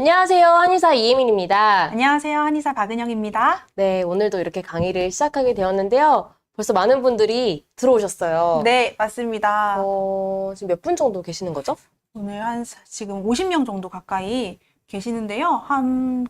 안녕하세요. 한의사 이혜민입니다. 안녕하세요. 한의사 박은영입니다. 네, 오늘도 이렇게 강의를 시작하게 되었는데요. 벌써 많은 분들이 들어오셨어요. 네, 맞습니다. 지금 몇 분 정도 계시는 거죠? 오늘 지금 50명 정도 가까이 계시는데요.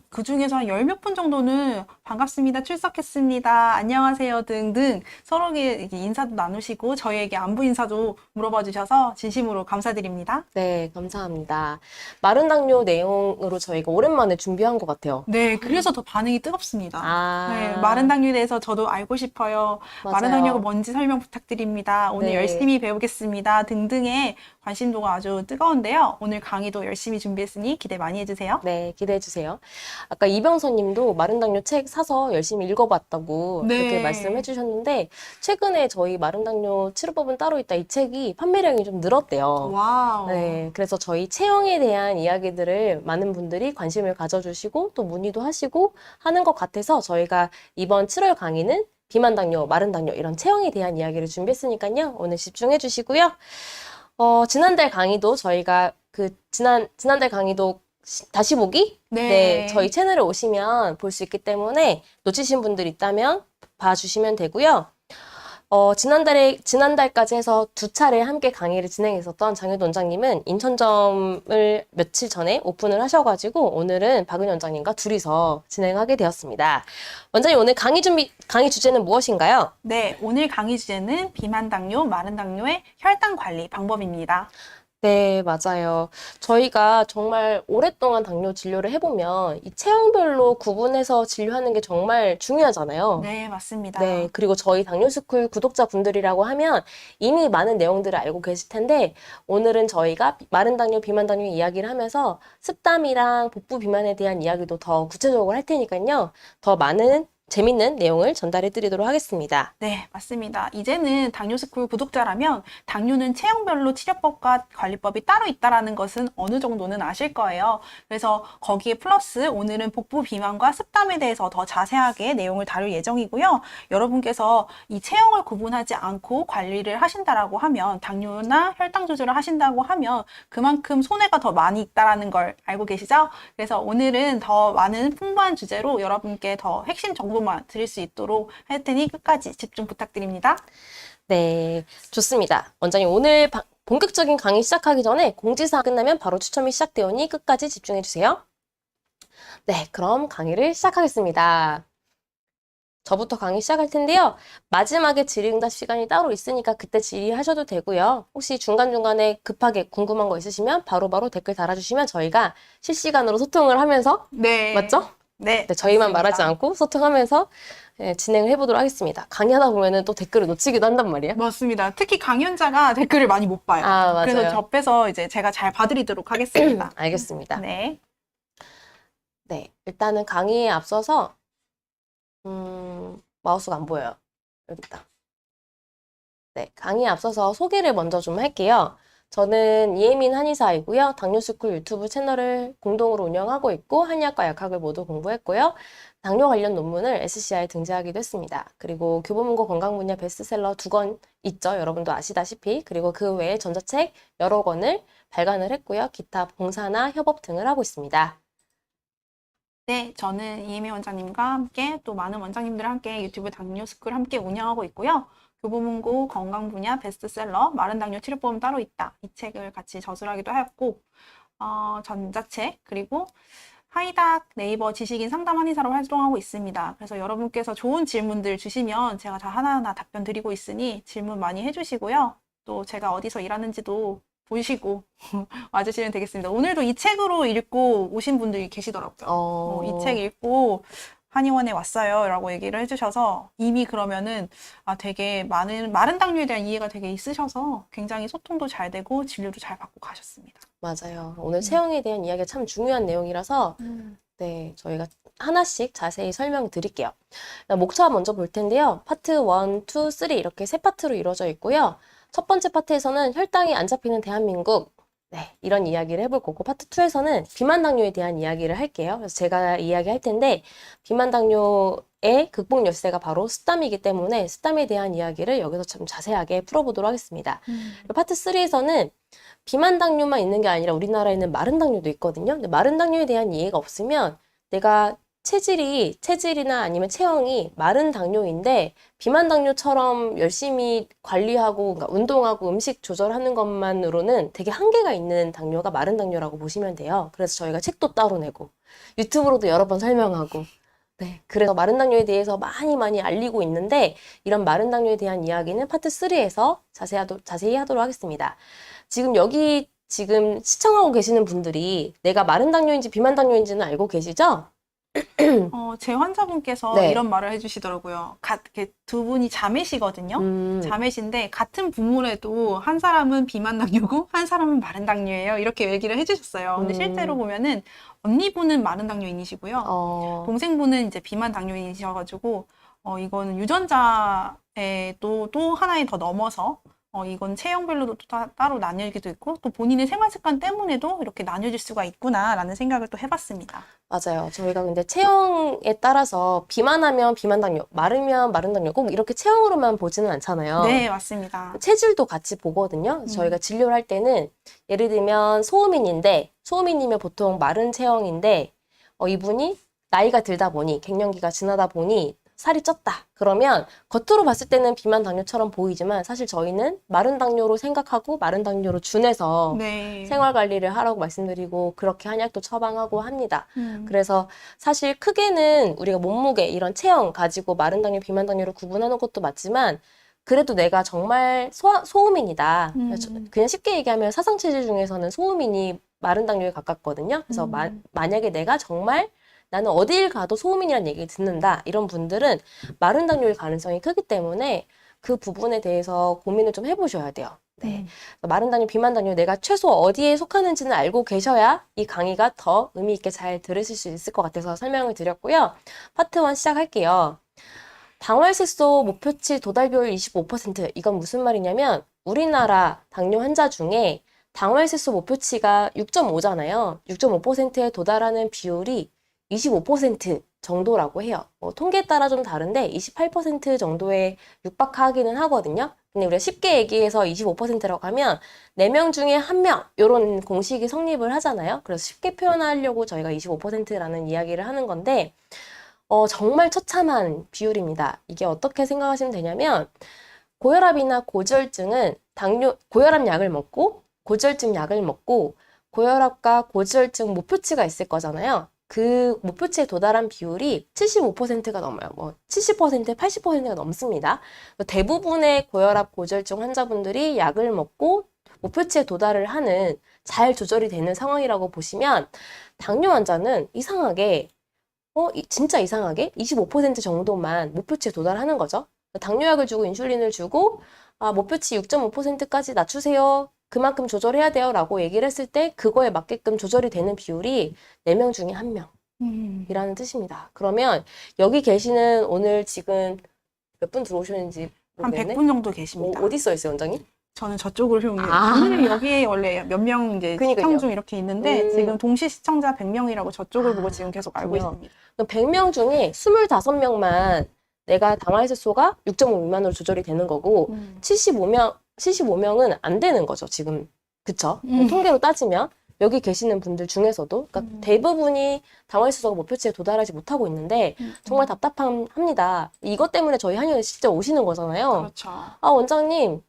그 중에서 한 열 몇 분 정도는 반갑습니다. 출석했습니다. 안녕하세요. 등등 서로에게 인사도 나누시고 저희에게 안부 인사도 물어봐 주셔서 진심으로 감사드립니다. 네, 감사합니다. 마른 당뇨 내용으로 저희가 오랜만에 준비한 것 같아요. 네, 그래서 더 반응이 뜨겁습니다. 네, 아, 마른 당뇨에 대해서 저도 알고 싶어요. 마른 맞아요. 당뇨가 뭔지 설명 부탁드립니다. 오늘 네. 열심히 배우겠습니다. 등등의 관심도가 아주 뜨거운데요. 오늘 강의도 열심히 준비했으니 기대 많이 해주세요. 네, 기대해 주세요. 아까 이병선 님도 마른 당뇨 책 사서 열심히 읽어봤다고 네. 그렇게 말씀해 주셨는데, 최근에 저희 마른 당뇨 치료법은 따로 있다 이 책이 판매량이 좀 늘었대요. 와우. 네, 그래서 저희 체형에 대한 이야기들을 많은 분들이 관심을 가져주시고 또 문의도 하시고 하는 것 같아서 저희가 이번 7월 강의는 비만 당뇨, 마른 당뇨 이런 체형에 대한 이야기를 준비했으니까요. 오늘 집중해 주시고요. 지난달 강의도 저희가 지난달 강의도 다시 보기? 네. 저희 채널에 오시면 볼 수 있기 때문에 놓치신 분들 있다면 봐주시면 되고요. 지난달까지 해서 두 차례 함께 강의를 진행했었던 장효도 원장님은 인천점을 며칠 전에 오픈을 하셔가지고 오늘은 박은 원장님과 둘이서 진행하게 되었습니다. 원장님 오늘 강의 주제는 무엇인가요? 네, 오늘 강의 주제는 비만 당뇨, 마른 당뇨의 혈당 관리 방법입니다. 네, 맞아요. 저희가 정말 오랫동안 당뇨 진료를 해보면 이 체형별로 구분해서 진료하는 게 정말 중요하잖아요. 네, 맞습니다. 네, 그리고 저희 당뇨스쿨 구독자분들이라고 하면 이미 많은 내용들을 알고 계실 텐데 오늘은 저희가 마른 당뇨, 비만 당뇨 이야기를 하면서 습담이랑 복부 비만에 대한 이야기도 더 구체적으로 할 테니까요. 더 많은 재밌는 내용을 전달해 드리도록 하겠습니다. 네, 맞습니다. 이제는 당뇨스쿨 구독자라면 당뇨는 체형별로 치료법과 관리법이 따로 있다는 것은 어느 정도는 아실 거예요. 그래서 거기에 플러스 오늘은 복부 비만과 습담에 대해서 더 자세하게 내용을 다룰 예정이고요. 여러분께서 이 체형을 구분하지 않고 관리를 하신다라고 하면 당뇨나 혈당 조절을 하신다고 하면 그만큼 손해가 더 많이 있다는 걸 알고 계시죠? 그래서 오늘은 더 많은 풍부한 주제로 여러분께 더 핵심 정보만 드릴 수 있도록 할 테니 끝까지 집중 부탁드립니다. 네, 좋습니다. 원장님 오늘 본격적인 강의 시작하기 전에 공지사항 끝나면 바로 추첨이 시작되오니 끝까지 집중해 주세요. 네, 그럼 강의를 시작하겠습니다. 저부터 강의 시작할 텐데요. 마지막에 질의응답 시간이 따로 있으니까 그때 질의하셔도 되고요. 혹시 중간중간에 급하게 궁금한 거 있으시면 바로바로 댓글 달아주시면 저희가 실시간으로 소통을 하면서 네. 맞죠? 네. 저희만 맞습니다. 말하지 않고 소통하면서 진행을 해보도록 하겠습니다. 강의하다 보면은 또 댓글을 놓치기도 한단 말이에요. 맞습니다. 특히 강연자가 댓글을 많이 못 봐요. 아, 맞아요. 그래서 접해서 이제 제가 잘 봐드리도록 하겠습니다. 알겠습니다. 네. 네, 일단은 강의에 앞서서 마우스가 안 보여요. 여기 있다. 네, 강의에 앞서서 소개를 먼저 좀 할게요. 저는 이혜민 한의사이고요. 당뇨스쿨 유튜브 채널을 공동으로 운영하고 있고 한의학과 약학을 모두 공부했고요. 당뇨 관련 논문을 SCI에 등재하기도 했습니다. 그리고 교보문고 건강 분야 베스트셀러 2권 있죠. 여러분도 아시다시피. 그리고 그 외에 전자책 여러 권을 발간을 했고요. 기타 봉사나 협업 등을 하고 있습니다. 네, 저는 이혜미 원장님과 함께 또 많은 원장님들과 함께 유튜브 당뇨스쿨 함께 운영하고 있고요. 교보문고 건강 분야 베스트셀러 마른 당뇨 치료법은 따로 있다. 이 책을 같이 저술하기도 하였고 전자책 그리고 하이닥 네이버 지식인 상담 한의사로 활동하고 있습니다. 그래서 여러분께서 좋은 질문들 주시면 제가 다 하나하나 답변 드리고 있으니 질문 많이 해주시고요. 또 제가 어디서 일하는지도 보시고 와주시면 되겠습니다. 오늘도 이 책으로 읽고 오신 분들이 계시더라고요. 이 책 읽고 한의원에 왔어요 라고 얘기를 해주셔서 이미 그러면은 되게 마른 당뇨에 대한 이해가 되게 있으셔서 굉장히 소통도 잘 되고 진료도 잘 받고 가셨습니다. 맞아요. 오늘 체형에 대한 이야기가 참 중요한 내용이라서 네, 저희가 하나씩 자세히 설명드릴게요. 목차 먼저 볼 텐데요. 파트 1, 2, 3 이렇게 세 파트로 이루어져 있고요. 첫 번째 파트에서는 혈당이 안 잡히는 대한민국 네, 이런 이야기를 해볼 거고, 파트 2에서는 비만 당뇨에 대한 이야기를 할게요. 그래서 제가 이야기할 텐데, 비만 당뇨의 극복 열쇠가 바로 습담이기 때문에 습담에 대한 이야기를 여기서 좀 자세하게 풀어보도록 하겠습니다. 그리고 파트 3에서는 비만 당뇨만 있는 게 아니라 우리나라에는 마른 당뇨도 있거든요. 근데 마른 당뇨에 대한 이해가 없으면 내가 체질이나 아니면 체형이 마른 당뇨인데 비만 당뇨처럼 열심히 관리하고 그러니까 운동하고 음식 조절하는 것만으로는 되게 한계가 있는 당뇨가 마른 당뇨라고 보시면 돼요. 그래서 저희가 책도 따로 내고 유튜브로도 여러 번 설명하고 네, 그래서 마른 당뇨에 대해서 많이 알리고 있는데 이런 마른 당뇨에 대한 이야기는 파트 3에서 자세히 하도록 하겠습니다. 지금 시청하고 계시는 분들이 내가 마른 당뇨인지 비만 당뇨인지는 알고 계시죠? 제 환자분께서 네. 이런 말을 해주시더라고요. 이렇게 두 분이 자매시거든요. 자매신데 같은 분물에도 한 사람은 비만 당뇨고 한 사람은 마른 당뇨예요. 이렇게 얘기를 해주셨어요. 근데 실제로 보면은 언니분은 마른 당뇨인이시고요. 동생분은 이제 비만 당뇨인이셔가지고 이거는 유전자에 또 하나에 더 넘어서 이건 체형별로도 또 따로 나뉘기도 있고 또 본인의 생활 습관 때문에도 이렇게 나뉘어질 수가 있구나라는 생각을 또 해봤습니다. 맞아요. 저희가 근데 체형에 따라서 비만하면 비만 당뇨, 마르면 마른 당뇨 꼭 이렇게 체형으로만 보지는 않잖아요. 네, 맞습니다. 체질도 같이 보거든요. 저희가 진료를 할 때는 예를 들면 소음인이면 보통 마른 체형인데 이분이 나이가 들다 보니 갱년기가 지나다 보니 살이 쪘다. 그러면 겉으로 봤을 때는 비만 당뇨처럼 보이지만 사실 저희는 마른 당뇨로 생각하고 마른 당뇨로 준해서 네. 생활 관리를 하라고 말씀드리고 그렇게 한약도 처방하고 합니다. 그래서 사실 크게는 우리가 몸무게 이런 체형 가지고 마른 당뇨, 비만 당뇨를 구분하는 것도 맞지만 그래도 내가 정말 소음인이다. 그냥 쉽게 얘기하면 사상 체질 중에서는 소음인이 마른 당뇨에 가깝거든요. 그래서 만약에 내가 정말 나는 어딜 가도 소음인이라는 얘기를 듣는다. 이런 분들은 마른 당뇨일 가능성이 크기 때문에 그 부분에 대해서 고민을 좀 해보셔야 돼요. 네. 마른 당뇨, 비만 당뇨 내가 최소 어디에 속하는지는 알고 계셔야 이 강의가 더 의미 있게 잘 들으실 수 있을 것 같아서 설명을 드렸고요. 파트 1 시작할게요. 당활색소 목표치 도달 비율 25%. 이건 무슨 말이냐면 우리나라 당뇨 환자 중에 당활색소 목표치가 6.5잖아요. 6.5%에 도달하는 비율이 25% 정도라고 해요. 통계에 따라 좀 다른데 28% 정도에 육박하기는 하거든요. 근데 우리가 쉽게 얘기해서 25%라고 하면 4명 중에 1명 이런 공식이 성립을 하잖아요. 그래서 쉽게 표현하려고 저희가 25%라는 이야기를 하는 건데 정말 처참한 비율입니다. 이게 어떻게 생각하시면 되냐면 고혈압이나 고지혈증은 고혈압 약을 먹고 고지혈증 약을 먹고 고혈압과 고지혈증 목표치가 있을 거잖아요. 그 목표치에 도달한 비율이 75%가 넘어요. 70%, 80%가 넘습니다. 대부분의 고혈압, 고지혈증 환자분들이 약을 먹고 목표치에 도달을 하는 잘 조절이 되는 상황이라고 보시면 당뇨 환자는 이상하게 진짜 이상하게 25% 정도만 목표치에 도달하는 거죠. 당뇨약을 주고 인슐린을 주고 목표치 6.5%까지 낮추세요. 그만큼 조절해야 돼요 라고 얘기를 했을 때 그거에 맞게끔 조절이 되는 비율이 4명 중에 1명이라는 뜻입니다. 그러면 여기 계시는 오늘 지금 몇 분 들어오셨는지 한 모르겠네. 100분 정도 계십니다. 어디 써 있어요, 원장님? 저는 저쪽으로 흉내요. 아. 오늘 여기에 원래 몇 명 이제 그러니까요. 시청 중 이렇게 있는데 지금 동시 시청자 100명이라고 저쪽을 보고 아, 지금 계속 알고 그렇군요. 있습니다. 100명 중에 25명만 내가 당화혈색소가 6.5 미만으로 조절이 되는 거고 75명은 안 되는 거죠, 지금. 그쵸? 통계로 따지면 여기 계시는 분들 중에서도 그러니까 대부분이 당화혈색소가 목표치에 도달하지 못하고 있는데 정말 답답합니다. 이것 때문에 저희 한의원에 진짜 오시는 거잖아요. 그렇죠. 원장님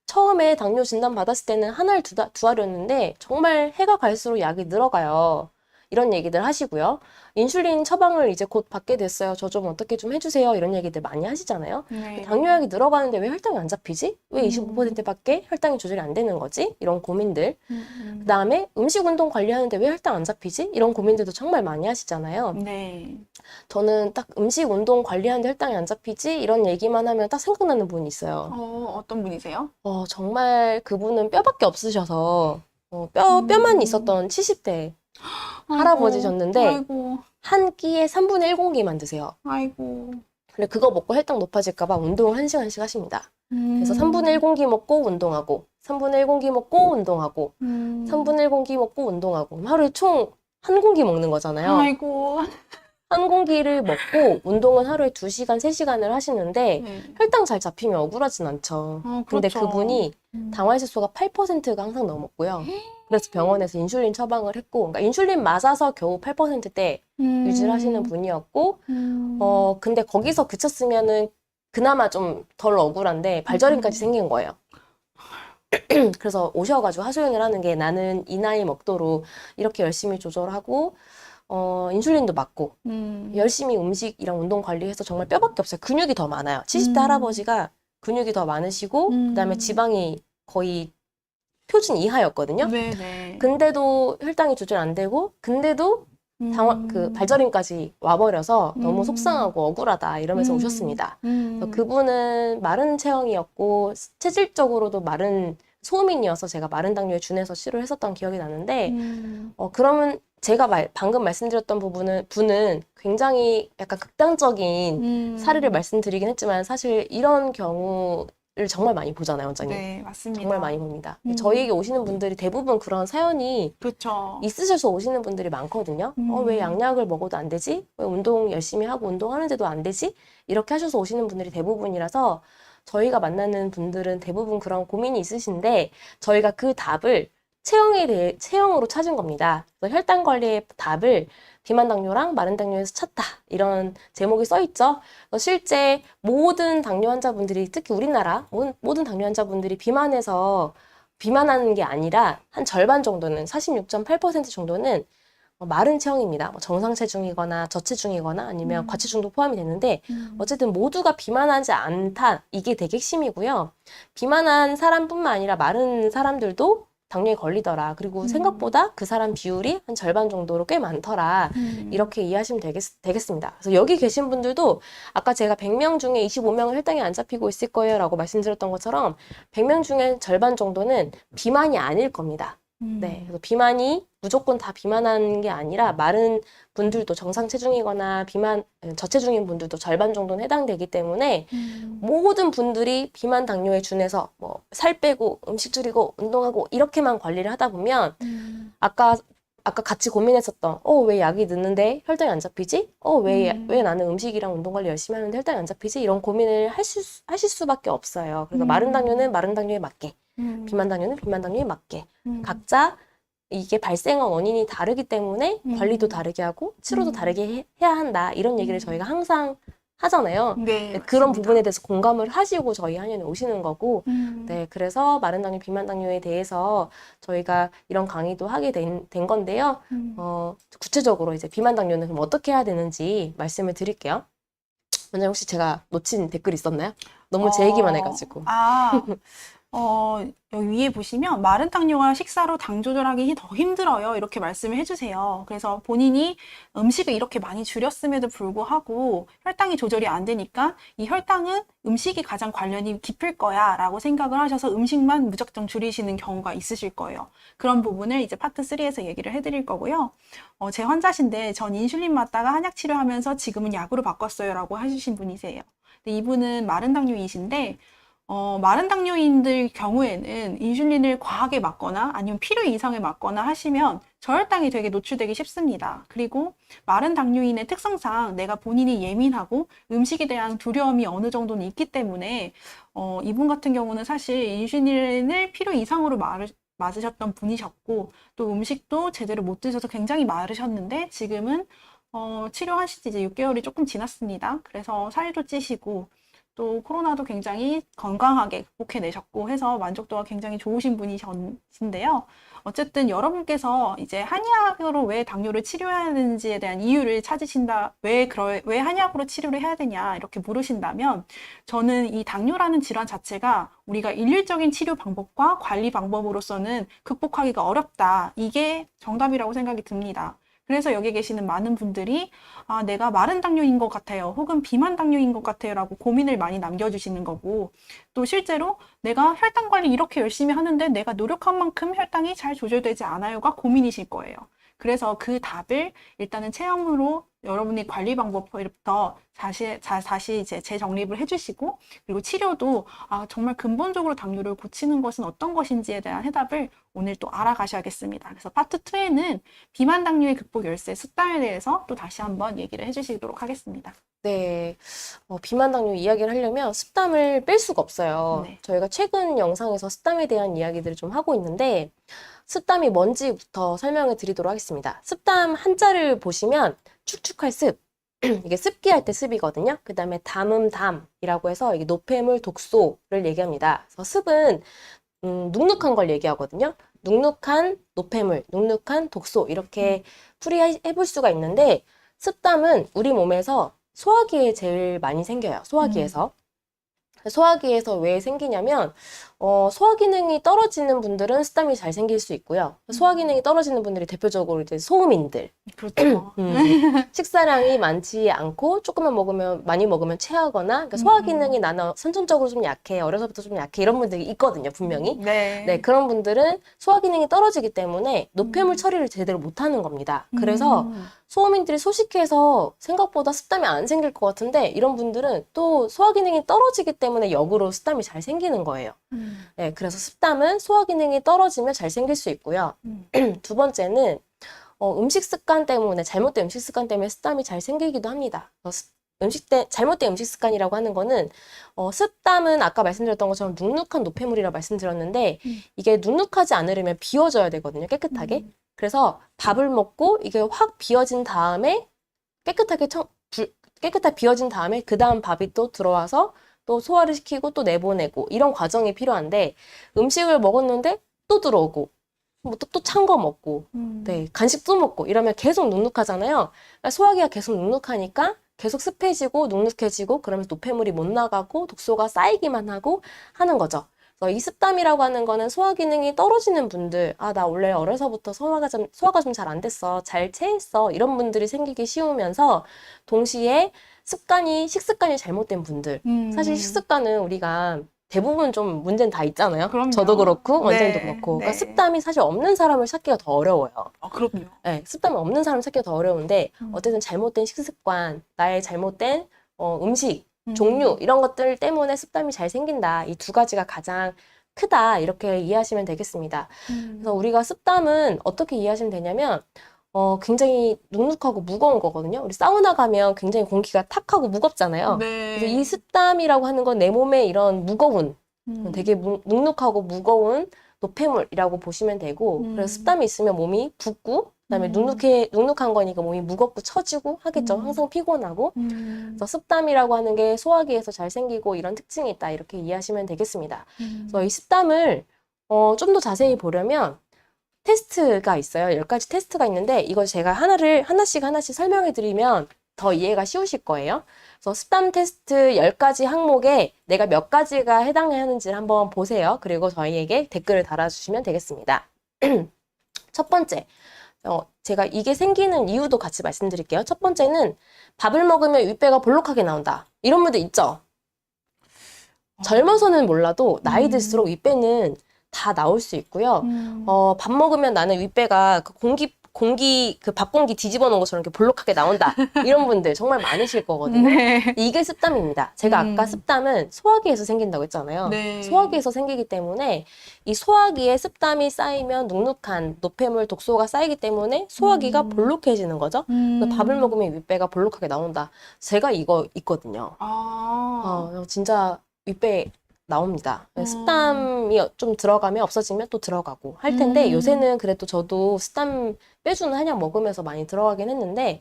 처음에 당뇨 진단 받았을 때는 한 알, 두 알이었는데 정말 해가 갈수록 약이 늘어가요. 이런 얘기들 하시고요. 인슐린 처방을 이제 곧 받게 됐어요. 저 좀 어떻게 좀 해주세요. 이런 얘기들 많이 하시잖아요. 네. 당뇨약이 늘어가는데 왜 혈당이 안 잡히지? 왜 25%밖에 혈당이 조절이 안 되는 거지? 이런 고민들. 그 다음에 음식 운동 관리하는데 왜 혈당 안 잡히지? 이런 고민들도 정말 많이 하시잖아요. 네. 저는 딱 음식 운동 관리하는데 혈당이 안 잡히지? 이런 얘기만 하면 딱 생각나는 분이 있어요. 어떤 분이세요? 정말 그분은 뼈밖에 없으셔서 뼈만 있었던 70대 할아버지셨는데 아이고. 한 끼에 3분의 1공기만 드세요. 아이고. 근데 그거 먹고 혈당 높아질까 봐 운동을 1시간씩 하십니다. 그래서 3분의 1공기 먹고 운동하고 3분의 1 공기 먹고 운동하고 3분의 1 공기 먹고 운동하고 그럼 하루에 총 한 공기 먹는 거잖아요. 아이고. 한 공기를 먹고 운동은 하루에 2시간, 3시간을 하시는데 네. 혈당 잘 잡히면 억울하진 않죠. 근데 그렇죠. 그분이 당화혈색소가 8%가 항상 넘었고요. 그래서 병원에서 인슐린 처방을 했고, 그러니까 인슐린 맞아서 겨우 8%대 유지를 하시는 분이었고, 근데 거기서 그쳤으면은 그나마 좀 덜 억울한데 발저림까지 생긴 거예요. 그래서 오셔가지고 하소연을 하는 게 나는 이 나이 먹도록 이렇게 열심히 조절하고, 인슐린도 맞고, 열심히 음식이랑 운동 관리해서 정말 뼈밖에 없어요. 근육이 더 많아요. 70대 할아버지가 근육이 더 많으시고, 그다음에 지방이 거의 표준 이하였거든요. 네네. 근데도 혈당이 조절 안 되고, 근데도 그 발저림까지 와버려서 너무 속상하고 억울하다 이러면서 오셨습니다. 그래서 그분은 마른 체형이었고 체질적으로도 마른 소음인이어서 제가 마른 당뇨에 준해서 치료를 했었던 기억이 나는데 그러면 제가 방금 말씀드렸던 분은 굉장히 약간 극단적인 사례를 말씀드리긴 했지만 사실 이런 경우를 정말 많이 보잖아요, 원장님. 네, 맞습니다. 정말 많이 봅니다. 저희에게 오시는 분들이 대부분 그런 사연이 그렇죠. 있으셔서 오시는 분들이 많거든요. 왜 양약을 먹어도 안 되지? 왜 운동 열심히 하고 운동하는데도 안 되지? 이렇게 하셔서 오시는 분들이 대부분이라서 저희가 만나는 분들은 대부분 그런 고민이 있으신데 저희가 그 답을 체형으로 찾은 겁니다. 그래서 혈당 관리의 답을 비만 당뇨랑 마른 당뇨에서 찾다 이런 제목이 써 있죠. 실제 모든 당뇨 환자분들이 특히 우리나라 모든 당뇨 환자분들이 비만하는 게 아니라 한 절반 정도는 46.8% 정도는 마른 체형입니다. 정상 체중이거나 저체중이거나 아니면 과체중도 포함이 되는데 어쨌든 모두가 비만하지 않다. 이게 되게 핵심이고요. 비만한 사람뿐만 아니라 마른 사람들도 당뇨에 걸리더라. 그리고 생각보다 그 사람 비율이 한 절반 정도로 꽤 많더라. 이렇게 이해하시면 되겠습니다. 그래서 여기 계신 분들도 아까 제가 100명 중에 25명은 혈당이 안 잡히고 있을 거예요 라고 말씀드렸던 것처럼 100명 중에 절반 정도는 비만이 아닐 겁니다. 네, 그래서 비만이 무조건 다 비만한 게 아니라 마른 분들도 정상 체중이거나 저체중인 분들도 절반 정도는 해당되기 때문에 모든 분들이 비만 당뇨에 준해서 뭐 살 빼고 음식 줄이고 운동하고 이렇게만 관리를 하다 보면 아까 같이 고민했었던 왜 약이 늦는데 혈당이 안 잡히지? 왜 나는 음식이랑 운동 관리 열심히 하는데 혈당이 안 잡히지? 이런 고민을 하실 수밖에 없어요. 그래서 마른 당뇨는 마른 당뇨에 맞게 비만 당뇨는 비만 당뇨에 맞게 각자 이게 발생한 원인이 다르기 때문에 관리도 다르게 하고 치료도 다르게 해야 한다. 이런 얘기를 저희가 항상 하잖아요. 네, 그런 맞습니다. 부분에 대해서 공감을 하시고 저희 한의원에 오시는 거고 네, 그래서 마른 당뇨, 비만 당뇨에 대해서 저희가 이런 강의도 하게 된 건데요. 구체적으로 이제 비만 당뇨는 그럼 어떻게 해야 되는지 말씀을 드릴게요. 원장님 혹시 제가 놓친 댓글 있었나요? 너무 제 얘기만 해가지고. 여기 위에 보시면 마른 당뇨가 식사로 당 조절하기 더 힘들어요. 이렇게 말씀을 해주세요. 그래서 본인이 음식을 이렇게 많이 줄였음에도 불구하고 혈당이 조절이 안 되니까 이 혈당은 음식이 가장 관련이 깊을 거야 라고 생각을 하셔서 음식만 무작정 줄이시는 경우가 있으실 거예요. 그런 부분을 이제 파트 3에서 얘기를 해드릴 거고요. 제 환자신데 전 인슐린 맞다가 한약 치료하면서 지금은 약으로 바꿨어요 라고 해주신 분이세요. 근데 이분은 마른 당뇨이신데 마른 당뇨인들 경우에는 인슐린을 과하게 맞거나 아니면 필요 이상을 맞거나 하시면 저혈당이 되게 노출되기 쉽습니다. 그리고 마른 당뇨인의 특성상 내가 본인이 예민하고 음식에 대한 두려움이 어느 정도는 있기 때문에 이분 같은 경우는 사실 인슐린을 필요 이상으로 맞으셨던 분이셨고 또 음식도 제대로 못 드셔서 굉장히 마르셨는데 지금은 치료하신 지 이제 6개월이 조금 지났습니다. 그래서 살도 찌시고 또 코로나도 굉장히 건강하게 극복해내셨고 해서 만족도가 굉장히 좋으신 분이신데요. 어쨌든 여러분께서 이제 한의학으로 왜 당뇨를 치료해야 하는지에 대한 이유를 찾으신다, 왜 한의학으로 치료를 해야 되냐 이렇게 물으신다면 저는 이 당뇨라는 질환 자체가 우리가 일률적인 치료 방법과 관리 방법으로서는 극복하기가 어렵다. 이게 정답이라고 생각이 듭니다. 그래서 여기 계시는 많은 분들이 내가 마른 당뇨인 것 같아요. 혹은 비만 당뇨인 것 같아요. 라고 고민을 많이 남겨주시는 거고 또 실제로 내가 혈당 관리 이렇게 열심히 하는데 내가 노력한 만큼 혈당이 잘 조절되지 않아요가 고민이실 거예요. 그래서 그 답을 일단은 체험으로 여러분이 관리 방법부터 다시 이제 재정립을 해주시고, 그리고 치료도 정말 근본적으로 당뇨를 고치는 것은 어떤 것인지에 대한 해답을 오늘 또 알아가셔야겠습니다. 그래서 파트 2에는 비만 당뇨의 극복 열쇠 습담에 대해서 또 다시 한번 얘기를 해주시도록 하겠습니다. 네, 비만 당뇨 이야기를 하려면 습담을 뺄 수가 없어요. 네. 저희가 최근 영상에서 습담에 대한 이야기들을 좀 하고 있는데 습담이 뭔지부터 설명을 드리도록 하겠습니다. 습담 한자를 보시면 축축할 습, 이게 습기할 때 습이거든요. 그 다음에 담이라고 해서 이게 노폐물, 독소를 얘기합니다. 그래서 습은 눅눅한 걸 얘기하거든요. 눅눅한 노폐물, 눅눅한 독소 이렇게 풀이해 볼 수가 있는데 습담은 우리 몸에서 소화기에 제일 많이 생겨요. 소화기에서. 소화기에서 왜 생기냐면 소화 기능이 떨어지는 분들은 습담이 잘 생길 수 있고요. 소화 기능이 떨어지는 분들이 대표적으로 이제 소음인들. 그렇죠. 식사량이 많지 않고 조금만 먹으면 많이 먹으면 체하거나 그러니까 소화 기능이 나는 선천적으로 좀 약해. 어려서부터 좀 약해. 이런 분들이 있거든요, 분명히. 네. 네, 그런 분들은 소화 기능이 떨어지기 때문에 노폐물 처리를 제대로 못 하는 겁니다. 그래서 소음인들이 소식해서 생각보다 습담이 안 생길 것 같은데 이런 분들은 또 소화 기능이 떨어지기 때문에 역으로 습담이 잘 생기는 거예요. 네, 그래서 습담은 소화 기능이 떨어지면 잘 생길 수 있고요. 두 번째는 음식 습관 때문에 잘못된 음식 습관 때문에 습담이 잘 생기기도 합니다. 잘못된 음식 습관이라고 하는 거는 습담은 아까 말씀드렸던 것처럼 눅눅한 노폐물이라고 말씀드렸는데 이게 눅눅하지 않으려면 비워져야 되거든요. 깨끗하게. 그래서 밥을 먹고 이게 확 비워진 다음에 깨끗하게 비워진 다음에 그 다음 밥이 또 들어와서 또 소화를 시키고 또 내보내고 이런 과정이 필요한데 음식을 먹었는데 또 들어오고 뭐 또 찬 거 먹고 네, 간식 또 먹고 이러면 계속 눅눅하잖아요. 그러니까 소화기가 계속 눅눅하니까 계속 습해지고 눅눅해지고 그러면 노폐물이 못 나가고 독소가 쌓이기만 하고 하는 거죠. 그래서 이 습담이라고 하는 거는 소화 기능이 떨어지는 분들, 나 원래 어려서부터 소화가 좀 잘 안 됐어, 잘 체했어 이런 분들이 생기기 쉬우면서 동시에 식습관이 잘못된 분들. 사실 식습관은 우리가 대부분 좀 문제는 다 있잖아요. 그럼요. 저도 그렇고 원장님도 네, 그렇고. 네. 그러니까 습담이 사실 없는 사람을 찾기가 더 어려워요. 그럼요. 네, 습담이 없는 사람을 찾기가 더 어려운데 어쨌든 잘못된 식습관, 나의 잘못된 음식, 종류 이런 것들 때문에 습담이 잘 생긴다. 이 두 가지가 가장 크다. 이렇게 이해하시면 되겠습니다. 그래서 우리가 습담은 어떻게 이해하시면 되냐면 굉장히 눅눅하고 무거운 거거든요. 우리 사우나 가면 굉장히 공기가 탁하고 무겁잖아요. 네. 그래서 이 습담이라고 하는 건 내 몸에 이런 무거운, 되게 눅눅하고 무거운 노폐물이라고 보시면 되고, 그래서 습담이 있으면 몸이 붓고, 그다음에 눅눅한 거니까 몸이 무겁고 처지고 하겠죠. 항상 피곤하고. 그래서 습담이라고 하는 게 소화기에서 잘 생기고 이런 특징이 있다. 이렇게 이해하시면 되겠습니다. 그래서 이 습담을 좀 더 자세히 보려면 테스트가 있어요. 10가지 테스트가 있는데 이거 제가 하나씩 설명해 드리면 더 이해가 쉬우실 거예요. 그래서 습담 테스트 10가지 항목에 내가 몇 가지가 해당하는지를 한번 보세요. 그리고 저희에게 댓글을 달아주시면 되겠습니다. 첫 번째, 제가 이게 생기는 이유도 같이 말씀드릴게요. 첫 번째는 밥을 먹으면 윗배가 볼록하게 나온다. 이런 분들 있죠? 젊어서는 몰라도 나이 들수록 윗배는 다 나올 수 있고요. 밥 먹으면 나는 윗배가 밥 공기 뒤집어 놓은 것처럼 이렇게 볼록하게 나온다. 이런 분들 정말 많으실 거거든요. 네. 이게 습담입니다. 제가 아까 습담은 소화기에서 생긴다고 했잖아요. 네. 소화기에서 생기기 때문에 이 소화기에 습담이 쌓이면 눅눅한 노폐물, 독소가 쌓이기 때문에 소화기가 볼록해지는 거죠. 그래서 밥을 먹으면 윗배가 볼록하게 나온다. 제가 이거 있거든요. 진짜 윗배 나옵니다. 습담이 좀 들어가면 없어지면 또 들어가고 할 텐데 요새는 그래도 저도 습담 빼주는 한약 먹으면서 많이 들어가긴 했는데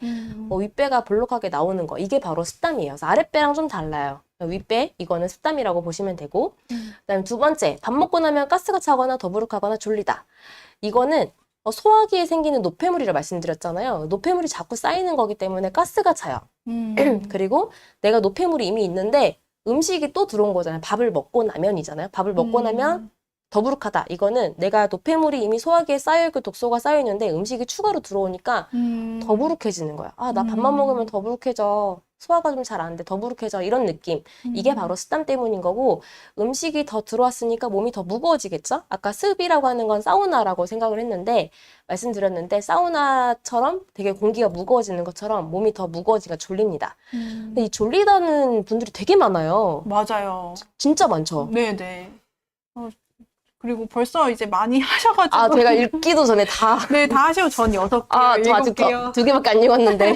윗배가 볼록하게 나오는 거 이게 바로 습담이에요. 그래서 아랫배랑 좀 달라요. 윗배 이거는 습담이라고 보시면 되고 그다음에 두 번째 밥 먹고 나면 가스가 차거나 더부룩하거나 졸리다. 이거는 소화기에 생기는 노폐물이라 말씀드렸잖아요. 노폐물이 자꾸 쌓이는 거기 때문에 가스가 차요. 그리고 내가 노폐물이 이미 있는데 음식이 또 들어온 거잖아요. 밥을 먹고 나면이잖아요. 밥을 먹고 나면 더부룩하다. 이거는 내가 노폐물이 이미 소화기에 쌓여있고 독소가 쌓여있는데 음식이 추가로 들어오니까 더부룩해지는 거야. 아, 나 밥만 먹으면 더부룩해져. 소화가 좀 잘 안 돼. 더부룩해져. 이런 느낌. 이게 바로 습담 때문인 거고 음식이 더 들어왔으니까 몸이 더 무거워지겠죠? 아까 습이라고 하는 건 사우나라고 생각을 했는데 말씀드렸는데 사우나처럼 되게 공기가 무거워지는 것처럼 몸이 더 무거워지니까 졸립니다. 근데 이 졸리다는 분들이 되게 많아요. 맞아요. 진짜 많죠? 네네. 그리고 벌써 이제 많이 하셔가지고. 아, 제가 읽기도 전에 다. 네, 다 하시고 전 6개, 아, 저 아직 7개요. 2개밖에 안 읽었는데.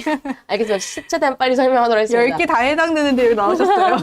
알겠습니다. 최대한 빨리 설명하도록 하겠습니다. 10개 다 해당되는데 여기 나오셨어요.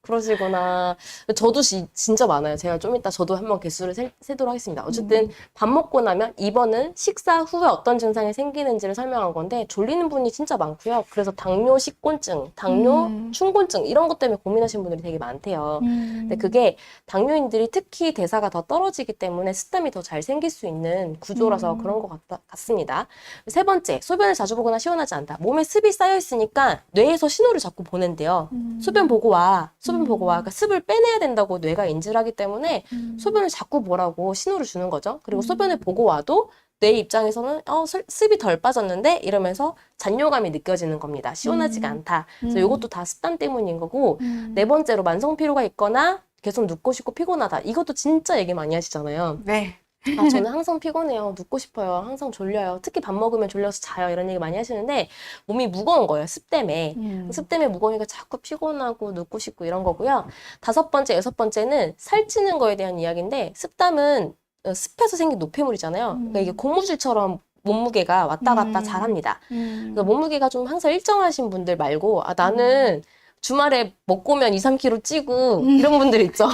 그러시구나. 저도 진짜 많아요. 제가 좀 이따 저도 한번 개수를 세도록 하겠습니다. 어쨌든 밥 먹고 나면 2번은 식사 후에 어떤 증상이 생기는지를 설명한 건데 졸리는 분이 진짜 많고요. 그래서 당뇨 식곤증, 당뇨 충곤증 이런 것 때문에 고민하시는 분들이 되게 많대요. 근데 그게 당뇨인들이 특히 대사가 더 떨어지기 때문에 습담이 더 잘 생길 수 있는 구조라서 그런 것 같습니다. 세 번째, 소변을 자주 보거나 시원하지 않다. 몸에 습이 쌓여 있으니까 뇌에서 신호를 자꾸 보낸대요. 소변 보고 와. 소변 보고 와. 그러니까 습을 빼내야 된다고 뇌가 인지를 하기 때문에 소변을 자꾸 보라고 신호를 주는 거죠. 그리고 소변을 보고 와도 뇌 입장에서는 습이 덜 빠졌는데 이러면서 잔뇨감이 느껴지는 겁니다. 시원하지가 않다. 그래서 이것도 다 습담 때문인 거고 네 번째로 만성 피로가 있거나 계속 눕고 싶고 피곤하다. 이것도 진짜 얘기 많이 하시잖아요. 네. 아, 저는 항상 피곤해요. 눕고 싶어요. 항상 졸려요. 특히 밥 먹으면 졸려서 자요. 이런 얘기 많이 하시는데 몸이 무거운 거예요. 습 때문에. 습 때문에 무거우니까 자꾸 피곤하고 눕고 싶고 이런 거고요. 5번째, 6번째는 살찌는 거에 대한 이야기인데 습담은 습해서 생긴 노폐물이잖아요. 그러니까 이게 고무줄처럼 몸무게가 왔다 갔다 잘 합니다. 그래서 몸무게가 좀 항상 일정하신 분들 말고 아, 나는 주말에 먹고 오면 2, 3kg 찌고 이런 분들 있죠.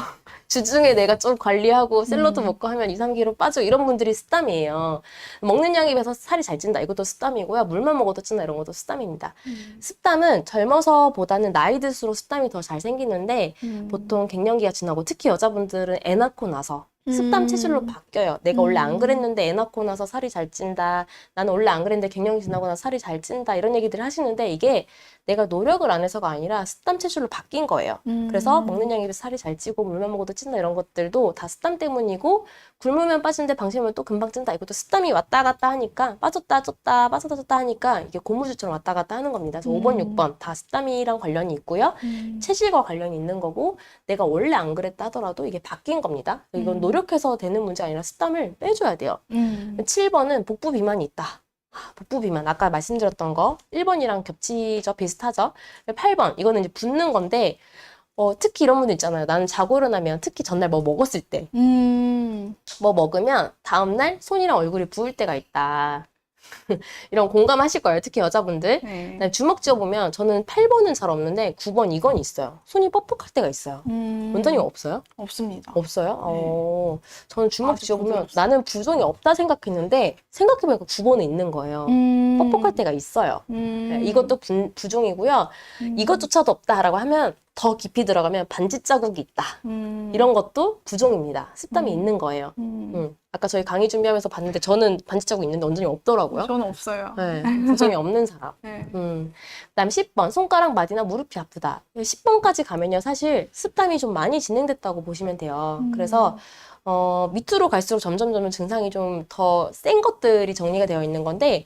주중에 내가 좀 관리하고 샐러드 먹고 하면 2, 3kg 빠져 이런 분들이 습담이에요. 먹는 양에 비해서 살이 잘 찐다. 이것도 습담이고요. 물만 먹어도 찐다. 이런 것도 습담입니다. 습담은 젊어서보다는 나이 들수록 습담이 더 잘 생기는데 보통 갱년기가 지나고 특히 여자분들은 애 낳고 나서 습담 체질로 바뀌어요. 내가 원래 안 그랬는데 애 낳고 나서 살이 잘 찐다. 나는 원래 안 그랬는데 갱년기 지나고 나서 살이 잘 찐다. 이런 얘기들을 하시는데 이게 내가 노력을 안 해서가 아니라 습담 체질로 바뀐 거예요. 그래서 먹는 양에 비해서 살이 잘 찌고 물만 먹어도 찐다 이런 것들도 다 습담 때문이고 굶으면 빠지는데 방심하면 또 금방 찐다. 이것도 습담이 왔다 갔다 하니까 빠졌다 쪘다 빠졌다 쪘다 하니까 이게 고무줄처럼 왔다 갔다 하는 겁니다. 그래서 5번, 6번 다 습담이랑 관련이 있고요. 체질과 관련이 있는 거고 내가 원래 안 그랬다 하더라도 이게 바뀐 겁니다. 이건 노력해서 되는 문제가 아니라 습담을 빼줘야 돼요. 7번은 복부 비만이 있다. 복부 비만 아까 말씀드렸던 거 1번이랑 겹치죠? 비슷하죠? 8번 이거는 이제 붓는 건데 특히 이런 분들 있잖아요. 나는 자고 일어나면 특히 전날 뭐 먹었을 때 뭐 먹으면 다음날 손이랑 얼굴이 부을 때가 있다. 이런 공감하실 거예요. 특히 여자분들. 네. 주먹 쥐어보면 저는 8번은 잘 없는데 9번, 이건 있어요. 손이 뻑뻑할 때가 있어요. 원장님 없어요? 없습니다. 없어요? 저는 주먹 아주 쥐어보면 부드럽습니다. 나는 부종이 없다 생각했는데 생각해보니까 9번에 있는 거예요. 뻑뻑할 때가 있어요. 네, 이것도 부종이고요. 이것조차도 없다라고 하면 더 깊이 들어가면 반지 자국이 있다. 이런 것도 부종입니다. 습담이 있는 거예요. 아까 저희 강의 준비하면서 봤는데 저는 반지 자국 있는데 원장님 없더라고요. 저는 없어요. 네, 부종이 없는 사람. 네. 그다음 10번 손가락 마디나 무릎이 아프다. 10번까지 가면요 사실 습담이 좀 많이 진행됐다고 보시면 돼요. 그래서 밑으로 갈수록 점점 증상이 좀 더 센 것들이 정리가 되어 있는 건데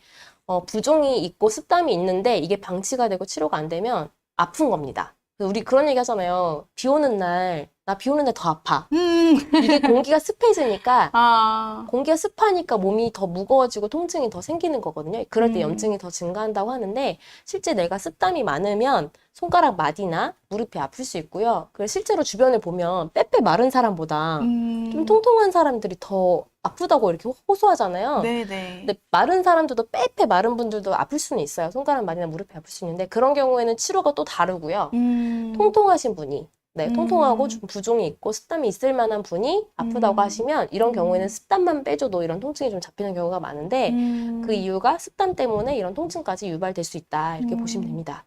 부종이 있고 습담이 있는데 이게 방치가 되고 치료가 안 되면 아픈 겁니다. 우리 그런 얘기 하잖아요. 비 오는 날, 나 비 오는 날 더 아파. 이게 공기가 습해지니까 공기가 습하니까 몸이 더 무거워지고 통증이 더 생기는 거거든요. 그럴 때 염증이 더 증가한다고 하는데 실제 내가 습담이 많으면 손가락 마디나 무릎이 아플 수 있고요. 그리고 실제로 주변을 보면 빼빼 마른 사람보다 좀 통통한 사람들이 더 아프다고 이렇게 호소하잖아요. 네네. 근데 마른 사람들도 빼빼 마른 분들도 아플 수는 있어요. 손가락 마디나 무릎이 아플 수 있는데 그런 경우에는 치료가 또 다르고요. 통통하신 분이 통통하고 좀 부종이 있고 습담이 있을 만한 분이 아프다고 하시면 이런 경우에는 습담만 빼줘도 이런 통증이 좀 잡히는 경우가 많은데 그 이유가 습담 때문에 이런 통증까지 유발될 수 있다 이렇게 보시면 됩니다.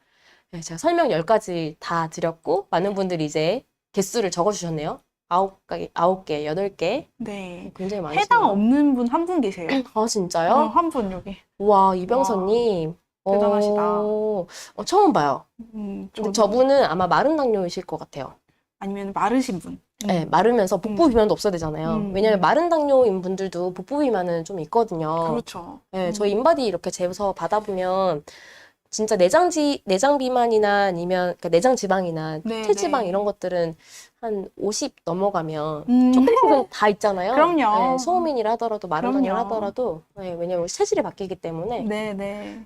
네, 제가 설명 10가지 다 드렸고 많은 분들이 이제 개수를 적어주셨네요. 9개, 8개. 네. 굉장히 많으시네요. 해당 없는 분 한 분 계세요. 아 진짜요? 한 분 여기. 와 이병선님. 대단하시다. 처음 봐요. 근데 저도. 저분은 아마 마른 당뇨이실 것 같아요. 아니면 마르신 분. 네, 마르면서 복부 비만도 없어야 되잖아요. 왜냐면 마른 당뇨인 분들도 복부 비만은 좀 있거든요. 그렇죠. 네, 저희 인바디 이렇게 재서 받아보면 진짜 내장 비만이나 아니면 그러니까 내장 지방이나 네, 체지방 네. 이런 것들은 한 50 넘어가면 조금씩은 다 있잖아요. 그럼요. 네, 소음인이라 하더라도 마른 당뇨를 그럼요. 하더라도 네, 왜냐면 체질이 바뀌기 때문에 네, 네.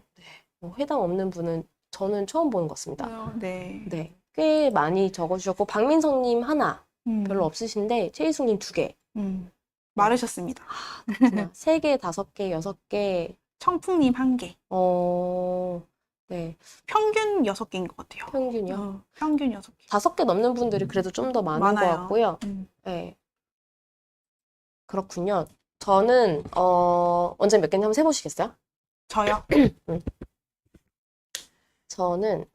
뭐 해당 없는 분은 저는 처음 보는 것 같습니다. 네. 네, 꽤 많이 적어주셨고 박민성님 하나 음, 별로 없으신데 최희숙님 2개, 마르셨습니다. 3개, 5개, 6개, 청풍님 1개. 네, 평균 6개인 것 같아요. 평균이요. 평균 6개. 5개 넘는 분들이 그래도 좀 더 많은 것 많아요. 같고요. 네, 그렇군요. 저는 원장님 몇 개인지 한번 세보시겠어요? 저요? 저는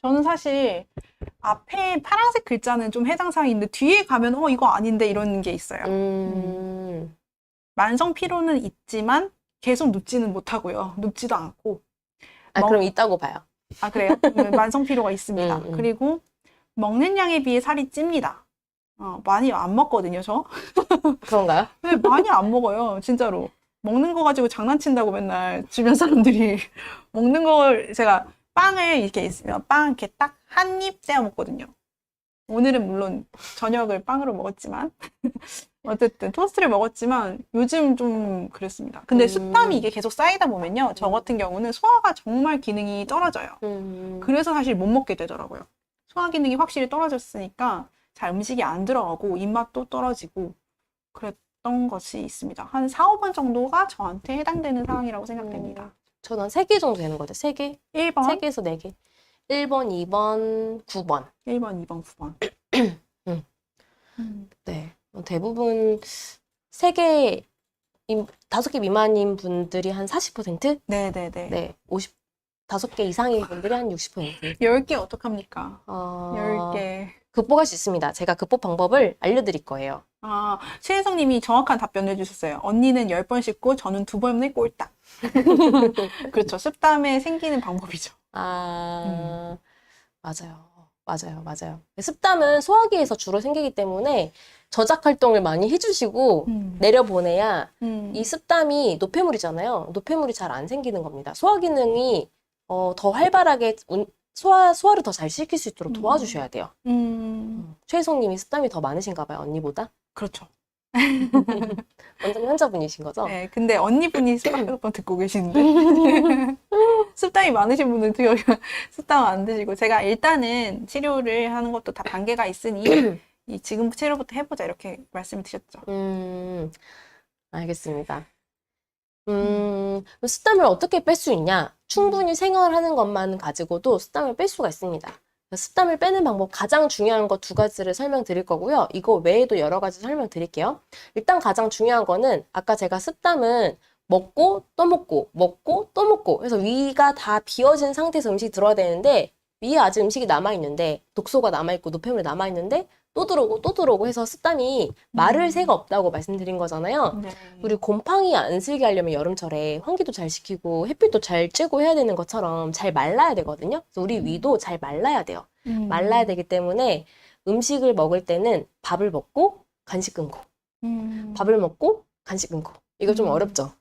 저는 사실 앞에 파란색 글자는 좀 해당 사항인데 뒤에 가면 이거 아닌데 이런 게 있어요. 만성 피로는 있지만 계속 눕지는 못하고요. 눕지도 않고. 그럼 있다고 봐요. 아, 그래요? 만성 피로가 있습니다. 그리고 먹는 양에 비해 살이 찝니다. 많이 안 먹거든요, 저. 그런가요? 네, 많이 안 먹어요, 진짜로. 먹는 거 가지고 장난친다고 맨날 주변 사람들이 먹는 걸 제가 빵을 이렇게 있으면 빵 이렇게 딱 한 입 떼어 먹거든요. 오늘은 물론 저녁을 빵으로 먹었지만 어쨌든 토스트를 먹었지만 요즘 좀 그랬습니다. 근데 습담이 이게 계속 쌓이다 보면요. 저 같은 경우는 소화가 정말 기능이 떨어져요. 그래서 사실 못 먹게 되더라고요. 소화 기능이 확실히 떨어졌으니까 잘 음식이 안 들어가고 입맛도 떨어지고 그랬던 것이 있습니다. 한 4, 5번 정도가 저한테 해당되는 상황이라고 생각됩니다. 저는 한 3개 정도 되는 것 같아요. 3개? 1번, 3개에서 4개. 1번, 2번, 9번. 1번, 2번, 9번. 네. 대부분 3개, 5개 미만인 분들이 한 40%? 네네네. 네. 5개 이상인 분들이 한 60%. 10개 어떡합니까? 10개. 극복할 수 있습니다. 제가 극복 방법을 알려드릴 거예요. 최혜성 님이 정확한 답변을 해주셨어요. 언니는 10번 씻고 저는 2번에 꼴딱. 그렇죠. 습담에 생기는 방법이죠. 맞아요. 맞아요. 습담은 소화기에서 주로 생기기 때문에 저작 활동을 많이 해주시고 내려보내야 이 습담이 노폐물이잖아요. 노폐물이 잘 안 생기는 겁니다. 소화 기능이 더 활발하게 소화를 더 잘 시킬 수 있도록 도와주셔야 돼요. 최혜성님이 습담이 더 많으신가 봐요, 언니보다? 그렇죠. 원장님 환자분이신 거죠? 네, 근데 언니분이 습담 듣고 계시는데 습담이 많으신 분은 습담 안 드시고 제가 일단은 치료를 하는 것도 다 단계가 있으니 지금 치료부터 해보자 이렇게 말씀을 드렸죠. 알겠습니다. 습담을 어떻게 뺄 수 있냐? 충분히 생활하는 것만 가지고도 습담을 뺄 수가 있습니다. 습담을 빼는 방법 가장 중요한 거 2가지를 설명드릴 거고요. 이거 외에도 여러 가지 설명드릴게요. 일단 가장 중요한 거는 아까 제가 습담은 먹고 또 먹고 먹고 또 먹고 해서 위가 다 비어진 상태에서 음식이 들어야 되는데 위에 아직 음식이 남아있는데 독소가 남아있고 노폐물이 남아있는데 또 들어오고 또 들어오고 해서 습담이 마를 새가 없다고 말씀드린 거잖아요. 네. 우리 곰팡이 안 슬게 하려면 여름철에 환기도 잘 시키고 햇빛도 잘 쬐고 해야 되는 것처럼 잘 말라야 되거든요. 그래서 우리 위도 잘 말라야 돼요. 말라야 되기 때문에 음식을 먹을 때는 밥을 먹고 간식 끊고 밥을 먹고 간식 끊고 이거 좀 어렵죠?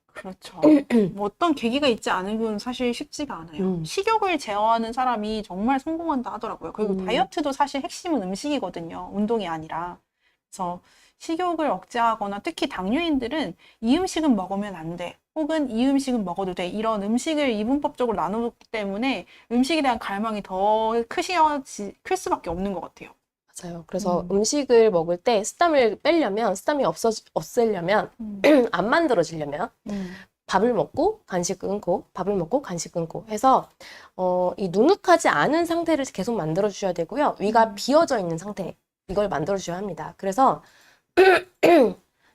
그렇죠. 뭐 어떤 계기가 있지 않으면 사실 쉽지가 않아요. 식욕을 제어하는 사람이 정말 성공한다 하더라고요. 그리고 다이어트도 사실 핵심은 음식이거든요. 운동이 아니라. 그래서 식욕을 억제하거나 특히 당뇨인들은 이 음식은 먹으면 안 돼. 혹은 이 음식은 먹어도 돼. 이런 음식을 이분법적으로 나누기 때문에 음식에 대한 갈망이 더 클 수밖에 없는 것 같아요. 맞아요. 그래서 음식을 먹을 때 습담을 빼려면, 습담이 없애려면, 안 만들어지려면 밥을 먹고 간식 끊고 밥을 먹고 간식 끊고 해서 이 눅눅하지 않은 상태를 계속 만들어 주셔야 되고요. 위가 비어져 있는 상태 이걸 만들어 주셔야 합니다. 그래서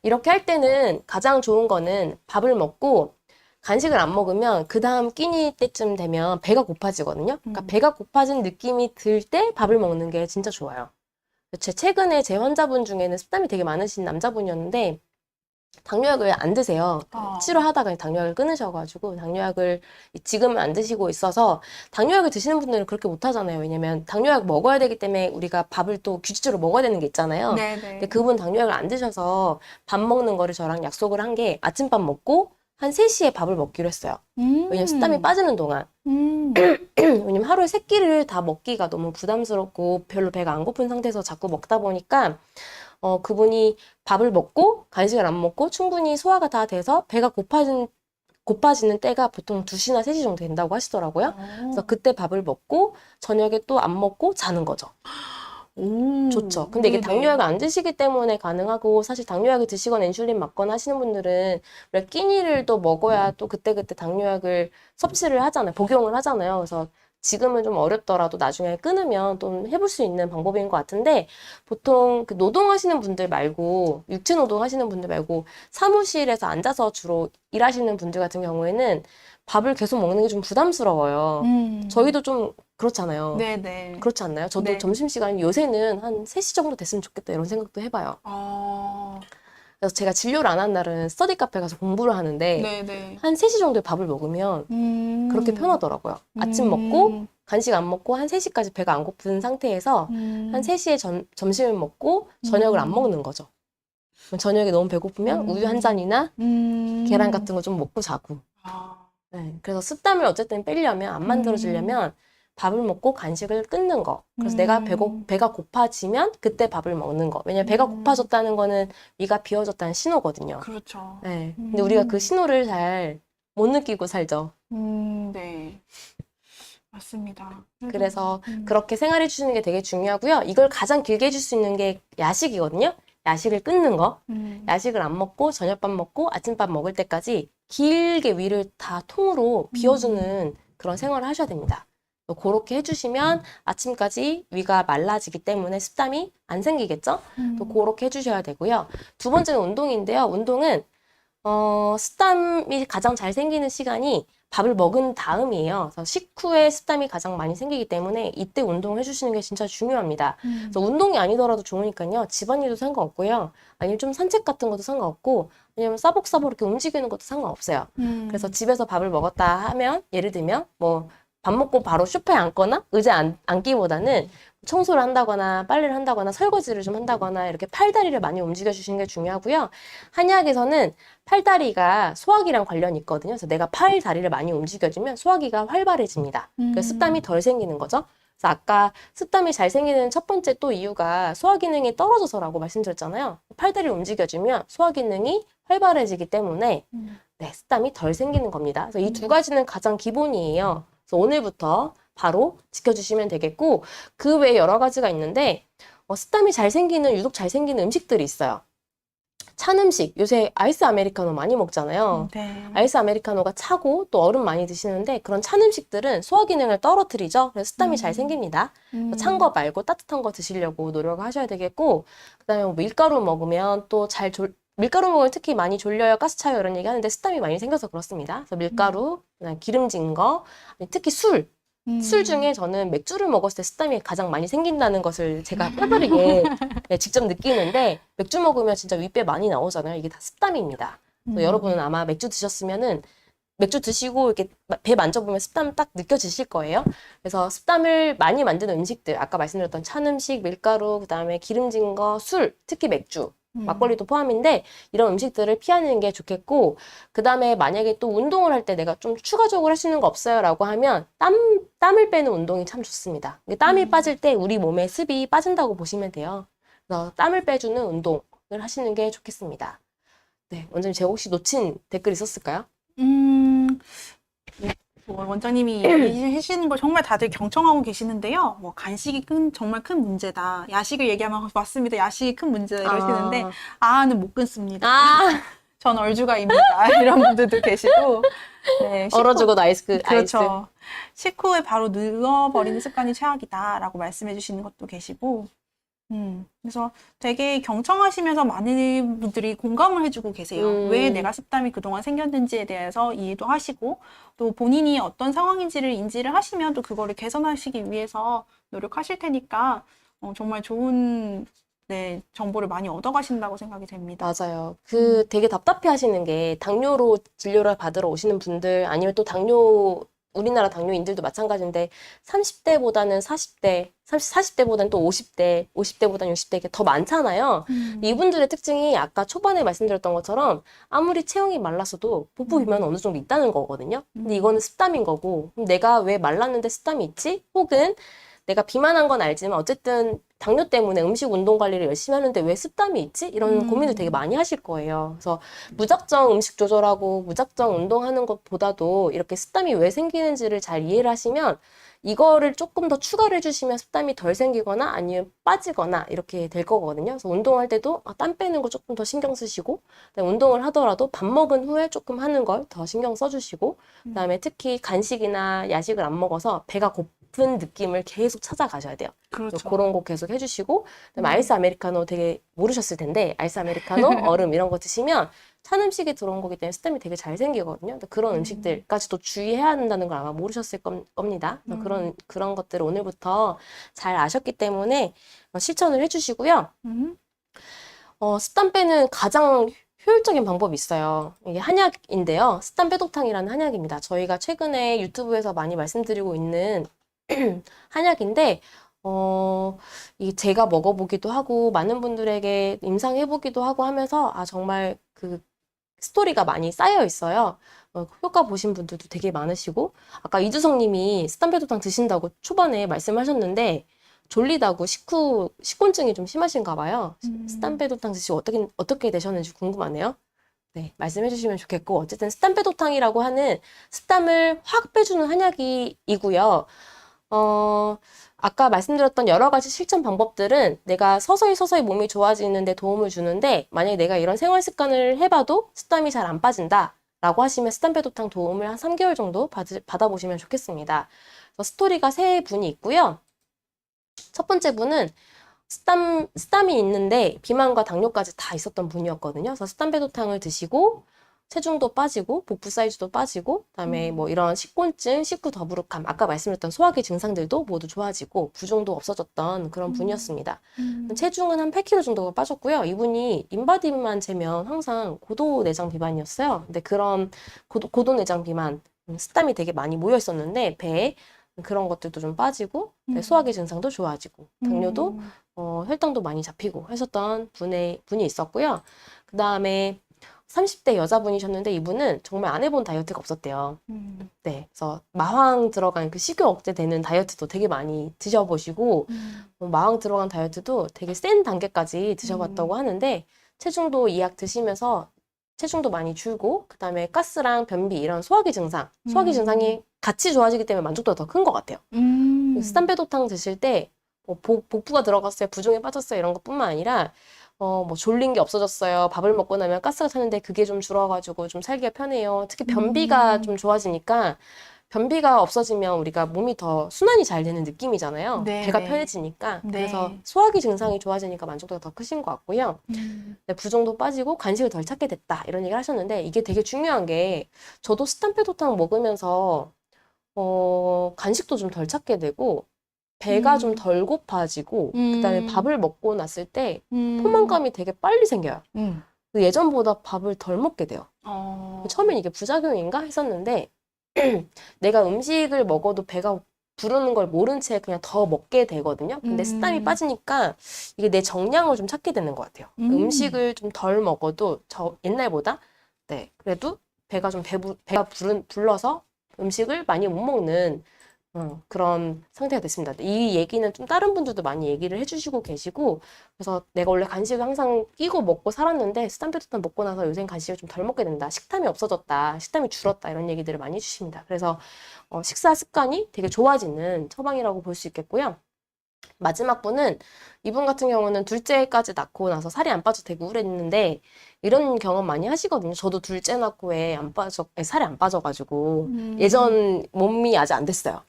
이렇게 할 때는 가장 좋은 거는 밥을 먹고 간식을 안 먹으면 그 다음 끼니 때쯤 되면 배가 고파지거든요. 그러니까 배가 고파진 느낌이 들 때 밥을 먹는 게 진짜 좋아요. 최근에 제 환자분 중에는 습담이 되게 많으신 남자분이었는데 당뇨약을 안 드세요. 어. 치료하다가 당뇨약을 끊으셔가지고 당뇨약을 지금은 안 드시고 있어서 당뇨약을 드시는 분들은 그렇게 못하잖아요. 왜냐면 당뇨약 먹어야 되기 때문에 우리가 밥을 또 규칙적으로 먹어야 되는 게 있잖아요. 근데 네네. 그분 당뇨약을 안 드셔서 밥 먹는 거를 저랑 약속을 한 게 아침밥 먹고 한 3시에 밥을 먹기로 했어요. 왜냐면 식탐이 빠지는 동안. 왜냐면 하루에 3끼를 다 먹기가 너무 부담스럽고 별로 배가 안 고픈 상태에서 자꾸 먹다 보니까 그분이 밥을 먹고 간식을 안 먹고 충분히 소화가 다 돼서 배가 고파지는 때가 보통 2시나 3시 정도 된다고 하시더라고요. 그래서 그때 밥을 먹고 저녁에 또 안 먹고 자는 거죠. 좋죠. 근데 이게 네네. 당뇨약을 안 드시기 때문에 가능하고 사실 당뇨약을 드시거나 인슐린 맞거나 하시는 분들은 왜 끼니를 또 먹어야 또 그때그때 당뇨약을 섭취를 하잖아요. 복용을 하잖아요. 그래서 지금은 좀 어렵더라도 나중에 끊으면 또 해볼 수 있는 방법인 것 같은데 보통 그 노동하시는 분들 말고 육체 노동하시는 분들 말고 사무실에서 앉아서 주로 일하시는 분들 같은 경우에는 밥을 계속 먹는 게 좀 부담스러워요. 저희도 좀 그렇잖아요. 네네. 그렇지 않나요? 저도 네. 점심시간이 요새는 한 3시 정도 됐으면 좋겠다 이런 생각도 해봐요. 그래서 제가 진료를 안 한 날은 스터디 카페 가서 공부를 하는데 네네. 한 3시 정도에 밥을 먹으면 그렇게 편하더라고요. 아침 먹고 간식 안 먹고 한 3시까지 배가 안 고픈 상태에서 한 3시에 점심을 먹고 저녁을 안 먹는 거죠. 그럼 저녁에 너무 배고프면 우유 한 잔이나 계란 같은 거 좀 먹고 자고. 네, 그래서 습담을 어쨌든 빼려면 안 만들어지려면 밥을 먹고 간식을 끊는 거. 그래서 내가 배가 고파지면 그때 밥을 먹는 거. 왜냐면 배가 고파졌다는 거는 위가 비워졌다는 신호거든요. 그렇죠. 네. 근데 우리가 그 신호를 잘 못 느끼고 살죠. 네. 맞습니다. 그래서 그렇게 생활해 주시는 게 되게 중요하고요. 이걸 가장 길게 해줄 수 있는 게 야식이거든요. 야식을 끊는 거. 야식을 안 먹고 저녁밥 먹고 아침밥 먹을 때까지 길게 위를 다 통으로 비워주는 그런 생활을 하셔야 됩니다. 그렇게 해주시면 아침까지 위가 말라지기 때문에 습담이 안 생기겠죠? 또 그렇게 해주셔야 되고요. 두 번째는 운동인데요. 운동은 습담이 가장 잘 생기는 시간이 밥을 먹은 다음이에요. 그래서 식후에 습담이 가장 많이 생기기 때문에 이때 운동을 해주시는 게 진짜 중요합니다. 그래서 운동이 아니더라도 좋으니까요. 집안일도 상관없고요. 아니면 좀 산책 같은 것도 상관없고 왜냐면 싸복싸복 이렇게 움직이는 것도 상관없어요. 그래서 집에서 밥을 먹었다 하면 예를 들면 뭐 밥 먹고 바로 소파에 앉거나 의자에 앉기보다는 청소를 한다거나 빨래를 한다거나 설거지를 좀 한다거나 이렇게 팔다리를 많이 움직여 주시는 게 중요하고요. 한의학에서는 팔다리가 소화기랑 관련이 있거든요. 그래서 내가 팔다리를 많이 움직여주면 소화기가 활발해집니다. 그래서 습담이 덜 생기는 거죠. 그래서 아까 습담이 잘 생기는 첫 번째 또 이유가 소화 기능이 떨어져서라고 말씀드렸잖아요. 팔다리를 움직여주면 소화 기능이 활발해지기 때문에 네, 습담이 덜 생기는 겁니다. 그래서 이 두 가지는 가장 기본이에요. 그래서 오늘부터 바로 지켜주시면 되겠고 그 외에 여러 가지가 있는데 습담이 잘 생기는 유독 잘 생기는 음식들이 있어요. 찬 음식 요새 아이스 아메리카노 많이 먹잖아요. 네. 아이스 아메리카노가 차고 또 얼음 많이 드시는데 그런 찬 음식들은 소화 기능을 떨어뜨리죠. 그래서 습담이 잘 생깁니다. 찬 거 말고 따뜻한 거 드시려고 노력을 하셔야 되겠고 그다음에 뭐 밀가루 먹으면 또 밀가루 먹으면 특히 많이 졸려요, 가스 차요 이런 얘기 하는데 습담이 많이 생겨서 그렇습니다. 그래서 밀가루, 그다음에 기름진 거, 특히 술 중에 저는 맥주를 먹었을 때 습담이 가장 많이 생긴다는 것을 제가 뼈저리게 네, 직접 느끼는데 맥주 먹으면 진짜 윗배 많이 나오잖아요. 이게 다 습담입니다. 그래서 여러분은 아마 맥주 드셨으면은 맥주 드시고 이렇게 배 만져보면 습담 딱 느껴지실 거예요. 그래서 습담을 많이 만드는 음식들, 아까 말씀드렸던 찬 음식, 밀가루, 그다음에 기름진 거, 술, 특히 맥주. 막걸리도 포함인데 이런 음식들을 피하는 게 좋겠고 그다음에 만약에 또 운동을 할 때 내가 좀 추가적으로 할 수 있는 거 없어요 라고 하면 땀을 빼는 운동이 참 좋습니다. 땀이 빠질 때 우리 몸에 습이 빠진다고 보시면 돼요. 그래서 땀을 빼주는 운동을 하시는 게 좋겠습니다. 네, 원장님 제가 혹시 놓친 댓글 있었을까요? 뭐 원장님이 얘기하시는 걸 정말 다들 경청하고 계시는데요. 뭐 간식이 정말 큰 문제다. 야식을 얘기하면 맞습니다. 야식이 큰 문제다 이러시는데 아는 못 끊습니다. 전 얼죽아입니다. 이런 분들도 계시고 네, 얼어 죽어도 아이스. 그렇죠. 식후에 바로 누워버리는 습관이 최악이다라고 말씀해 주시는 것도 계시고 그래서 되게 경청하시면서 많은 분들이 공감을 해주고 계세요. 왜 내가 습담이 그동안 생겼는지에 대해서 이해도 하시고 또 본인이 어떤 상황인지를 인지를 하시면 또 그거를 개선하시기 위해서 노력하실 테니까 정말 좋은 네, 정보를 많이 얻어가신다고 생각이 됩니다. 맞아요. 그 되게 답답해 하시는 게 당뇨로 진료를 받으러 오시는 분들 아니면 또 우리나라 당뇨인들도 마찬가지인데 30대보다는 40대, 40대보다는 또 50대, 50대보다는 60대 이게 더 많잖아요. 이분들의 특징이 아까 초반에 말씀드렸던 것처럼 아무리 체형이 말랐어도 복부 비만은 어느 정도 있다는 거거든요. 근데 이거는 습담인 거고 그럼 내가 왜 말랐는데 습담이 있지? 혹은 내가 비만한 건 알지만 어쨌든 당뇨 때문에 음식 운동 관리를 열심히 하는데 왜 습담이 있지? 이런 고민을 되게 많이 하실 거예요. 그래서 무작정 음식 조절하고 무작정 운동하는 것보다도 이렇게 습담이 왜 생기는지를 잘 이해를 하시면 이거를 조금 더 추가를 해주시면 습담이 덜 생기거나 아니면 빠지거나 이렇게 될 거거든요. 그래서 운동할 때도 땀 빼는 거 조금 더 신경 쓰시고 운동을 하더라도 밥 먹은 후에 조금 하는 걸 더 신경 써주시고 그다음에 특히 간식이나 야식을 안 먹어서 배가 고픈 느낌을 계속 찾아가셔야 돼요. 그렇죠. 그런 거 계속 해주시고 그다음에 아이스 아메리카노 되게 모르셨을 텐데 아이스 아메리카노, 얼음 이런 거 드시면 찬 음식이 들어온 거기 때문에 습담이 되게 잘 생기거든요. 근데 그런 음식들까지도 주의해야 한다는 걸 아마 모르셨을 겁니다. 그래서 그런 것들을 오늘부터 잘 아셨기 때문에 실천을 해주시고요. 습담 빼는 가장 효율적인 방법이 있어요. 이게 한약인데요. 습담 빼독탕이라는 한약입니다. 저희가 최근에 유튜브에서 많이 말씀드리고 있는 한약인데 이게 제가 먹어보기도 하고 많은 분들에게 임상해보기도 하고 하면서 정말 그 스토리가 많이 쌓여 있어요. 효과 보신 분들도 되게 많으시고 아까 이주성 님이 습담배도탕 드신다고 초반에 말씀하셨는데 졸리다고 식곤증이 좀 심하신가 봐요. 습담배도탕 드시고 어떻게 되셨는지 궁금하네요. 네, 말씀해 주시면 좋겠고 어쨌든 습담배도탕이라고 하는 습담을 확 빼주는 한약이고요. 아까 말씀드렸던 여러 가지 실천 방법들은 내가 서서히 몸이 좋아지는데 도움을 주는데 만약에 내가 이런 생활 습관을 해봐도 습담이 잘 안 빠진다 라고 하시면 습담배도탕 도움을 한 3개월 정도 받아보시면 좋겠습니다. 스토리가 세 분이 있고요. 첫 번째 분은 습담이 있는데 비만과 당뇨까지 다 있었던 분이었거든요. 그래서 습담배도탕을 드시고 체중도 빠지고 복부 사이즈도 빠지고 그다음에 뭐 이런 식곤증, 식후 더부룩함, 아까 말씀드렸던 소화기 증상들도 모두 좋아지고 부종도 없어졌던 그런 분이었습니다. 체중은 한 8kg 정도가 빠졌고요. 이분이 인바디만 재면 항상 고도 내장 비만이었어요. 근데 그런 고도 내장 비만, 습담이 되게 많이 모여 있었는데 배에 그런 것들도 좀 빠지고 소화기 증상도 좋아지고 당뇨도 혈당도 많이 잡히고 했었던 분이 있었고요. 그 다음에 30대 여자분이셨는데 이분은 정말 안 해본 다이어트가 없었대요. 네, 그래서 마황 들어간 그 식욕 억제되는 다이어트도 되게 많이 드셔보시고 마황 들어간 다이어트도 되게 센 단계까지 드셔봤다고 하는데 체중도 이 약 드시면서 체중도 많이 줄고 그다음에 가스랑 변비 이런 소화기 증상이 같이 좋아지기 때문에 만족도가 더 큰 것 같아요. 습담배도탕 드실 때 복부가 들어갔어요, 부종에 빠졌어요 이런 것뿐만 아니라 뭐 졸린 게 없어졌어요. 밥을 먹고 나면 가스가 차는데 그게 좀 줄어가지고 좀 살기가 편해요. 특히 변비가 좀 좋아지니까 변비가 없어지면 우리가 몸이 더 순환이 잘 되는 느낌이잖아요. 네, 배가 네. 편해지니까. 네. 그래서 소화기 증상이 좋아지니까 만족도가 더 크신 것 같고요. 네, 부종도 빠지고 간식을 덜 찾게 됐다. 이런 얘기를 하셨는데 이게 되게 중요한 게 저도 습담배도탕 먹으면서 간식도 좀 덜 찾게 되고 배가 좀 덜 고파지고 그다음에 밥을 먹고 났을 때 포만감이 되게 빨리 생겨요. 예전보다 밥을 덜 먹게 돼요. 처음엔 이게 부작용인가 했었는데 내가 음식을 먹어도 배가 부르는 걸 모른 채 그냥 더 먹게 되거든요. 근데 습담이 빠지니까 이게 내 정량을 좀 찾게 되는 것 같아요. 음식을 좀 덜 먹어도 옛날보다 네, 그래도 배가 좀 불러서 음식을 많이 못 먹는 그런 상태가 됐습니다. 이 얘기는 좀 다른 분들도 많이 얘기를 해주시고 계시고 그래서 내가 원래 간식을 항상 끼고 먹고 살았는데 습담배도탕 먹고 나서 요새 간식을 좀 덜 먹게 된다. 식탐이 없어졌다. 식탐이 줄었다. 이런 얘기들을 많이 해주십니다. 그래서 식사 습관이 되게 좋아지는 처방이라고 볼 수 있겠고요. 마지막 분은 이분 같은 경우는 둘째까지 낳고 나서 살이 안 빠져 되게 우울했는데 이런 경험 많이 하시거든요. 저도 둘째 낳고 살이 안 빠져가지고 예전 몸이 아직 안 됐어요.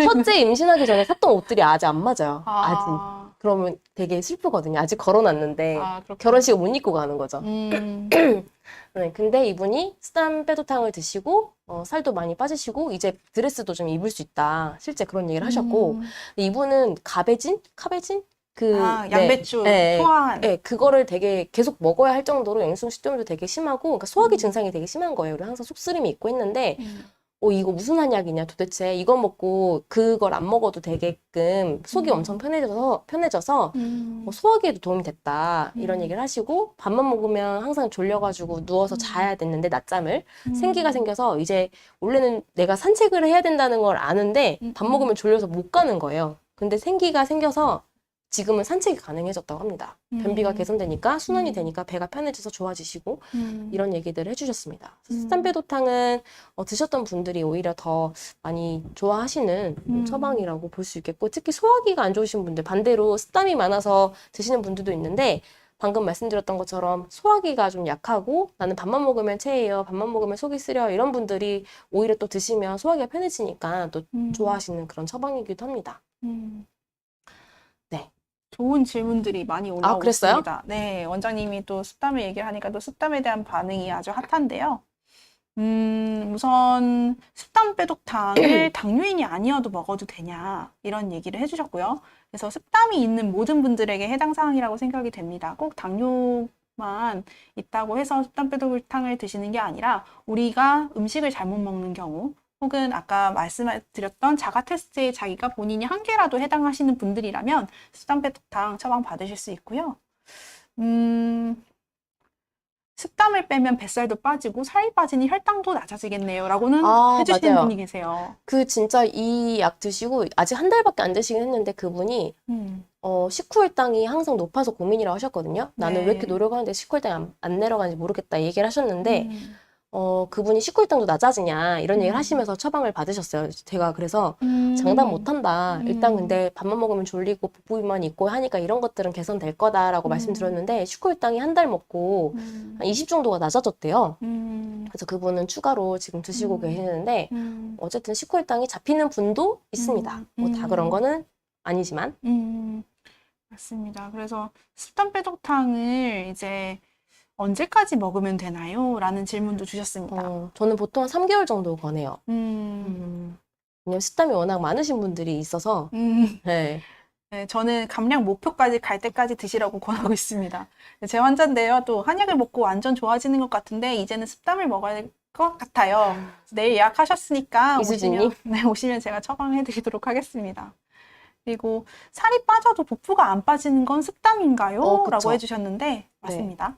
첫째 임신하기 전에 샀던 옷들이 아직 안 맞아요. 아직. 그러면 되게 슬프거든요. 아직 걸어놨는데 아, 그렇구나. 결혼식을 못 입고 가는 거죠. 음, 네, 근데 이분이 스담페도탕을 드시고 살도 많이 빠지시고 이제 드레스도 좀 입을 수 있다. 실제 그런 얘기를 하셨고 근데 이분은 카베진? 네, 양배추, 네, 토한. 네, 그거를 되게 계속 먹어야 할 정도로 영양소식점도 되게 심하고 그러니까 소화기 증상이 되게 심한 거예요. 그리고 항상 속쓰림이 있고 했는데 이거 무슨 한약이냐 도대체 이거 먹고 그걸 안 먹어도 되게끔 속이 엄청 편해져서 소화기에도 도움이 됐다 이런 얘기를 하시고 밥만 먹으면 항상 졸려가지고 누워서 자야 됐는데 낮잠을 생기가 생겨서 이제 원래는 내가 산책을 해야 된다는 걸 아는데 밥 먹으면 졸려서 못 가는 거예요. 근데 생기가 생겨서 지금은 산책이 가능해졌다고 합니다. 변비가 개선되니까 순환이 되니까 배가 편해져서 좋아지시고 이런 얘기들을 해주셨습니다. 스담배도탕은 드셨던 분들이 오히려 더 많이 좋아하시는 처방이라고 볼 수 있겠고 특히 소화기가 안 좋으신 분들 반대로 습담이 많아서 드시는 분들도 있는데 방금 말씀드렸던 것처럼 소화기가 좀 약하고 나는 밥만 먹으면 체해요. 밥만 먹으면 속이 쓰려 이런 분들이 오히려 또 드시면 소화기가 편해지니까 또 좋아하시는 그런 처방이기도 합니다. 네. 좋은 질문들이 많이 올라오고 그랬어요? 있습니다. 네, 원장님이 또 습담을 얘기를 하니까 또 습담에 대한 반응이 아주 핫한데요. 우선 습담 빼독탕을 당뇨인이 아니어도 먹어도 되냐 이런 얘기를 해주셨고요. 그래서 습담이 있는 모든 분들에게 해당 사항이라고 생각이 됩니다. 꼭 당뇨만 있다고 해서 습담 빼독탕을 드시는 게 아니라 우리가 음식을 잘못 먹는 경우 혹은 아까 말씀드렸던 자가 테스트에 자기가 본인이 한 개라도 해당하시는 분들이라면 습담 빼독탕 처방 받으실 수 있고요. 습담을 빼면 뱃살도 빠지고 살이 빠지니 혈당도 낮아지겠네요 라고는 해주시는 맞아요. 분이 계세요. 진짜 이 약 드시고 아직 한 달밖에 안 드시긴 했는데 그분이 식후혈당이 항상 높아서 고민이라고 하셨거든요. 나는 왜 이렇게 노력하는데 식후혈당이 안 내려가는지 모르겠다 얘기를 하셨는데 그분이 식후혈당도 낮아지냐 이런 얘기를 하시면서 처방을 받으셨어요. 제가 그래서 장담 못한다. 일단 근데 밥만 먹으면 졸리고 복부비만 있고 하니까 이런 것들은 개선될 거다라고 말씀드렸는데 식후혈당이 한 달 먹고 한 20 정도가 낮아졌대요. 그래서 그분은 추가로 지금 드시고 계시는데 어쨌든 식후혈당이 잡히는 분도 있습니다. 뭐 다 그런 거는 아니지만. 맞습니다. 그래서 습담 빼독탕을 이제 언제까지 먹으면 되나요? 라는 질문도 주셨습니다. 저는 보통 한 3개월 정도 권해요. 왜냐면 습담이 워낙 많으신 분들이 있어서. 네. 네, 저는 감량 목표까지 갈 때까지 드시라고 권하고 있습니다. 제 환자인데요. 또 한약을 먹고 완전 좋아지는 것 같은데 이제는 습담을 먹어야 될 것 같아요. 내일 예약하셨으니까 이수진님? 오시면 제가 처방해 드리도록 하겠습니다. 그리고 살이 빠져도 복부가 안 빠지는 건 습담인가요? 그쵸. 라고 해주셨는데 맞습니다.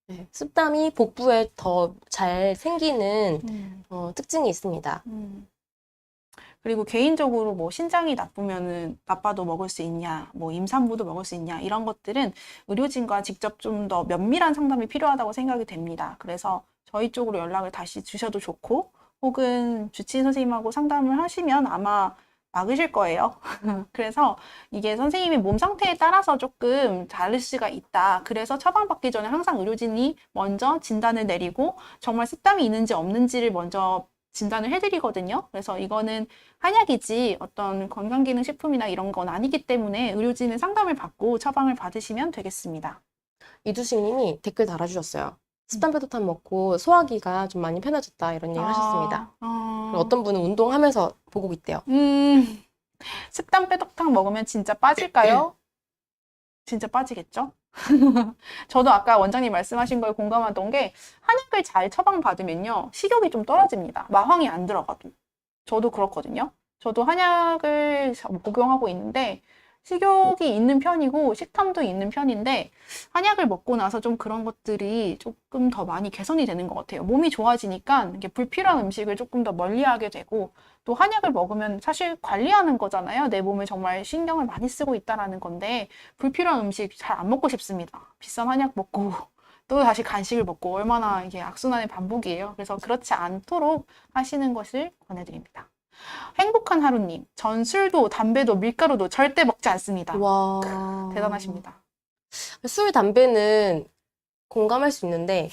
네. 습담이 복부에 더 잘 생기는 특징이 있습니다. 그리고 개인적으로 뭐 신장이 나빠도 먹을 수 있냐, 뭐 임산부도 먹을 수 있냐, 이런 것들은 의료진과 직접 좀 더 면밀한 상담이 필요하다고 생각이 됩니다. 그래서 저희 쪽으로 연락을 다시 주셔도 좋고, 혹은 주치의 선생님하고 상담을 하시면 아마 막으실 거예요. 그래서 이게 선생님의 몸 상태에 따라서 조금 다를 수가 있다. 그래서 처방받기 전에 항상 의료진이 먼저 진단을 내리고 정말 습담이 있는지 없는지를 먼저 진단을 해드리거든요. 그래서 이거는 한약이지 어떤 건강기능식품이나 이런 건 아니기 때문에 의료진의 상담을 받고 처방을 받으시면 되겠습니다. 이두식님이 댓글 달아주셨어요. 습담배도탄 먹고 소화기가 좀 많이 편해졌다 이런 얘기를 하셨습니다. 그리고 어떤 분은 운동하면서 보고 있대요. 습담 빼독탕 먹으면 진짜 빠질까요? 진짜 빠지겠죠? 저도 아까 원장님 말씀하신 거에 공감하던 게 한약을 잘 처방받으면요 식욕이 좀 떨어집니다. 마황이 안 들어가도. 저도 그렇거든요. 저도 한약을 복용하고 있는데 식욕이 있는 편이고 식탐도 있는 편인데 한약을 먹고 나서 좀 그런 것들이 조금 더 많이 개선이 되는 것 같아요. 몸이 좋아지니까 이게 불필요한 음식을 조금 더 멀리하게 되고 또 한약을 먹으면 사실 관리하는 거잖아요. 내 몸에 정말 신경을 많이 쓰고 있다라는 건데 불필요한 음식 잘 안 먹고 싶습니다. 비싼 한약 먹고 또 다시 간식을 먹고 얼마나 이게 악순환의 반복이에요. 그래서 그렇지 않도록 하시는 것을 권해드립니다. 행복한 하루님, 전 술도 담배도 밀가루도 절대 먹지 않습니다. 와. 대단하십니다. 술, 담배는 공감할 수 있는데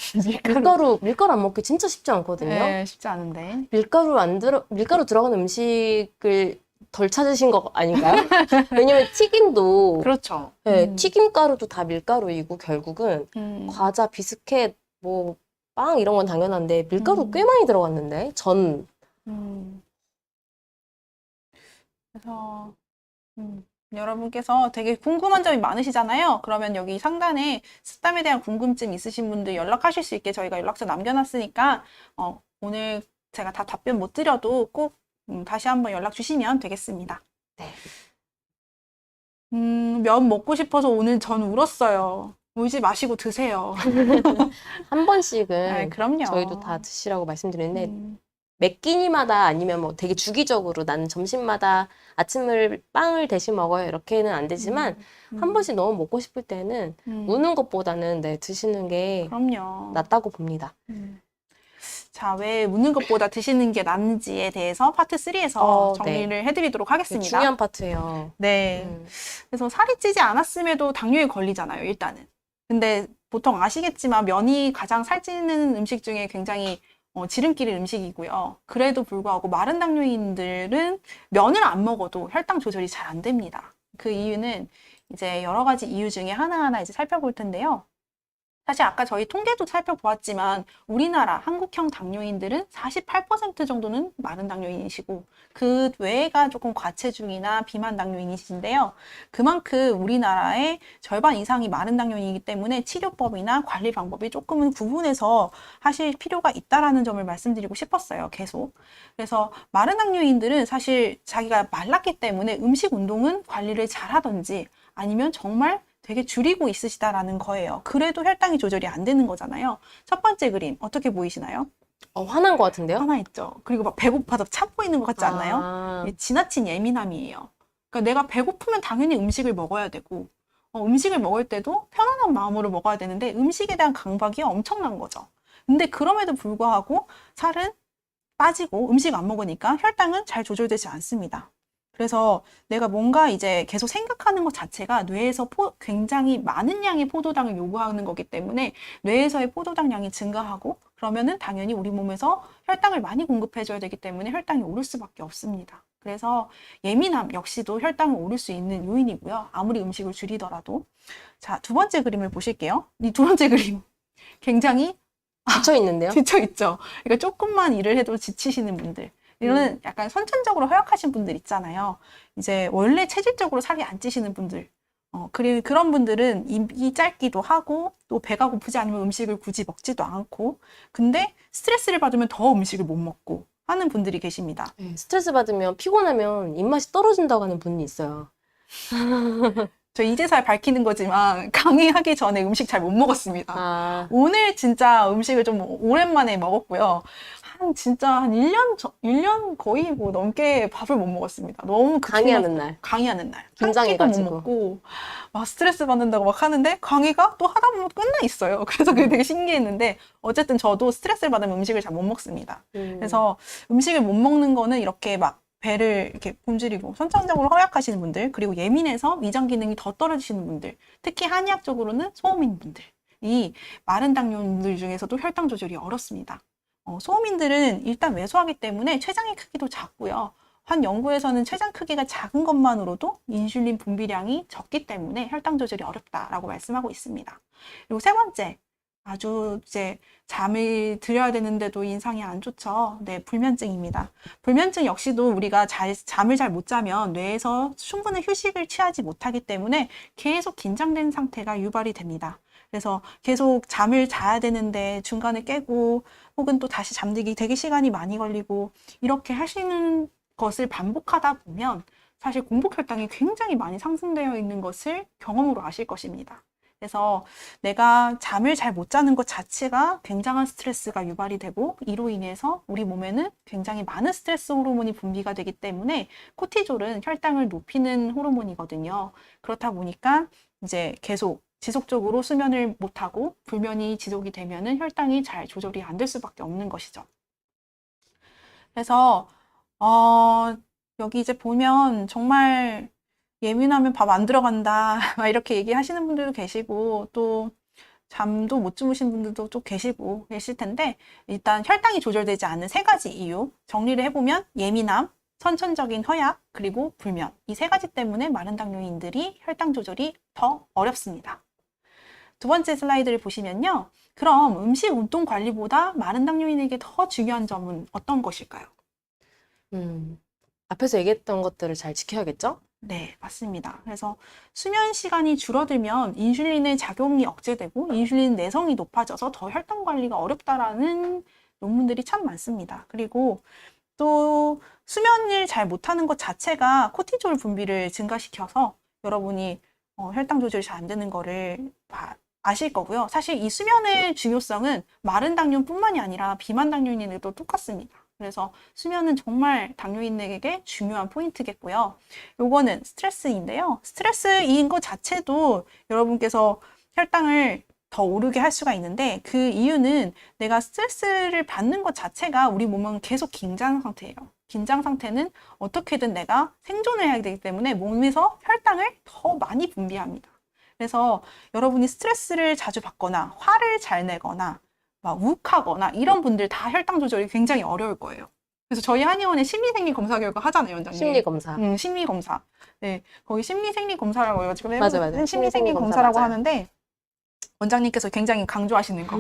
밀가루 안 먹기 진짜 쉽지 않거든요. 네, 쉽지 않은데. 밀가루 들어간 음식을 덜 찾으신 거 아닌가요? 왜냐면 튀김도 그렇죠. 네, 튀김가루도 다 밀가루이고 결국은 음. 과자, 비스켓, 뭐 빵 이런 건 당연한데 밀가루 꽤 음. 많이 들어갔는데 전 그래서 여러분께서 되게 궁금한 점이 많으시잖아요. 그러면 여기 상단에 스담에 대한 궁금증 있으신 분들 연락하실 수 있게 저희가 연락처 남겨놨으니까 오늘 제가 다 답변 못 드려도 꼭 다시 한번 연락 주시면 되겠습니다. 네. 면 먹고 싶어서 오늘 전 울었어요. 울지 마시고 드세요. 한 번씩은 아, 그럼요. 저희도 다 드시라고 말씀드리는데 음, 매 끼니마다 아니면 뭐 되게 주기적으로 나는 점심마다 아침을 빵을 대신 먹어요 이렇게는 안 되지만 한 번씩 너무 먹고 싶을 때는 우는 것보다는 네, 드시는 게 그럼요. 낫다고 봅니다. 자, 왜 묻는 것보다 드시는 게 낫는지에 대해서 파트 3에서 정리를 해드리도록 하겠습니다. 중요한 파트예요. 네. 그래서 살이 찌지 않았음에도 당뇨에 걸리잖아요, 일단은. 근데 보통 아시겠지만 면이 가장 살찌는 음식 중에 굉장히 지름길 음식이고요. 그래도 불구하고 마른 당뇨인들은 면을 안 먹어도 혈당 조절이 잘 안 됩니다. 그 이유는 이제 여러 가지 이유 중에 하나하나 이제 살펴볼 텐데요. 사실 아까 저희 통계도 살펴보았지만 우리나라 한국형 당뇨인들은 48% 정도는 마른 당뇨인이시고 그 외가 조금 과체중이나 비만 당뇨인이신데요. 그만큼 우리나라의 절반 이상이 마른 당뇨인이기 때문에 치료법이나 관리 방법이 조금은 구분해서 하실 필요가 있다라는 점을 말씀드리고 싶었어요. 계속. 그래서 마른 당뇨인들은 사실 자기가 말랐기 때문에 음식 운동은 관리를 잘 하던지 아니면 정말 되게 줄이고 있으시다라는 거예요. 그래도 혈당이 조절이 안 되는 거잖아요. 첫 번째 그림 어떻게 보이시나요? 화난 것 같은데요? 하나 있죠. 그리고 막 배고파서 참고 있는 것 같지 않나요? 아, 이게 지나친 예민함이에요. 그러니까 내가 배고프면 당연히 음식을 먹어야 되고 음식을 먹을 때도 편안한 마음으로 먹어야 되는데 음식에 대한 강박이 엄청난 거죠. 근데 그럼에도 불구하고 살은 빠지고 음식 안 먹으니까 혈당은 잘 조절되지 않습니다. 그래서 내가 뭔가 이제 계속 생각하는 것 자체가 뇌에서 굉장히 많은 양의 포도당을 요구하는 거기 때문에 뇌에서의 포도당 양이 증가하고 그러면은 당연히 우리 몸에서 혈당을 많이 공급해줘야 되기 때문에 혈당이 오를 수밖에 없습니다. 그래서 예민함 역시도 혈당을 오를 수 있는 요인이고요. 아무리 음식을 줄이더라도. 자, 두 번째 그림을 보실게요. 이 두 번째 그림 굉장히 지쳐 있는데요? 지쳐 있죠. 그러니까 조금만 일을 해도 지치시는 분들. 이거는 약간 선천적으로 허약하신 분들 있잖아요. 이제 원래 체질적으로 살이 안 찌시는 분들. 그리고 그런 분들은 입이 짧기도 하고 또 배가 고프지 않으면 음식을 굳이 먹지도 않고 근데 스트레스를 받으면 더 음식을 못 먹고 하는 분들이 계십니다. 네, 스트레스 받으면 피곤하면 입맛이 떨어진다고 하는 분이 있어요. 저 이제서야 밝히는 거지만 강의하기 전에 음식 잘 못 먹었습니다. 아, 오늘 진짜 음식을 좀 오랜만에 먹었고요. 진짜 한 1년 거의 뭐 넘게 밥을 못 먹었습니다. 너무 강의하는 날. 강의하는 날. 긴장해가지고. 못 먹고, 막 스트레스 받는다고 막 하는데, 강의가 또 하다 보면 끝나 있어요. 그래서 그게 되게 신기했는데, 어쨌든 저도 스트레스를 받으면 음식을 잘 못 먹습니다. 그래서 음식을 못 먹는 거는 이렇게 막 배를 이렇게 굶주리고 선천적으로 허약하시는 분들, 그리고 예민해서 위장 기능이 더 떨어지시는 분들, 특히 한의학적으로는 소음인 분들, 이 마른 당뇨인들 중에서도 혈당 조절이 어렵습니다. 소음인들은 일단 왜소하기 때문에 췌장의 크기도 작고요. 한 연구에서는 췌장 크기가 작은 것만으로도 인슐린 분비량이 적기 때문에 혈당 조절이 어렵다라고 말씀하고 있습니다. 그리고 세 번째, 아주 이제 잠을 들여야 되는데도 인상이 안 좋죠. 네, 불면증입니다. 불면증 역시도 우리가 잠을 잘 못 자면 뇌에서 충분한 휴식을 취하지 못하기 때문에 계속 긴장된 상태가 유발이 됩니다. 그래서 계속 잠을 자야 되는데 중간에 깨고 혹은 또 다시 잠들기 되게 시간이 많이 걸리고 이렇게 하시는 것을 반복하다 보면 사실 공복혈당이 굉장히 많이 상승되어 있는 것을 경험으로 아실 것입니다. 그래서 내가 잠을 잘 못 자는 것 자체가 굉장한 스트레스가 유발이 되고 이로 인해서 우리 몸에는 굉장히 많은 스트레스 호르몬이 분비가 되기 때문에 코티졸은 혈당을 높이는 호르몬이거든요. 그렇다 보니까 이제 계속 지속적으로 수면을 못하고 불면이 지속이 되면은 혈당이 잘 조절이 안 될 수밖에 없는 것이죠. 그래서 여기 이제 보면 정말 예민하면 밥 안 들어간다 막 이렇게 얘기하시는 분들도 계시고 또 잠도 못 주무신 분들도 또 계실 텐데 일단 혈당이 조절되지 않는 세 가지 이유 정리를 해보면 예민함, 선천적인 허약, 그리고 불면. 이 세 가지 때문에 마른 당뇨 인들이 혈당 조절이 더 어렵습니다. 두 번째 슬라이드를 보시면요. 그럼 음식 운동 관리보다 마른 당뇨인에게 더 중요한 점은 어떤 것일까요? 앞에서 얘기했던 것들을 잘 지켜야겠죠? 네, 맞습니다. 그래서 수면 시간이 줄어들면 인슐린의 작용이 억제되고 인슐린 내성이 높아져서 더 혈당 관리가 어렵다라는 논문들이 참 많습니다. 그리고 또 수면을 잘 못하는 것 자체가 코티졸 분비를 증가시켜서 여러분이 혈당 조절이 잘 안 되는 거를 아실 거고요. 사실 이 수면의 중요성은 마른 당뇨뿐만이 아니라 비만 당뇨인에게도 똑같습니다. 그래서 수면은 정말 당뇨인에게 중요한 포인트겠고요. 요거는 스트레스인데요. 스트레스인 것 자체도 여러분께서 혈당을 더 오르게 할 수가 있는데 그 이유는 내가 스트레스를 받는 것 자체가 우리 몸은 계속 긴장 상태예요. 긴장 상태는 어떻게든 내가 생존을 해야 되기 때문에 몸에서 혈당을 더 많이 분비합니다. 그래서 여러분이 스트레스를 자주 받거나 화를 잘 내거나 막 욱하거나 이런 분들 다 혈당 조절이 굉장히 어려울 거예요. 그래서 저희 한의원에 심리생리 검사 결과 하잖아요, 원장님. 심리검사. 심리검사. 네, 거기 심리생리 검사라고 해가지고 맞아요. 심리생리 검사라고 맞아요. 하는데 원장님께서 굉장히 강조하시는 거.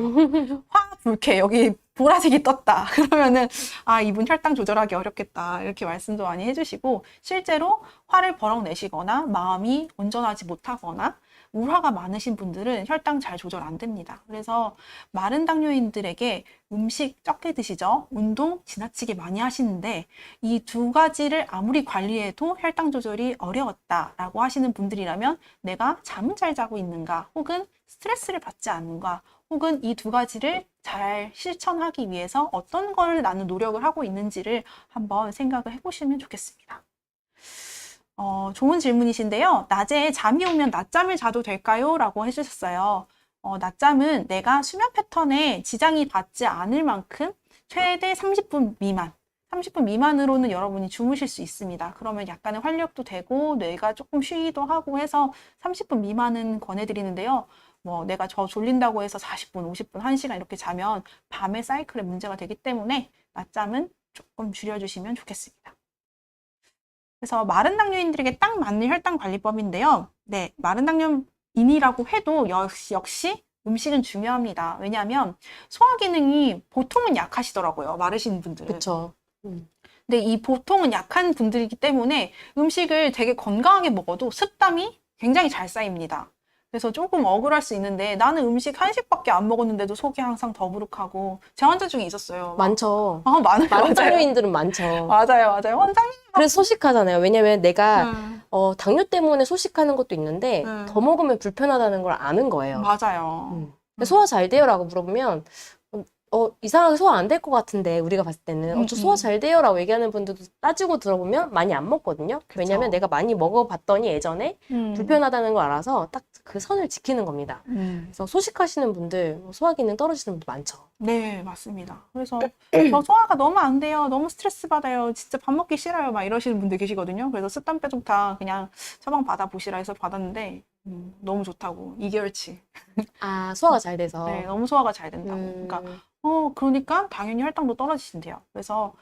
화, 불쾌, 여기 보라색이 떴다. 그러면은, 아, 이분 혈당 조절하기 어렵겠다. 이렇게 말씀도 많이 해주시고, 실제로 화를 버럭 내시거나, 마음이 온전하지 못하거나, 우화가 많으신 분들은 혈당 잘 조절 안 됩니다. 그래서 마른 당뇨인들에게 음식 적게 드시죠? 운동 지나치게 많이 하시는데, 이 두 가지를 아무리 관리해도 혈당 조절이 어려웠다라고 하시는 분들이라면, 내가 잠을 잘 자고 있는가, 혹은 스트레스를 받지 않는가, 혹은 이 두 가지를 잘 실천하기 위해서 어떤 걸 나는 노력을 하고 있는지를 한번 생각을 해보시면 좋겠습니다. 좋은 질문이신데요. 낮에 잠이 오면 낮잠을 자도 될까요? 라고 해주셨어요. 낮잠은 내가 수면 패턴에 지장이 받지 않을 만큼 최대 30분 미만, 30분 미만으로는 여러분이 주무실 수 있습니다. 그러면 약간의 활력도 되고 뇌가 조금 쉬기도 하고 해서 30분 미만은 권해드리는데요. 내가 저 졸린다고 해서 40분, 50분, 1시간 이렇게 자면 밤의 사이클에 문제가 되기 때문에 낮잠은 조금 줄여주시면 좋겠습니다. 그래서 마른 당뇨인들에게 딱 맞는 혈당 관리법인데요. 네, 마른 당뇨인이라고 해도 역시 음식은 중요합니다. 왜냐하면 소화 기능이 보통은 약하시더라고요. 마르신 분들은. 그쵸. 근데 이 보통은 약한 분들이기 때문에 음식을 되게 건강하게 먹어도 습담이 굉장히 잘 쌓입니다. 그래서 조금 억울할 수 있는데 나는 음식 한식밖에 안 먹었는데도 속이 항상 더부룩하고 제 환자 중에 있었어요. 많죠. 많아요. 마른 당뇨인들은 많죠. 맞아요. 원장님. 그래서 소식하잖아요. 왜냐면 내가 당뇨 때문에 소식하는 것도 있는데 더 먹으면 불편하다는 걸 아는 거예요. 맞아요. 소화 잘 돼요라고 물어보면 이상하게 소화 안 될 것 같은데 우리가 봤을 때는 저 소화 잘 돼요라고 얘기하는 분들도 따지고 들어보면 많이 안 먹거든요. 그쵸. 왜냐면 내가 많이 먹어봤더니 예전에 불편하다는 걸 알아서 딱 그 선을 지키는 겁니다. 그래서 소식하시는 분들, 소화 기능 떨어지는 분들 많죠. 네, 맞습니다. 그래서 저 소화가 너무 안 돼요. 너무 스트레스 받아요. 진짜 밥 먹기 싫어요. 막 이러시는 분들 계시거든요. 그래서 습담 빼종타 그냥 처방 받아보시라 해서 받았는데 너무 좋다고. 2개월치. 아, 소화가 잘 돼서. 네, 너무 소화가 잘 된다고. 그러니까 당연히 혈당도 떨어지신대요. 그래서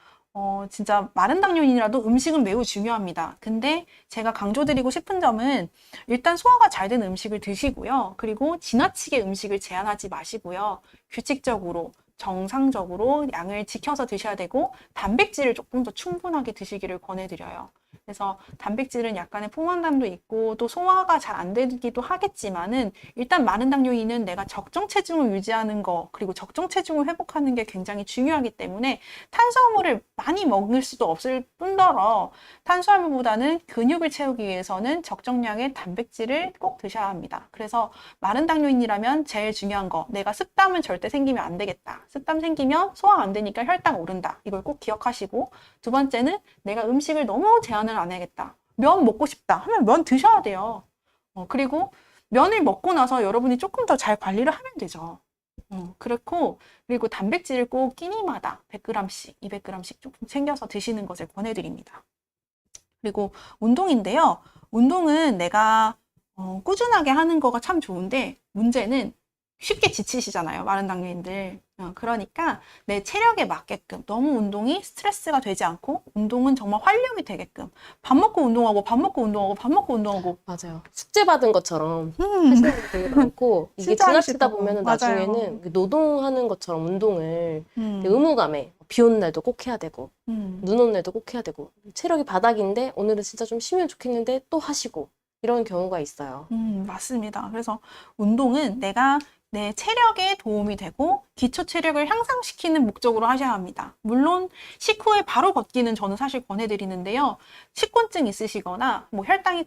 진짜 마른 당뇨인이라도 음식은 매우 중요합니다. 근데 제가 강조드리고 싶은 점은 일단 소화가 잘 되는 음식을 드시고요. 그리고 지나치게 음식을 제한하지 마시고요. 규칙적으로 정상적으로 양을 지켜서 드셔야 되고 단백질을 조금 더 충분하게 드시기를 권해드려요. 그래서 단백질은 약간의 포만감도 있고 또 소화가 잘 안 되기도 하겠지만은 일단 마른 당뇨인은 내가 적정 체중을 유지하는 거 그리고 적정 체중을 회복하는 게 굉장히 중요하기 때문에 탄수화물을 많이 먹을 수도 없을 뿐더러 탄수화물보다는 근육을 채우기 위해서는 적정량의 단백질을 꼭 드셔야 합니다. 그래서 마른 당뇨인이라면 제일 중요한 거 내가 습담은 절대 생기면 안 되겠다. 습담 생기면 소화 안 되니까 혈당 오른다. 이걸 꼭 기억하시고 두 번째는 내가 음식을 너무 제한을 안 해야겠다. 면 먹고 싶다 하면 면 드셔야 돼요. 그리고 면을 먹고 나서 여러분이 조금 더 잘 관리를 하면 되죠. 그리고 단백질을 꼭 끼니마다 100g씩, 200g씩 조금 챙겨서 드시는 것을 권해드립니다. 그리고 운동인데요. 운동은 내가 꾸준하게 하는 거가 참 좋은데 문제는 쉽게 지치시잖아요, 마른 당뇨인들. 그러니까 내 체력에 맞게끔 너무 운동이 스트레스가 되지 않고 운동은 정말 활력이 되게끔 밥 먹고 운동하고 밥 먹고 운동하고 밥 먹고 운동하고 맞아요. 숙제 받은 것처럼 하시는 분들이 많고, 이게 진짜 하기 지나치다 싫다고. 보면은 맞아요. 나중에는 그 노동하는 것처럼 운동을 음, 되게 의무감에 비 오는 날도 꼭 해야 되고, 음. 눈 오는 날도 꼭 해야 되고, 체력이 바닥인데 오늘은 진짜 좀 쉬면 좋겠는데 또 하시고, 이런 경우가 있어요. 맞습니다. 그래서 운동은 내가 내 체력에 도움이 되고 기초 체력을 향상시키는 목적으로 하셔야 합니다. 물론 식후에 바로 걷기는 저는 사실 권해드리는데요. 식곤증 있으시거나 뭐 혈당이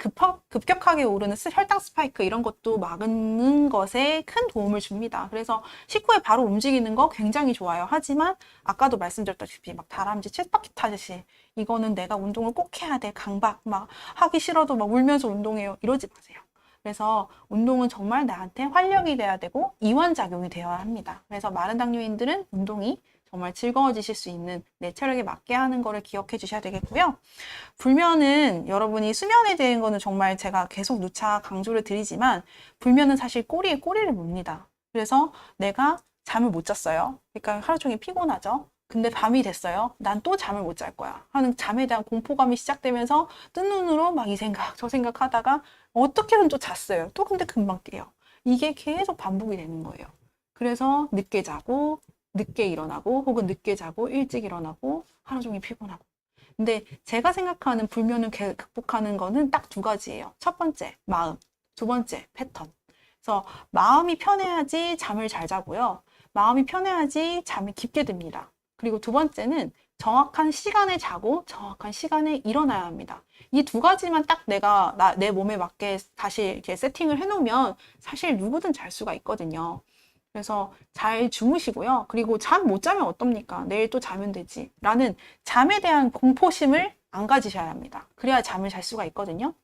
급격하게 오르는 혈당 스파이크 이런 것도 막는 것에 큰 도움을 줍니다. 그래서 식후에 바로 움직이는 거 굉장히 좋아요. 하지만 아까도 말씀드렸다시피 막 다람쥐 쳇바퀴 타듯이 이거는 내가 운동을 꼭 해야 돼. 강박 막 하기 싫어도 막 울면서 운동해요. 이러지 마세요. 그래서 운동은 정말 나한테 활력이 돼야 되고 이완작용이 되어야 합니다. 그래서 마른 당뇨인들은 운동이 정말 즐거워지실 수 있는 내 체력에 맞게 하는 거를 기억해 주셔야 되겠고요. 불면은 여러분이 수면에 대한 거는 정말 제가 계속 누차 강조를 드리지만 불면은 사실 꼬리에 꼬리를 뭅니다. 그래서 내가 잠을 못 잤어요. 그러니까 하루 종일 피곤하죠. 근데 밤이 됐어요. 난 또 잠을 못 잘 거야 하는 잠에 대한 공포감이 시작되면서 뜬 눈으로 막 이 생각 저 생각 하다가 어떻게든 또 잤어요. 또 근데 금방 깨요. 이게 계속 반복이 되는 거예요. 그래서 늦게 자고 늦게 일어나고 혹은 늦게 자고 일찍 일어나고 하루 종일 피곤하고. 근데 제가 생각하는 불면을 극복하는 거는 딱 두 가지예요. 첫 번째, 마음. 두 번째, 패턴. 그래서 마음이 편해야지 잠을 잘 자고요. 마음이 편해야지 잠이 깊게 듭니다. 그리고 두 번째는 정확한 시간에 자고 정확한 시간에 일어나야 합니다. 이 두 가지만 딱 내 몸에 맞게 다시 이렇게 세팅을 해놓으면 사실 누구든 잘 수가 있거든요. 그래서 잘 주무시고요. 그리고 잠 못 자면 어떻습니까? 내일 또 자면 되지. 라는 잠에 대한 공포심을 안 가지셔야 합니다. 그래야 잠을 잘 수가 있거든요.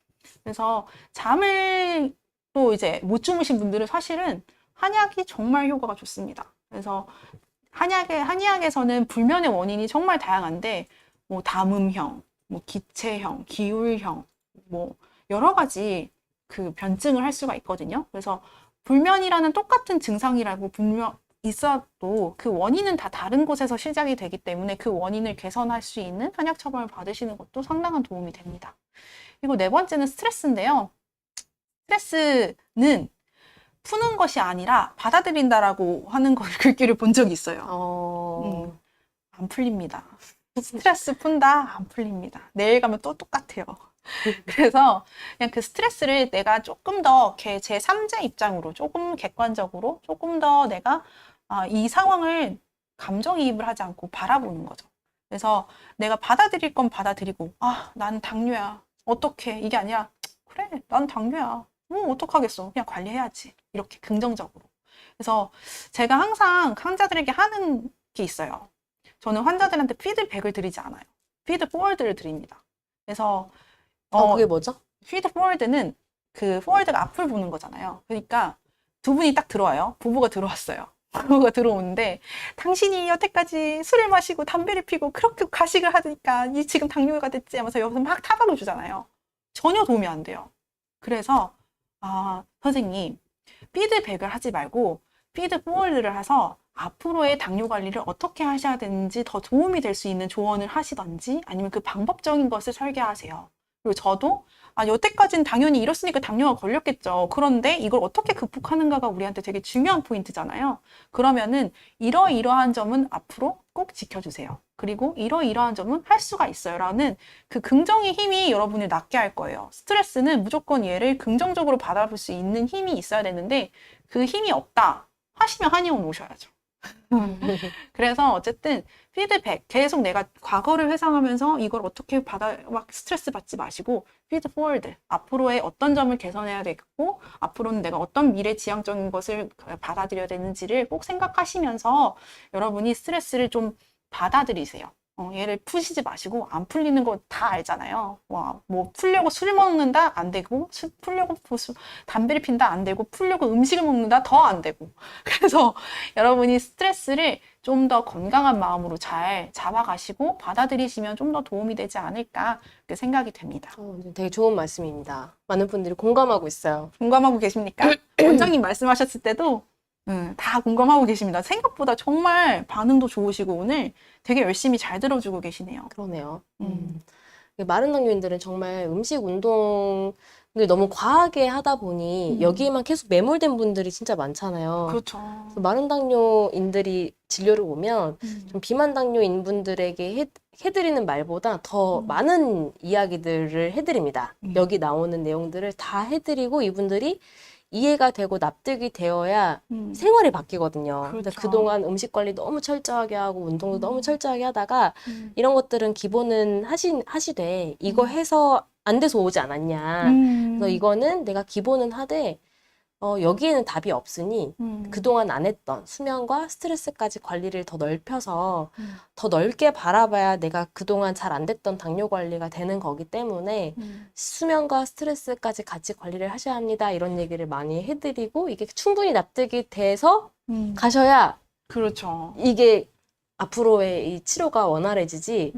그래서 잠을 또 이제 못 주무신 분들은 사실은 한약이 정말 효과가 좋습니다. 그래서 한의학에서는 불면의 원인이 정말 다양한데, 뭐 담음형, 뭐 기체형, 기울형, 뭐 여러 가지 그 변증을 할 수가 있거든요. 그래서 불면이라는 똑같은 증상이라고 분명 있어도 그 원인은 다 다른 곳에서 시작이 되기 때문에 그 원인을 개선할 수 있는 한약 처방을 받으시는 것도 상당한 도움이 됩니다. 그리고 네 번째는 스트레스인데요. 스트레스는 푸는 것이 아니라 받아들인다라고 하는 걸 글귀를 본 적이 있어요. 안 풀립니다. 스트레스 푼다? 안 풀립니다. 내일 가면 또 똑같아요. 그래서 그냥 그 스트레스를 내가 조금 더 제 3자 입장으로 조금 객관적으로 조금 더 내가 이 상황을 감정이입을 하지 않고 바라보는 거죠. 그래서 내가 받아들일 건 받아들이고 난 당뇨야. 어떡해. 이게 아니라 그래 난 당뇨야. 어떡하겠어. 그냥 관리해야지. 이렇게 긍정적으로. 그래서 제가 항상 환자들에게 하는 게 있어요. 저는 환자들한테 피드백을 드리지 않아요. 피드포워드를 드립니다. 그래서 그게 뭐죠? 피드포워드는 그 포워드가 앞을 보는 거잖아요. 그러니까 두 분이 딱 들어와요. 부부가 들어왔어요. 부부가 들어오는데 당신이 여태까지 술을 마시고 담배를 피고 그렇게 가식을 하니까 지금 당뇨가 됐지 하면서 여기서 막 타박을 주잖아요. 전혀 도움이 안 돼요. 그래서 선생님 피드백을 하지 말고 피드포워드를 해서 앞으로의 당뇨 관리를 어떻게 하셔야 되는지 더 도움이 될 수 있는 조언을 하시던지 아니면 그 방법적인 것을 설계하세요. 그리고 저도 여태까지는 당연히 이렇으니까 당뇨가 걸렸겠죠. 그런데 이걸 어떻게 극복하는가가 우리한테 되게 중요한 포인트잖아요. 그러면은 이러이러한 점은 앞으로 꼭 지켜주세요. 그리고 이러이러한 점은 할 수가 있어요. 라는 그 긍정의 힘이 여러분을 낫게 할 거예요. 스트레스는 무조건 얘를 긍정적으로 바라볼 수 있는 힘이 있어야 되는데 그 힘이 없다 하시면 한의원 오셔야죠. 그래서 어쨌든 피드백 계속 내가 과거를 회상하면서 이걸 어떻게 막 스트레스 받지 마시고 피드포워드 앞으로의 어떤 점을 개선해야 되겠고 앞으로는 내가 어떤 미래지향적인 것을 받아들여야 되는지를 꼭 생각하시면서 여러분이 스트레스를 좀 받아들이세요. 얘를 푸시지 마시고 안 풀리는 거 다 알잖아요. 뭐 풀려고 술 먹는다 안 되고 풀려고 담배를 핀다 안 되고 풀려고 음식을 먹는다 더 안 되고. 그래서 여러분이 스트레스를 좀 더 건강한 마음으로 잘 잡아가시고 받아들이시면 좀 더 도움이 되지 않을까 그렇게 생각이 됩니다. 되게 좋은 말씀입니다. 많은 분들이 공감하고 있어요. 공감하고 계십니까? 원장님 말씀하셨을 때도 다 공감하고 계십니다. 생각보다 정말 반응도 좋으시고 오늘 되게 열심히 잘 들어주고 계시네요. 그러네요. 음. 마른 당뇨인들은 정말 음식 운동을 너무 과하게 하다 보니 여기에만 계속 매몰된 분들이 진짜 많잖아요. 그렇죠. 그래서 마른 당뇨인들이 진료를 오면 좀 비만 당뇨인 분들에게 해드리는 말보다 더 많은 이야기들을 해드립니다. 여기 나오는 내용들을 다 해드리고 이분들이 이해가 되고 납득이 되어야 생활이 바뀌거든요. 근데 그렇죠. 그동안 음식 관리 너무 철저하게 하고 운동도 너무 철저하게 하다가 이런 것들은 기본은 하시되 이거 해서 안 돼서 오지 않았냐. 그래서 이거는 내가 기본은 하되 여기에는 답이 없으니 그동안 안 했던 수면과 스트레스까지 관리를 더 넓혀서 더 넓게 바라봐야 내가 그동안 잘 안 됐던 당뇨 관리가 되는 거기 때문에 수면과 스트레스까지 같이 관리를 하셔야 합니다. 이런 얘기를 많이 해드리고 이게 충분히 납득이 돼서 가셔야 그렇죠. 이게 앞으로의 이 치료가 원활해지지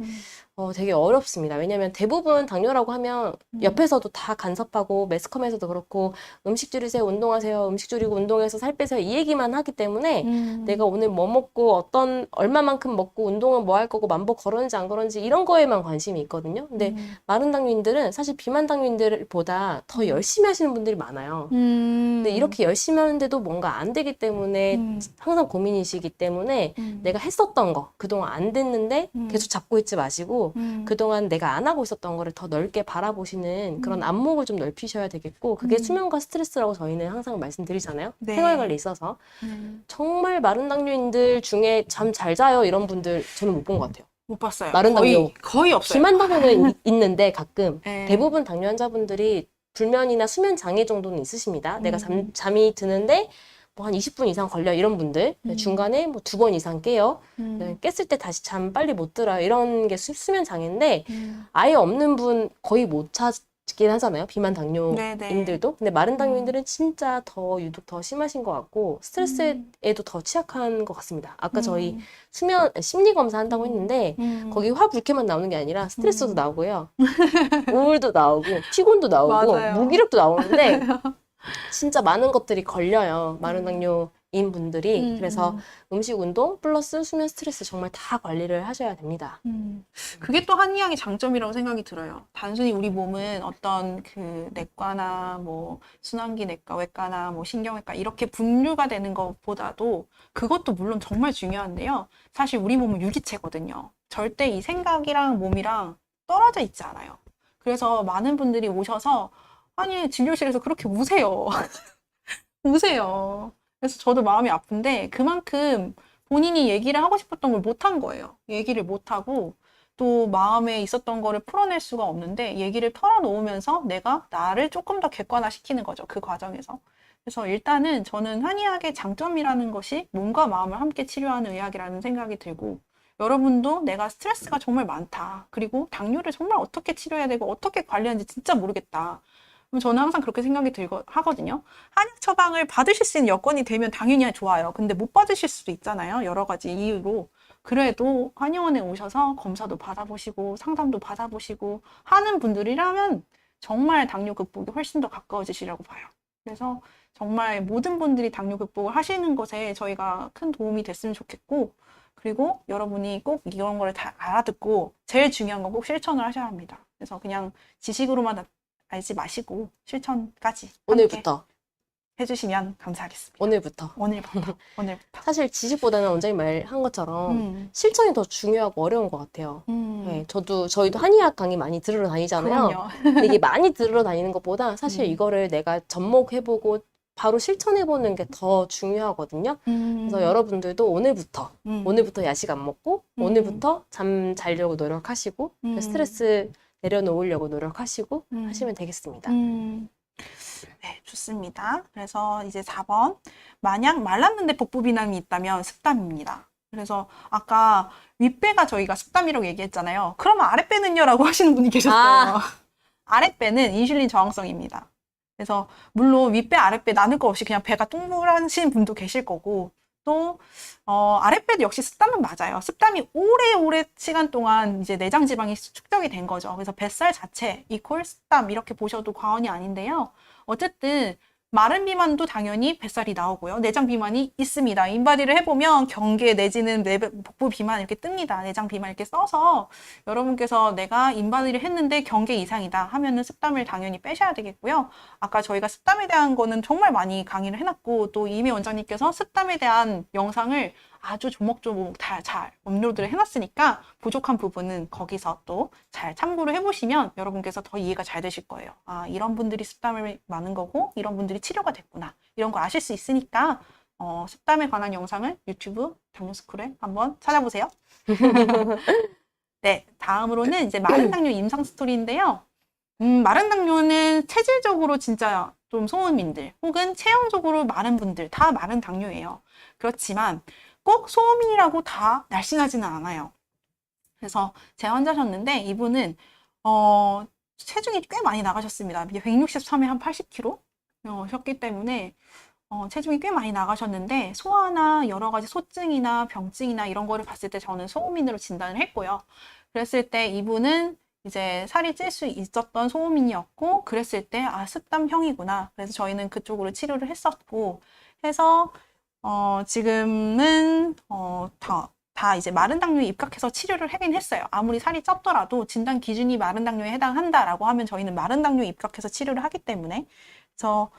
되게 어렵습니다. 왜냐면 대부분 당뇨라고 하면 옆에서도 다 간섭하고 매스컴에서도 그렇고 음식 줄이세요, 운동하세요, 음식 줄이고 운동해서 살 빼세요 이 얘기만 하기 때문에 내가 오늘 뭐 먹고 얼마만큼 먹고 운동은 뭐 할 거고 만보 걸었는지 안 걸었는지 이런 거에만 관심이 있거든요. 근데 마른 당뇨인들은 사실 비만 당뇨인들보다 더 열심히 하시는 분들이 많아요. 근데 이렇게 열심히 하는데도 뭔가 안 되기 때문에 항상 고민이시기 때문에 내가 했었던 거 그동안 안 됐는데 계속 잡고 있지 마시고 그동안 내가 안 하고 있었던 거를 더 넓게 바라보시는 그런 안목을 좀 넓히셔야 되겠고 그게 수면과 스트레스라고 저희는 항상 말씀드리잖아요. 네. 생활관리에 있어서 정말 마른 당뇨인들 중에 잠 잘 자요 이런 분들 저는 못 본 것 같아요. 못 봤어요. 마른 당뇨. 거의 없어요. 비만 당뇨는 있는데 가끔 네. 대부분 당뇨 환자분들이 불면이나 수면 장애 정도는 있으십니다. 내가 잠이 드는데 뭐 한 20분 이상 걸려 이런 분들 중간에 뭐 2번 이상 깨요. 깼을 때 다시 잠 빨리 못 들어요. 이런 게 수면 장애인데 아예 없는 분 거의 못 찾긴 하잖아요. 비만 당뇨인들도. 근데 마른 당뇨인들은 진짜 더 유독 더 심하신 것 같고 스트레스에도 더 취약한 것 같습니다. 아까 저희 수면 심리 검사 한다고 했는데 거기 화불쾌만 나오는 게 아니라 스트레스도 나오고요. 우울도 나오고 피곤도 나오고 맞아요. 무기력도 나오는데 진짜 많은 것들이 걸려요. 마른 당뇨인 분들이. 그래서 음식, 운동 플러스 수면, 스트레스 정말 다 관리를 하셔야 됩니다. 그게 또 한의학의 장점이라고 생각이 들어요. 단순히 우리 몸은 어떤 그 내과나 뭐 순환기 내과, 외과나 뭐 신경외과 이렇게 분류가 되는 것보다도 그것도 물론 정말 중요한데요. 사실 우리 몸은 유기체거든요. 절대 이 생각이랑 몸이랑 떨어져 있지 않아요. 그래서 많은 분들이 오셔서 아니 진료실에서 그렇게 우세요. 우세요. 그래서 저도 마음이 아픈데 그만큼 본인이 얘기를 하고 싶었던 걸 못한 거예요. 얘기를 못하고 또 마음에 있었던 거를 풀어낼 수가 없는데 얘기를 털어놓으면서 내가 나를 조금 더 객관화시키는 거죠. 그 과정에서. 그래서 일단은 저는 한의학의 장점이라는 것이 몸과 마음을 함께 치료하는 의학이라는 생각이 들고 여러분도 내가 스트레스가 정말 많다. 그리고 당뇨를 정말 어떻게 치료해야 되고 어떻게 관리하는지 진짜 모르겠다. 그럼 저는 항상 그렇게 생각이 하거든요. 한약 처방을 받으실 수 있는 여건이 되면 당연히 좋아요. 근데 못 받으실 수도 있잖아요. 여러 가지 이유로. 그래도 한의원에 오셔서 검사도 받아보시고 상담도 받아보시고 하는 분들이라면 정말 당뇨 극복이 훨씬 더 가까워지시라고 봐요. 그래서 정말 모든 분들이 당뇨 극복을 하시는 것에 저희가 큰 도움이 됐으면 좋겠고 그리고 여러분이 꼭 이런 걸 다 알아듣고 제일 중요한 건 꼭 실천을 하셔야 합니다. 그래서 그냥 지식으로만 알지 마시고 실천까지 오늘부터. 해주시면 감사하겠습니다. 오늘부터. 사실 지식보다는 원장님 말한 것처럼 실천이 더 중요하고 어려운 것 같아요. 네, 저희도 한의학 강의 많이 들으러 다니잖아요. 그럼요. 근데 이게 많이 들으러 다니는 것보다 사실 이거를 내가 접목해보고 바로 실천해보는 게 더 중요하거든요. 그래서 여러분들도 오늘부터 야식 안 먹고 오늘부터 잠 자려고 노력하시고 스트레스 내려놓으려고 노력하시고 하시면 되겠습니다. 네, 좋습니다. 그래서 이제 4번. 만약 말랐는데 복부 비만이 있다면 습담입니다. 그래서 아까 윗배가 저희가 습담이라고 얘기했잖아요. 그러면 아랫배는요? 라고 하시는 분이 계셨어요. 아랫배는 인슐린 저항성입니다. 그래서 물론 윗배, 아랫배 나눌 거 없이 그냥 배가 둥글하신 분도 계실 거고 또 아랫배도 역시 습담은 맞아요. 습담이 오래 시간 동안 이제 내장 지방이 축적이 된 거죠. 그래서 뱃살 자체 이퀄 습담 이렇게 보셔도 과언이 아닌데요. 어쨌든 마른 비만도 당연히 뱃살이 나오고요. 내장 비만이 있습니다. 인바디를 해보면 경계 내지는 복부 비만 이렇게 뜹니다. 내장 비만 이렇게 써서 여러분께서 내가 인바디를 했는데 경계 이상이다 하면은 습담을 당연히 빼셔야 되겠고요. 아까 저희가 습담에 대한 거는 정말 많이 강의를 해놨고 또 이미 원장님께서 습담에 대한 영상을 아주 조목조목 다 잘 업로드를 해놨으니까 부족한 부분은 거기서 또 잘 참고를 해보시면 여러분께서 더 이해가 잘 되실 거예요. 아, 이런 분들이 습담을 많은 거고 이런 분들이 치료가 됐구나. 이런 거 아실 수 있으니까 습담에 관한 영상을 유튜브 당뇨스쿨에 한번 찾아보세요. 네, 다음으로는 이제 마른 당뇨 임상 스토리인데요. 마른 당뇨는 체질적으로 진짜 좀 소음인들 혹은 체형적으로 마른 분들 다 마른 당뇨예요. 그렇지만 꼭 소음이라고 다 날씬하지는 않아요. 그래서 제 환자셨는데 이분은 체중이 꽤 많이 나가셨습니다. 163에 한 80kg 셨기 때문에 체중이 꽤 많이 나가셨는데 소아나 여러 가지 소증이나 병증이나 이런 거를 봤을 때 저는 소음인으로 진단을 했고요. 그랬을 때 이분은 이제 살이 찔 수 있었던 소음인이었고 그랬을 때 아, 습담형이구나. 그래서 저희는 그쪽으로 치료를 했었고 해서 지금은 다 이제 마른 당뇨에 입각해서 치료를 하긴 했어요. 아무리 살이 쪘더라도 진단 기준이 마른 당뇨에 해당한다라고 하면 저희는 마른 당뇨에 입각해서 치료를 하기 때문에 그래서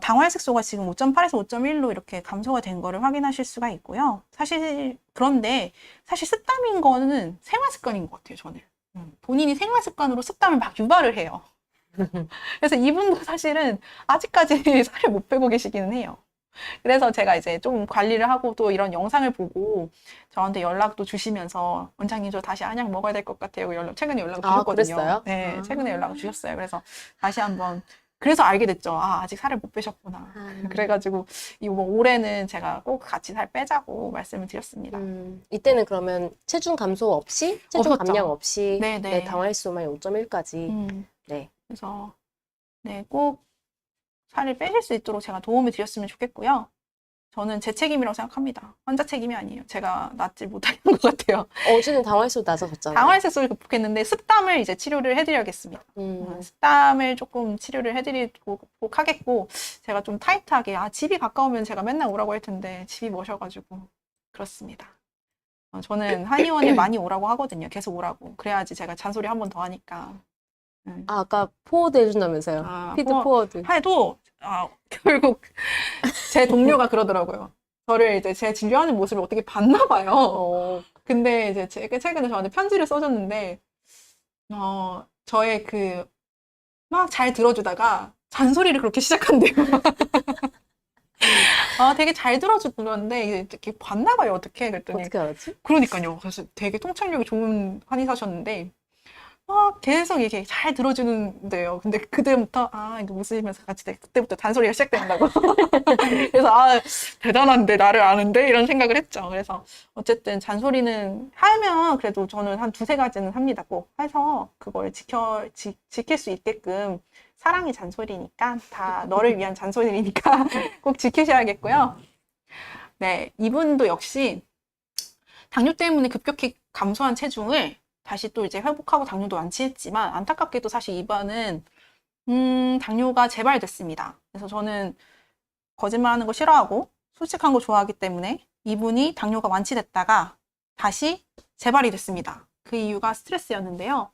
당화혈색소가 지금 5.8에서 5.1로 이렇게 감소가 된 거를 확인하실 수가 있고요. 그런데 사실 습담인 거는 생활 습관인 것 같아요, 저는. 본인이 생활 습관으로 습담을 막 유발을 해요. 그래서 이분도 사실은 아직까지 살을 못 빼고 계시기는 해요. 그래서 제가 이제 좀 관리를 하고 또 이런 영상을 보고 저한테 연락도 주시면서 원장님 저 다시 안약 먹어야 될 것 같아요. 최근에 연락 주셨거든요. 그랬어요? 네, 최근에 연락 주셨어요. 그래서 다시 한번 그래서 알게 됐죠. 아, 아직 살을 못 빼셨구나. 그래가지고 뭐 올해는 제가 꼭 같이 살 빼자고 말씀을 드렸습니다. 이때는 그러면 체중 감소 없이, 체중 없었죠. 감량 없이, 네네. 네, 당화혈소만 5.1까지. 네. 그래서 네, 꼭 살을 빼실 수 있도록 제가 도움을 드렸으면 좋겠고요. 저는 제 책임이라고 생각합니다. 환자 책임이 아니에요. 제가 낫지 못한 것 같아요. 어제는 당화혈소 낮아졌잖아요. 당화혈색소를 극복했는데 습담을 이제 치료를 해드려야겠습니다. 습담을 조금 치료를 해드리도록 하겠고 제가 좀 타이트하게 집이 가까우면 제가 맨날 오라고 할 텐데 집이 머셔가지고 그렇습니다. 저는 한의원에 많이 오라고 하거든요. 계속 오라고. 그래야지 제가 잔소리 한 번 더 하니까. 아까 포워드 해준다면서요. 피드 포워드. 해도 결국 제 동료가 그러더라고요. 저를 이제 제 진료하는 모습을 어떻게 봤나 봐요. 근데 이제 최근에 저한테 편지를 써줬는데 저의 막 잘 들어주다가 잔소리를 그렇게 시작한대요. 되게 잘 들어주는데 이렇게 봤나 봐요. 어떻게 그랬더니 어떻게 알았지? 그러니까요. 그래서 되게 통찰력이 좋은 한의사셨는데 계속 이렇게 잘 들어주는데요. 근데 그때부터 이거 웃으면서 같이 그때부터 잔소리가 시작된다고. 그래서 대단한데 나를 아는데 이런 생각을 했죠. 그래서 어쨌든 잔소리는 하면 그래도 저는 한 두세 가지는 합니다. 꼭 해서 그걸 지킬 수 있게끔 사랑이 잔소리니까 다 너를 위한 잔소리니까 꼭 지키셔야겠고요. 네, 이분도 역시 당뇨 때문에 급격히 감소한 체중을 다시 또 이제 회복하고 당뇨도 완치했지만 안타깝게도 사실 이번은 당뇨가 재발됐습니다. 그래서 저는 거짓말하는 거 싫어하고 솔직한 거 좋아하기 때문에 이분이 당뇨가 완치됐다가 다시 재발이 됐습니다. 그 이유가 스트레스였는데요.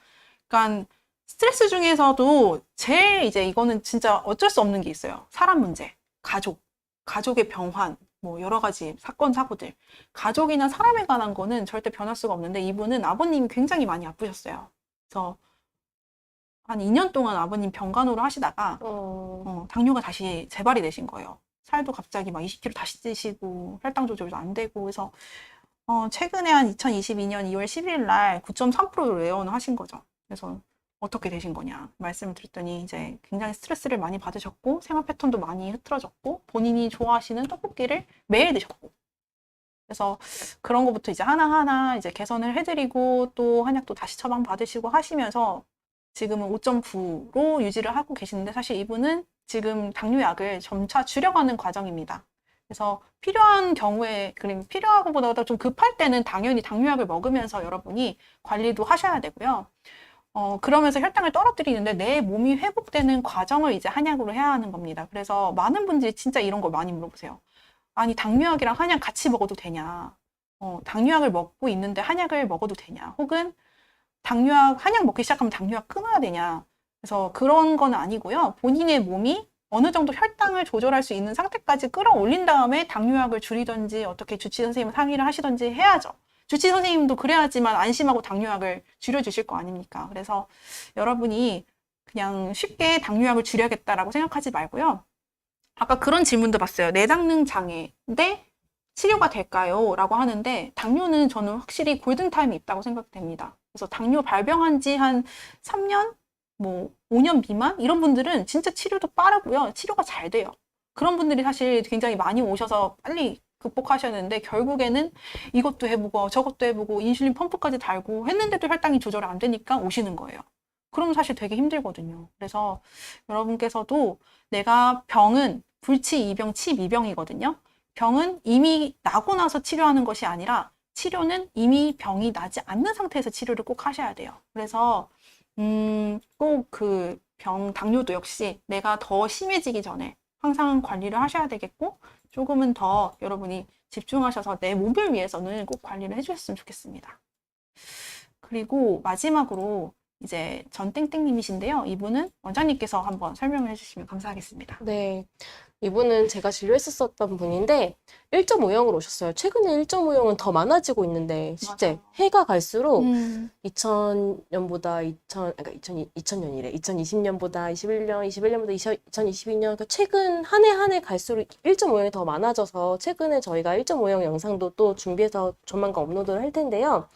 그러니까 스트레스 중에서도 제일 이제 이거는 진짜 어쩔 수 없는 게 있어요. 사람 문제, 가족의 병환, 뭐 여러 가지 사건, 사고들. 가족이나 사람에 관한 거는 절대 변할 수가 없는데 이분은 아버님이 굉장히 많이 아프셨어요. 그래서 한 2년 동안 아버님 병간호를 하시다가 당뇨가 다시 재발이 되신 거예요. 살도 갑자기 막 20kg 다시 찌시고 혈당 조절도 안 되고 그래서 최근에 한 2022년 2월 11일 날 9.3%를 외원을 하신 거죠. 그래서 어떻게 되신 거냐 말씀을 드렸더니 이제 굉장히 스트레스를 많이 받으셨고 생활 패턴도 많이 흐트러졌고 본인이 좋아하시는 떡볶이를 매일 드셨고 그래서 그런 것부터 이제 하나하나 이제 개선을 해드리고 또 한약도 다시 처방 받으시고 하시면서 지금은 5.9로 유지를 하고 계시는데 사실 이분은 지금 당뇨약을 점차 줄여가는 과정입니다. 그래서 필요한 경우에 필요한 것보다 좀 급할 때는 당연히 당뇨약을 먹으면서 여러분이 관리도 하셔야 되고요. 그러면서 혈당을 떨어뜨리는데 내 몸이 회복되는 과정을 이제 한약으로 해야 하는 겁니다. 그래서 많은 분들이 진짜 이런 걸 많이 물어보세요. 아니, 당뇨약이랑 한약 같이 먹어도 되냐? 당뇨약을 먹고 있는데 한약을 먹어도 되냐? 혹은 한약 먹기 시작하면 당뇨약 끊어야 되냐? 그래서 그런 건 아니고요. 본인의 몸이 어느 정도 혈당을 조절할 수 있는 상태까지 끌어올린 다음에 당뇨약을 줄이든지 어떻게 주치 선생님 상의를 하시든지 해야죠. 주치 선생님도 그래야지만 안심하고 당뇨약을 줄여주실 거 아닙니까? 그래서 여러분이 그냥 쉽게 당뇨약을 줄여야겠다라고 생각하지 말고요. 아까 그런 질문도 봤어요. 내장능 장애인데 치료가 될까요? 라고 하는데 당뇨는 저는 확실히 골든타임이 있다고 생각됩니다. 그래서 당뇨 발병한 지 한 3년? 뭐 5년 미만? 이런 분들은 진짜 치료도 빠르고요. 치료가 잘 돼요. 그런 분들이 사실 굉장히 많이 오셔서 빨리 극복하셨는데 결국에는 이것도 해보고 저것도 해보고 인슐린 펌프까지 달고 했는데도 혈당이 조절 안 되니까 오시는 거예요. 그럼 사실 되게 힘들거든요. 그래서 여러분께서도 내가 병은 불치 2병, 치 2병이거든요. 병은 이미 나고 나서 치료하는 것이 아니라 치료는 이미 병이 나지 않는 상태에서 치료를 꼭 하셔야 돼요. 그래서 꼭 그 당뇨도 역시 내가 더 심해지기 전에 항상 관리를 하셔야 되겠고 조금은 더 여러분이 집중하셔서 내 몸을 위해서는 꼭 관리를 해주셨으면 좋겠습니다. 그리고 마지막으로 이제 전땡땡님이신데요. 이분은 원장님께서 한번 설명을 해주시면 감사하겠습니다. 네. 이분은 제가 진료했었던 분인데 1.5형으로 오셨어요. 최근에 1.5형은 더 많아지고 있는데 실제 맞아요. 해가 갈수록 2000년보다 2000년이래. 2020년보다 21년, 21년보다 2022년 그러니까 최근 한 해 한 해 갈수록 1.5형이 더 많아져서 최근에 저희가 1.5형 영상도 또 준비해서 조만간 업로드를 할 텐데요.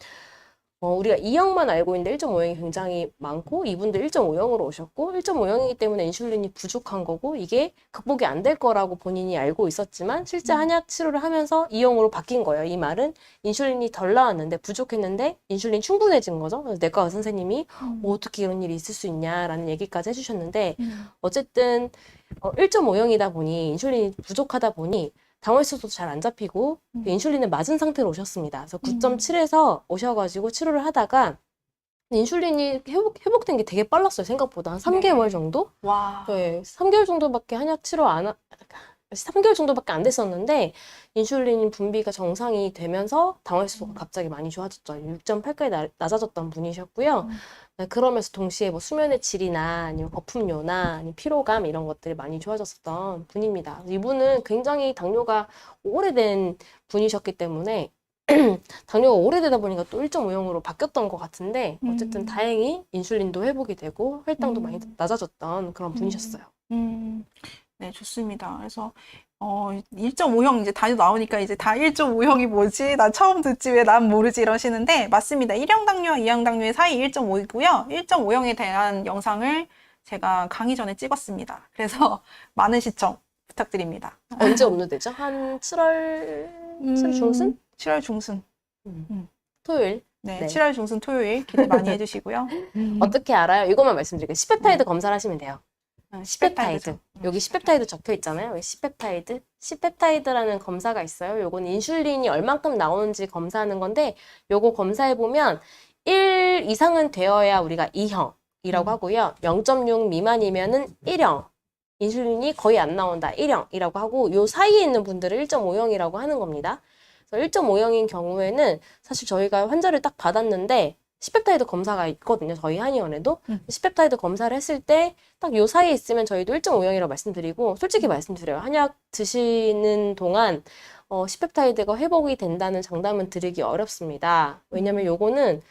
우리가 2형만 알고 있는데 1.5형이 굉장히 많고 이분도 1.5형으로 오셨고 1.5형이기 때문에 인슐린이 부족한 거고 이게 극복이 안 될 거라고 본인이 알고 있었지만 실제 한약 치료를 하면서 2형으로 바뀐 거예요. 이 말은 인슐린이 덜 나왔는데 부족했는데 인슐린 충분해진 거죠. 그래서 내과 의사 선생님이 어떻게 이런 일이 있을 수 있냐라는 얘기까지 해주셨는데 어쨌든 1.5형이다 보니 인슐린이 부족하다 보니 당월수도 잘 안 잡히고 인슐린을 맞은 상태로 오셨습니다. 그래서 9.7에서 오셔가지고 치료를 하다가 인슐린이 회복된 게 되게 빨랐어요. 생각보다 한 3개월 정도? 와. 네, 3개월 정도밖에 한약 치료 3개월 정도밖에 안 됐었는데 인슐린 분비가 정상이 되면서 당월수가 갑자기 많이 좋아졌죠. 6.8까지 낮아졌던 분이셨고요. 네, 그러면서 동시에 뭐 수면의 질이나 아니면 거품료나 아니면 피로감 이런 것들이 많이 좋아졌었던 분입니다. 이분은 굉장히 당뇨가 오래된 분이셨기 때문에 당뇨가 오래되다 보니까 또 1.5형으로 바뀌었던 것 같은데 어쨌든 다행히 인슐린도 회복이 되고 혈당도 많이 낮아졌던 그런 분이셨어요. 네, 좋습니다. 그래서 1.5형 이제 다 나오니까 이제 다 1.5형이 뭐지? 나 처음 듣지 왜 난 모르지 이러시는데 맞습니다. 1형 당뇨와 2형 당뇨의 사이 1.5이고요. 1.5형에 대한 영상을 제가 강의 전에 찍었습니다. 그래서 많은 시청 부탁드립니다. 언제 업로드되죠? 한 7월 중순? 7월 중순. 토요일. 네, 네. 7월 중순 토요일 기대 많이 해주시고요. 어떻게 알아요? 이것만 말씀드릴게요. 시펩타이드 검사를 하시면 돼요. 시펩타이드. 여기 시펩타이드 적혀 있잖아요. 여기 시펩타이드. 시펩타이드라는 검사가 있어요. 요건 인슐린이 얼만큼 나오는지 검사하는 건데 요거 검사해 보면 1 이상은 되어야 우리가 2형이라고 하고요. 0.6 미만이면은 1형. 인슐린이 거의 안 나온다. 1형이라고 하고 요 사이에 있는 분들을 1.5형이라고 하는 겁니다. 그래서 1.5형인 경우에는 사실 저희가 환자를 딱 받았는데 시펩타이드 검사가 있거든요. 저희 한의원에도. 시펩타이드 검사를 했을 때 딱 요 사이에 있으면 저희도 1.5형이라고 말씀드리고 솔직히 말씀드려요. 한약 드시는 동안 시펩타이드가 회복이 된다는 장담은 드리기 어렵습니다. 왜냐면 요거는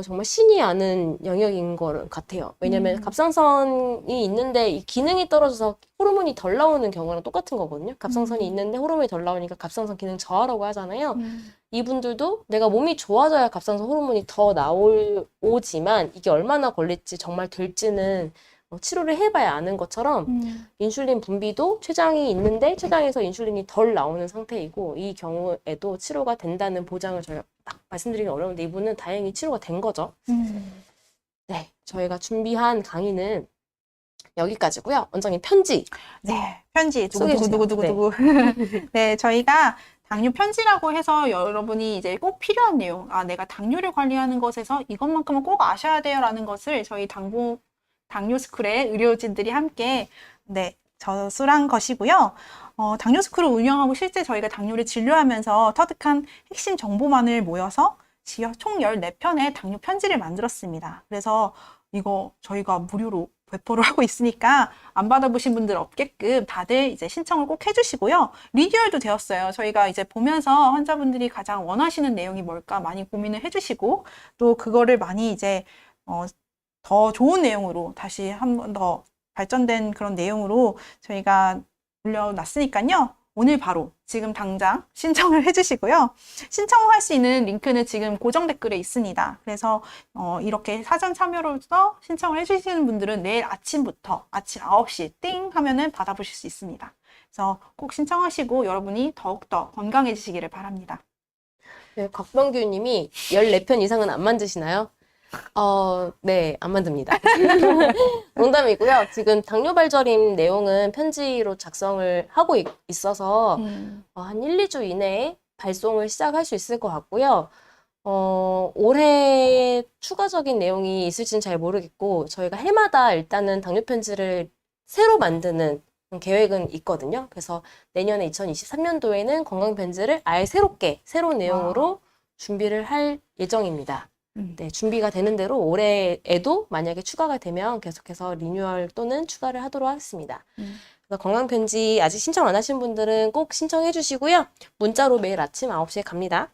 정말 신이 아는 영역인 것 같아요. 왜냐면 갑상선이 있는데 이 기능이 떨어져서 호르몬이 덜 나오는 경우랑 똑같은 거거든요. 갑상선이 있는데 호르몬이 덜 나오니까 갑상선 기능 저하라고 하잖아요. 이분들도 내가 몸이 좋아져야 갑상선 호르몬이 더 나오지만 이게 얼마나 걸릴지 정말 될지는 치료를 해봐야 아는 것처럼 인슐린 분비도 췌장이 있는데 췌장에서 인슐린이 덜 나오는 상태이고 이 경우에도 치료가 된다는 보장을 저희가 딱 말씀드리기 어려운데 이분은 다행히 치료가 된 거죠. 네, 저희가 준비한 강의는 여기까지고요. 원장님 편지. 네, 편지 소개해주세요. 두구두구두구두구. 네, 저희가 당뇨 편지라고 해서 여러분이 이제 꼭 필요한 내용, 내가 당뇨를 관리하는 것에서 이것만큼은 꼭 아셔야 돼요라는 것을 저희 당뇨 스쿨의 의료진들이 함께 저술한 것이고요. 당뇨 스쿨을 운영하고 실제 저희가 당뇨를 진료하면서 터득한 핵심 정보만을 모여서 총 14편의 당뇨 편지를 만들었습니다. 그래서 이거 저희가 무료로 배포를 하고 있으니까 안 받아보신 분들 없게끔 다들 이제 신청을 꼭 해주시고요. 리뉴얼도 되었어요. 저희가 이제 보면서 환자분들이 가장 원하시는 내용이 뭘까 많이 고민을 해주시고 또 그거를 많이 이제 더 좋은 내용으로 다시 한 번 더 발전된 그런 내용으로 저희가 올려놨으니까요. 오늘 바로 지금 당장 신청을 해주시고요. 신청할 수 있는 링크는 지금 고정 댓글에 있습니다. 그래서 이렇게 사전 참여로서 신청을 해주시는 분들은 내일 아침부터 아침 9시 띵 하면은 받아보실 수 있습니다. 그래서 꼭 신청하시고 여러분이 더욱더 건강해지시기를 바랍니다. 네, 곽병규 님이 14편 이상은 안 만드시나요? 네, 안 만듭니다. 농담이고요. 지금 당뇨 발저림 내용은 편지로 작성을 하고 있어서 한 1, 2주 이내에 발송을 시작할 수 있을 것 같고요. 올해 추가적인 내용이 있을지는 잘 모르겠고 저희가 해마다 일단은 당뇨 편지를 새로 만드는 계획은 있거든요. 그래서 내년에 2023년도에는 건강 편지를 아예 새로운 내용으로 준비를 할 예정입니다. 네, 준비가 되는 대로 올해에도 만약에 추가가 되면 계속해서 리뉴얼 또는 추가를 하도록 하겠습니다. 그래서 건강편지 아직 신청 안 하신 분들은 꼭 신청해 주시고요. 문자로 매일 아침 9시에 갑니다.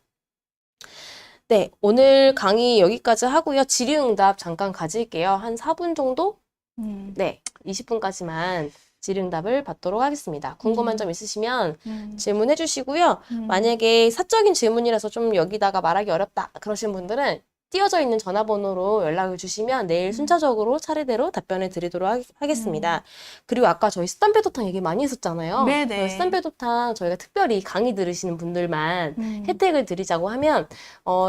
네, 오늘 강의 여기까지 하고요. 질의응답 잠깐 가질게요. 한 4분 정도? 네, 20분까지만 질의응답을 받도록 하겠습니다. 궁금한 점 있으시면 질문해 주시고요. 만약에 사적인 질문이라서 좀 여기다가 말하기 어렵다 그러신 분들은 띄어져 있는 전화번호로 연락을 주시면 내일 순차적으로 차례대로 답변을 드리도록 하겠습니다. 그리고 아까 저희 습단배도탕 얘기 많이 했었잖아요. 네네. 습단배도탕 저희가 특별히 강의 들으시는 분들만 혜택을 드리자고 하면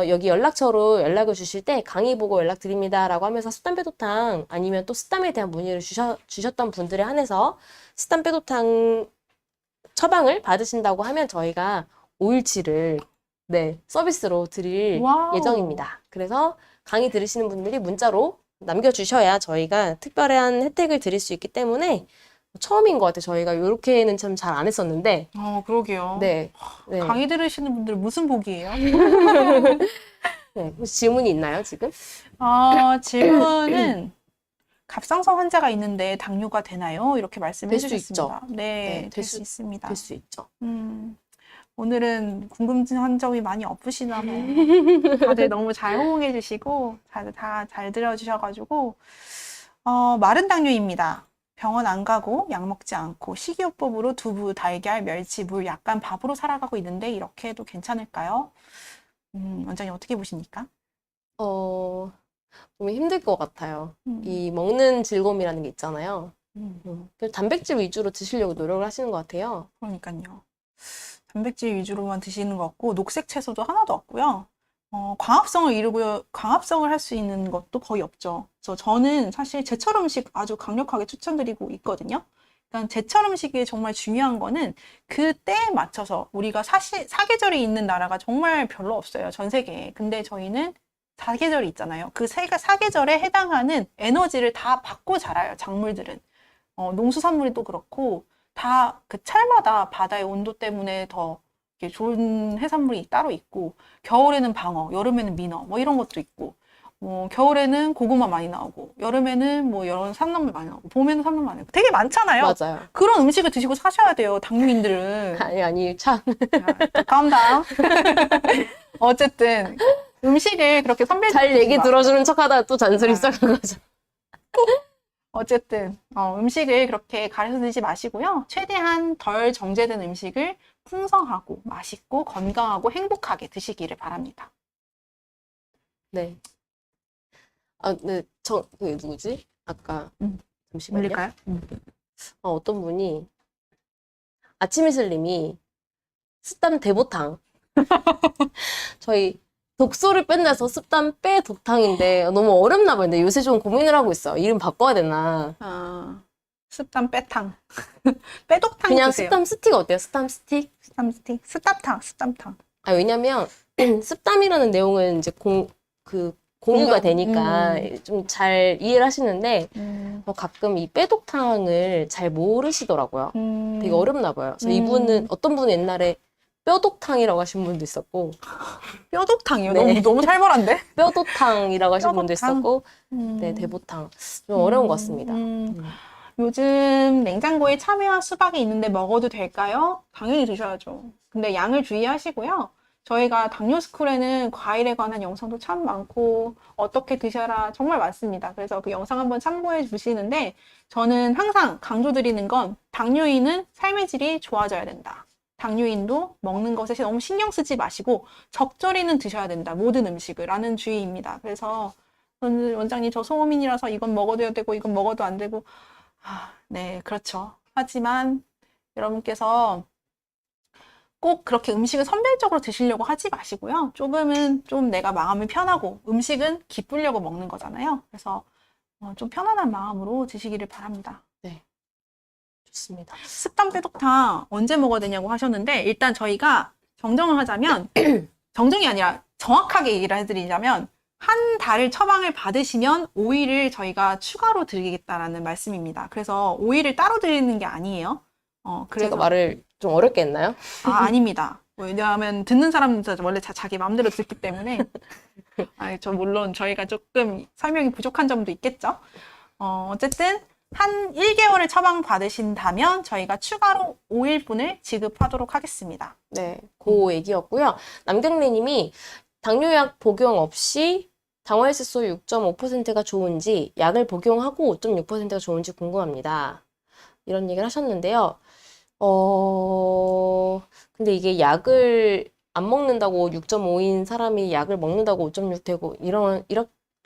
여기 연락처로 연락을 주실 때 강의 보고 연락드립니다라고 하면서 습단배도탕 아니면 또 습담에 대한 문의를 주셨던 분들에 한해서 습단배도탕 처방을 받으신다고 하면 저희가 5일치를 서비스로 드릴 와우. 예정입니다. 그래서 강의 들으시는 분들이 문자로 남겨주셔야 저희가 특별한 혜택을 드릴 수 있기 때문에 처음인 것 같아요. 저희가 이렇게는 참 잘 안 했었는데. 그러게요. 네. 강의 들으시는 분들 무슨 복이에요? 네. 혹시 질문이 있나요, 지금? 질문은 갑상선 환자가 있는데 당뇨가 되나요? 이렇게 말씀해 될 수 주셨습니다. 있죠. 네, 될 수 있습니다. 될 수 있죠. 오늘은 궁금한 점이 많이 없으시나 뭐. 다들 너무 잘 호응해 주시고 다 잘 들어주셔가지고 마른 당뇨입니다. 병원 안 가고 약 먹지 않고 식이요법으로 두부, 달걀, 멸치, 물 약간 밥으로 살아가고 있는데 이렇게 해도 괜찮을까요? 원장님 어떻게 보십니까? 좀 힘들 것 같아요. 이 먹는 즐거움이라는 게 있잖아요. 그래서 단백질 위주로 드시려고 노력을 하시는 것 같아요. 그러니까요. 단백질 위주로만 드시는 것 같고 녹색 채소도 하나도 없고요. 광합성을 할 수 있는 것도 거의 없죠. 그래서 저는 사실 제철 음식 아주 강력하게 추천드리고 있거든요. 그러니까 제철 음식이 정말 중요한 거는 그 때에 맞춰서 우리가 사실 사계절이 있는 나라가 정말 별로 없어요. 전 세계에. 근데 저희는 사계절이 있잖아요. 그 사계절에 해당하는 에너지를 다 받고 자라요. 작물들은. 농수산물도 그렇고 다 그 철마다 바다의 온도 때문에 더 좋은 해산물이 따로 있고 겨울에는 방어, 여름에는 민어 뭐 이런 것도 있고 겨울에는 고구마 많이 나오고 여름에는 뭐 이런 산나물 많이 나오고 봄에는 산나물 많이 나오고 되게 많잖아요. 맞아요. 그런 음식을 드시고 사셔야 돼요. 당뇨인들은. 아니, 참. 감당. 어쨌든 음식을 그렇게 선별적으로 잘 얘기 들어주는 척 하다가 또 잔소리 시작한 거죠. 어쨌든 음식을 그렇게 가려서 드지 마시고요. 최대한 덜 정제된 음식을 풍성하고 맛있고 건강하고 행복하게 드시기를 바랍니다. 네. 네, 그 누구지? 아까 잠시만요. 올릴까요? 어떤 분이 아침 이슬님이 습담 대보탕 저희 독소를 뺀다서 습담 빼 독탕인데 너무 어렵나 봐요. 근데 요새 좀 고민을 하고 있어요. 이름 바꿔야 되나? 습담 빼탕. 빼독탕 그냥 드세요. 습담 스틱 어때요? 습담 스틱? 습담 스틱. 습담탕. 습담탕. 아, 왜냐면 습담이라는 내용은 이제 공유가 공감. 되니까 좀 잘 이해를 하시는데 가끔 이 빼독탕을 잘 모르시더라고요. 되게 어렵나 봐요. 그래서 이분은 어떤 분은 옛날에 뼈독탕이라고 하신 분도 있었고 뼈독탕이요? 네. 너무 살벌한데? 뼈도탕이라고 하신 분도 뼈도탕. 있었고 네, 대보탕. 좀 어려운 것 같습니다. 요즘 냉장고에 참외와 수박이 있는데 먹어도 될까요? 당연히 드셔야죠. 근데 양을 주의하시고요. 저희가 당뇨스쿨에는 과일에 관한 영상도 참 많고 어떻게 드셔라 정말 많습니다. 그래서 그 영상 한번 참고해 주시는데 저는 항상 강조드리는 건 당뇨인은 삶의 질이 좋아져야 된다. 당뇨인도 먹는 것에 너무 신경 쓰지 마시고 적절히는 드셔야 된다. 모든 음식을 라는 주의입니다. 그래서 저는 원장님 저 소모민이라서 이건 먹어도 되고 이건 먹어도 안 되고 네, 그렇죠. 하지만 여러분께서 꼭 그렇게 음식을 선별적으로 드시려고 하지 마시고요. 조금은 좀 내가 마음이 편하고 음식은 기쁘려고 먹는 거잖아요. 그래서 좀 편안한 마음으로 드시기를 바랍니다. 네, 좋습니다. 습담 빼독탕 언제 먹어야 되냐고 하셨는데 일단 저희가 정정을 하자면 정정이 아니라 정확하게 얘기를 해드리자면 한 달을 처방을 받으시면 오일을 저희가 추가로 드리겠다라는 말씀입니다. 그래서 오일을 따로 드리는 게 아니에요. 그래서 제가 말을 좀 어렵게 했나요? 아닙니다. 왜냐하면 듣는 사람들 원래 자기 마음대로 듣기 때문에 물론 저희가 조금 설명이 부족한 점도 있겠죠. 어쨌든 한 1개월을 처방 받으신다면 저희가 추가로 5일분을 지급하도록 하겠습니다. 네, 그 얘기였고요. 남경래님이 당뇨약 복용 없이 당화혈색소 6.5%가 좋은지 약을 복용하고 5.6%가 좋은지 궁금합니다. 이런 얘기를 하셨는데요. 근데 이게 약을 안 먹는다고 6.5인 사람이 약을 먹는다고 5.6 되고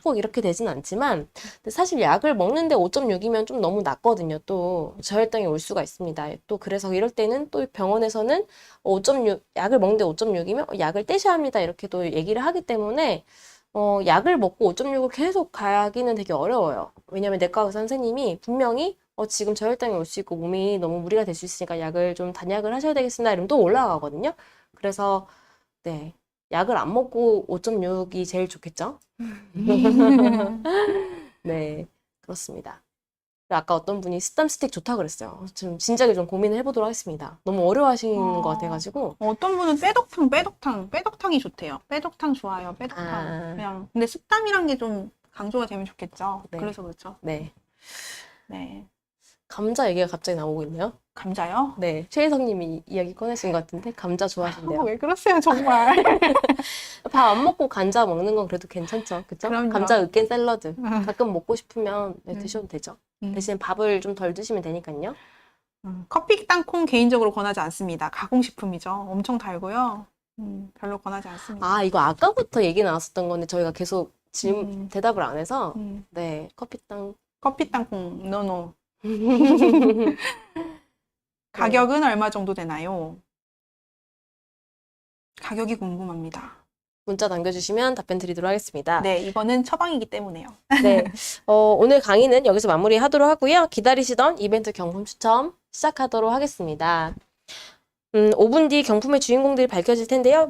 꼭 이렇게 되진 않지만 근데 사실 약을 먹는데 5.6이면 좀 너무 낮거든요. 또 저혈당이 올 수가 있습니다. 또 그래서 이럴 때는 또 병원에서는 5.6 약을 먹는데 5.6이면 약을 떼셔야 합니다. 이렇게 또 얘기를 하기 때문에 약을 먹고 5.6을 계속 가기는 되게 어려워요. 왜냐면 내과 의사 선생님이 분명히 지금 저혈당이 올 수 있고 몸이 너무 무리가 될 수 있으니까 약을 좀 단약을 하셔야 되겠습니다. 이러면 또 올라가거든요. 그래서 네, 약을 안 먹고 5.6이 제일 좋겠죠? 네, 그렇습니다. 아까 어떤 분이 습담 스틱 좋다 그랬어요. 좀 진작에 좀 고민을 해보도록 하겠습니다. 너무 어려워하시는 것 같아가지고. 어떤 분은 빼독탕이 좋대요. 빼독탕 좋아요. 빼독탕. 그냥 근데 습담이란 게 좀 강조가 되면 좋겠죠. 네. 그래서 그렇죠. 네. 네. 감자 얘기가 갑자기 나오고 있네요. 감자요? 네, 최혜성님이 이야기 꺼내신 것 같은데 감자 좋아하신대요. 왜 그러세요, 정말? 밥 안 먹고 감자 먹는 건 그래도 괜찮죠, 그쵸? 그럼요. 감자 으깬 샐러드 가끔 먹고 싶으면 드셔도 되죠. 음. 대신 밥을 좀 덜 드시면 되니까요. 커피 땅콩 개인적으로 권하지 않습니다. 가공식품이죠. 엄청 달고요. 별로 권하지 않습니다. 아, 이거 아까부터 얘기 나왔었던 건데 저희가 계속 대답을 안 해서 네, 커피 땅콩 노노. 네. 가격은 얼마 정도 되나요? 가격이 궁금합니다. 문자 남겨주시면 답변 드리도록 하겠습니다. 네, 이거는 처방이기 때문에요. 네, 오늘 강의는 여기서 마무리하도록 하고요. 기다리시던 이벤트 경품 추첨 시작하도록 하겠습니다. 5분 뒤 경품의 주인공들이 밝혀질 텐데요.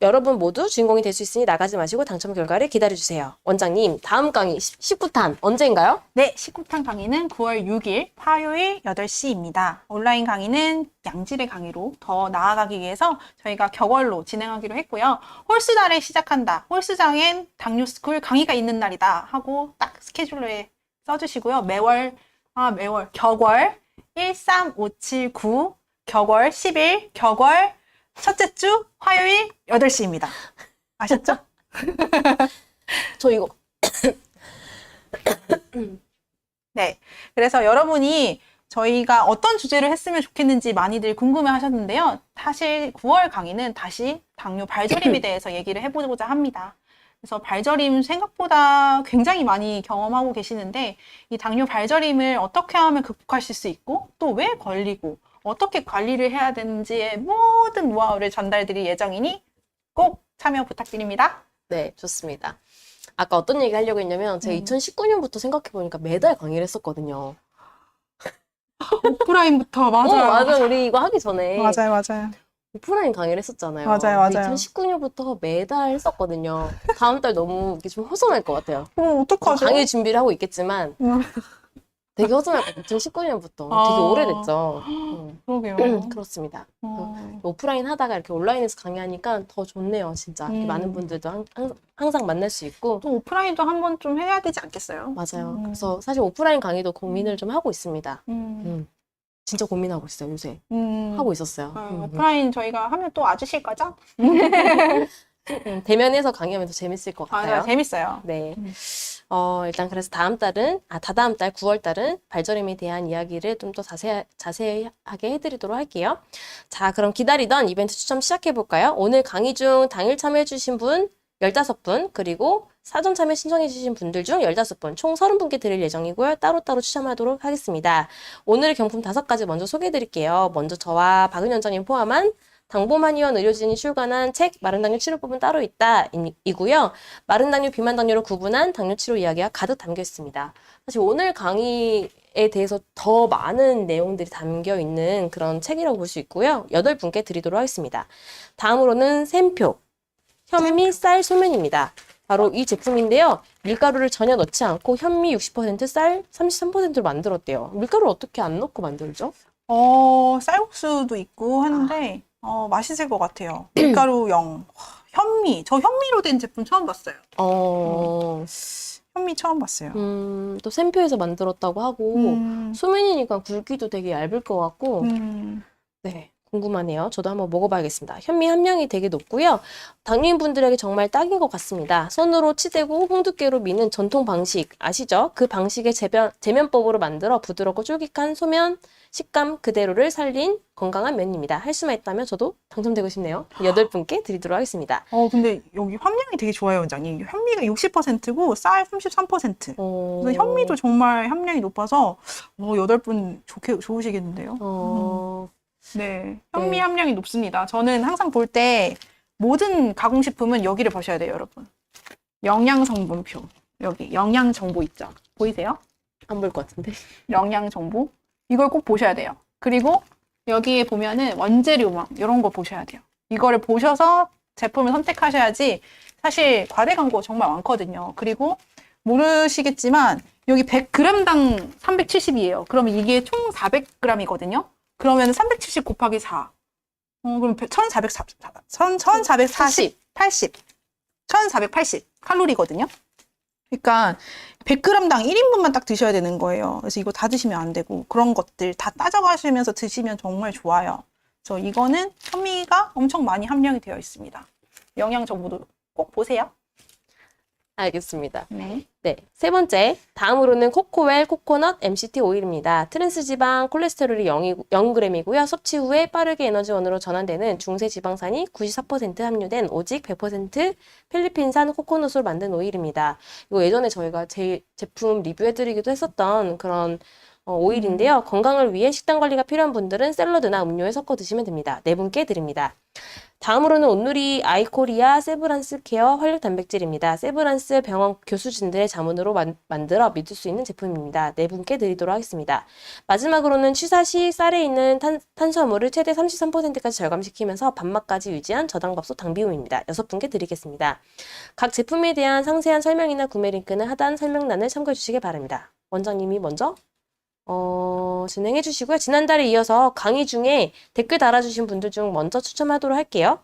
여러분 모두 주인공이 될 수 있으니 나가지 마시고 당첨 결과를 기다려주세요. 원장님, 다음 강의 19탄 언제인가요? 네, 19탄 강의는 9월 6일 화요일 8시입니다. 온라인 강의는 양질의 강의로 더 나아가기 위해서 저희가 격월로 진행하기로 했고요. 홀수달에 시작한다. 홀수장엔 당뇨스쿨 강의가 있는 날이다 하고 딱 스케줄에 써주시고요. 격월 13579 격월 10일, 격월 첫째 주 화요일 8시입니다. 아셨죠? 저 이거 네. 그래서 여러분이 저희가 어떤 주제를 했으면 좋겠는지 많이들 궁금해 하셨는데요. 사실 9월 강의는 다시 당뇨 발저림에 대해서 얘기를 해보고자 합니다. 그래서 발저림 생각보다 굉장히 많이 경험하고 계시는데 이 당뇨 발저림을 어떻게 하면 극복하실 수 있고 또 왜 걸리고 어떻게 관리를 해야 되는지의 모든 노하우를 전달드릴 예정이니 꼭 참여 부탁드립니다. 네, 좋습니다. 아까 어떤 얘기 하려고 했냐면 제가 2019년부터 생각해보니까 매달 강의를 했었거든요. 오프라인부터 맞아요. 맞아. 우리 이거 하기 전에 맞아요, 맞아요. 오프라인 강의를 했었잖아요. 맞아요, 맞아요. 2019년부터 매달 했었거든요. 다음 달 너무 이렇게 좀 허전할 것 같아요. 어떡하죠? 강의 준비를 하고 있겠지만 음. 되게 허전할 것 같아요. 2019년부터 아. 되게 오래됐죠. 그러게요. 그렇습니다. 어. 오프라인 하다가 이렇게 온라인에서 강의하니까 더 좋네요, 진짜. 이렇게 많은 분들도 항상 만날 수 있고. 또 오프라인도 한번 좀 해야 되지 않겠어요? 맞아요. 그래서 사실 오프라인 강의도 고민을 좀 하고 있습니다. 음. 진짜 고민하고 있어요, 요새. 음. 하고 있었어요. 오프라인 저희가 하면 또 와주실 거죠? 대면에서 강의하면 더 재밌을 것 같아요. 맞아요. 재밌어요. 네. 일단 그래서 다다음 달 9월 달은 발저림에 대한 이야기를 좀 더 자세하게 해드리도록 할게요. 자, 그럼 기다리던 이벤트 추첨 시작해볼까요? 오늘 강의 중 당일 참여해주신 분 15분, 그리고 사전 참여 신청해주신 분들 중 15분, 총 30분께 드릴 예정이고요. 따로따로 추첨하도록 하겠습니다. 오늘의 경품 5가지 먼저 소개해드릴게요. 먼저 저와 박은 원장님 포함한 당보만의원 의료진이 출간한 책 마른 당뇨 치료법은 따로 있다 이고요. 마른 당뇨, 비만 당뇨로 구분한 당뇨 치료 이야기가 가득 담겨 있습니다. 사실 오늘 강의에 대해서 더 많은 내용들이 담겨 있는 그런 책이라고 볼 수 있고요. 8분께 드리도록 하겠습니다. 다음으로는 샘표 현미 쌀 소면입니다. 바로 이 제품인데요. 밀가루를 전혀 넣지 않고 현미 60%, 쌀 33%로 만들었대요. 밀가루를 어떻게 안 넣고 만들죠? 쌀국수도 있고 하는데 맛있을 것 같아요. 밀가루 0. 현미. 저 현미로 된 제품 처음 봤어요. 현미 처음 봤어요. 또 샘표에서 만들었다고 하고 소면이니까 굵기도 되게 얇을 것 같고 네, 궁금하네요. 저도 한번 먹어봐야겠습니다. 현미 함량이 되게 높고요. 당뇨인분들에게 정말 딱인 것 같습니다. 손으로 치대고 홍두깨로 미는 전통 방식 아시죠? 그 방식의 재면법으로 만들어 부드럽고 쫄깃한 소면 식감 그대로를 살린 건강한 면입니다. 할 수만 있다면 저도 당첨되고 싶네요. 8분께 드리도록 하겠습니다. 근데 여기 함량이 되게 좋아요, 원장님. 현미가 60%고 쌀 33%. 그래서 현미도 정말 함량이 높아서 8분 좋으시겠는데요? 네, 현미 네. 함량이 높습니다. 저는 항상 볼 때 모든 가공식품은 여기를 보셔야 돼요, 여러분. 영양성분표. 여기 영양정보 있죠? 보이세요? 안 볼 것 같은데. 영양정보. 이걸 꼭 보셔야 돼요. 그리고 여기에 보면은 원재료망 이런 거 보셔야 돼요. 이거를 보셔서 제품을 선택하셔야지. 사실 과대 광고 정말 많거든요. 그리고 모르시겠지만 여기 100g당 370이에요. 그러면 이게 총 400g이거든요. 그러면 370 곱하기 4. 그럼 1480 칼로리거든요. 그러니까 100g당 1인분만 딱 드셔야 되는 거예요. 그래서 이거 다 드시면 안 되고 그런 것들 다 따져가시면서 드시면 정말 좋아요. 그래서 이거는 현미가 엄청 많이 함량이 되어 있습니다. 영양 정보도 꼭 보세요. 알겠습니다. 네. 네, 세 번째. 다음으로는 코코웰 코코넛 MCT 오일입니다. 트랜스 지방 콜레스테롤이 0g이고요. 섭취 후에 빠르게 에너지원으로 전환되는 중세 지방산이 94% 함유된 오직 100% 필리핀산 코코넛으로 만든 오일입니다. 이거 예전에 저희가 제 제품 리뷰해드리기도 했었던 그런 오일인데요. 건강을 위해 식단 관리가 필요한 분들은 샐러드나 음료에 섞어 드시면 됩니다. 4분께 드립니다. 다음으로는 온누리 아이코리아 세브란스 케어 활력 단백질입니다. 세브란스 병원 교수진들의 자문으로 만들어 믿을 수 있는 제품입니다. 4분께 드리도록 하겠습니다. 마지막으로는 취사 시 쌀에 있는 탄수화물을 최대 33%까지 절감시키면서 밥맛까지 유지한 저당밥솥 당비움입니다. 6분께 드리겠습니다. 각 제품에 대한 상세한 설명이나 구매 링크는 하단 설명란을 참고해 주시기 바랍니다. 원장님이 먼저 진행해 주시고요. 지난달에 이어서 강의 중에 댓글 달아주신 분들 중 먼저 추첨하도록 할게요.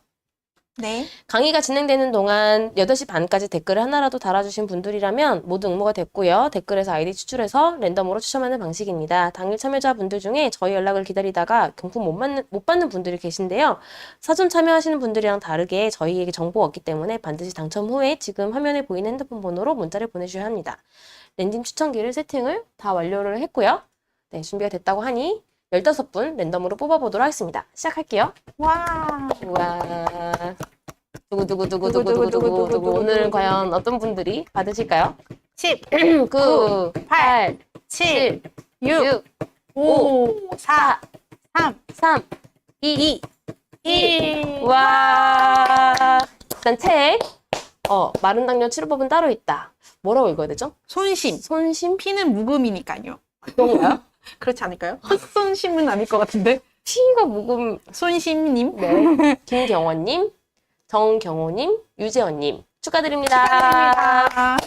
네. 강의가 진행되는 동안 8시 반까지 댓글을 하나라도 달아주신 분들이라면 모두 응모가 됐고요. 댓글에서 아이디 추출해서 랜덤으로 추첨하는 방식입니다. 당일 참여자분들 중에 저희 연락을 기다리다가 경품 못 받는 분들이 계신데요. 사전 참여하시는 분들이랑 다르게 저희에게 정보가 없기 때문에 반드시 당첨 후에 지금 화면에 보이는 핸드폰 번호로 문자를 보내주셔야 합니다. 랜덤 추천기를 세팅을 다 완료를 했고요. 네, 준비가 됐다고 하니 15분 랜덤으로 뽑아보도록 하겠습니다. 시작할게요. 와. 우와. 두구두구두구두구두구두구. 오늘은 과연 어떤 분들이 받으실까요? 10, 9, 8, 7, 6, 6, 5, 5, 4, 3, 3, 2, 1. 와. 일단 책. 마른 당뇨 치료법은 따로 있다. 뭐라고 읽어야 되죠? 손심. 손심? 피는 묵음이니까요. 그런가요? 그렇지 않을까요? 헛손심은 아닐 것 같은데. T가 묵음. 손심님. 네. 김경원님, 정경호님, 유재원님 축하드립니다. 축하드립니다.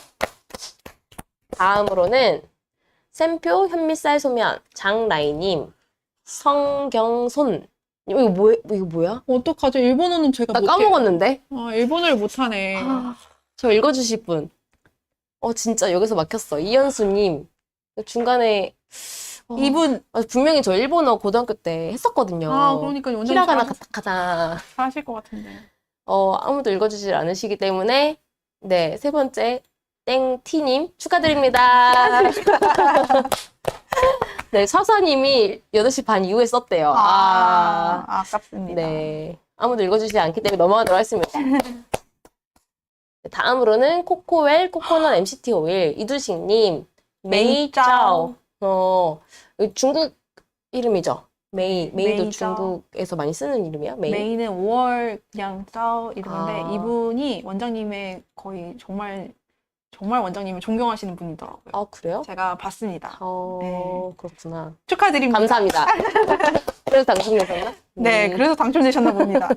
다음으로는 샘표 현미쌀 소면 장라이님, 성경손. 이거 뭐야? 어떡하죠? 일본어는 제가 나 못해요. 까먹었는데. 일본어를 못하네. 저 읽어주실 분. 진짜 여기서 막혔어. 이현수님. 중간에 이분. 분명히 저 일본어 고등학교 때 했었거든요. 그러니까 원장님 히라가나 카타카나. 잘하실 것 같은데. 아무도 읽어주질 않으시기 때문에 네, 세 번째 땡티님 축하드립니다. 네, 서사님이 8시 반 이후에 썼대요. 아깝습니다. 네. 아무도 읽어주지 않기 때문에 넘어가도록 하겠습니다. 다음으로는 코코웰 코코넛 MCT 오일 이두식님, 메이짜오. 중국 이름이죠. 메이도 메이짜오. 중국에서 많이 쓰는 이름이야? 메이는 5월 그냥 짜오 이름인데 이분이 원장님의 거의 정말 원장님을 존경하시는 분이더라고요. 그래요? 제가 봤습니다. 네. 그렇구나. 축하드립니다. 감사합니다. 그래서 당첨되셨나? 네, 그래서 당첨되셨나 봅니다.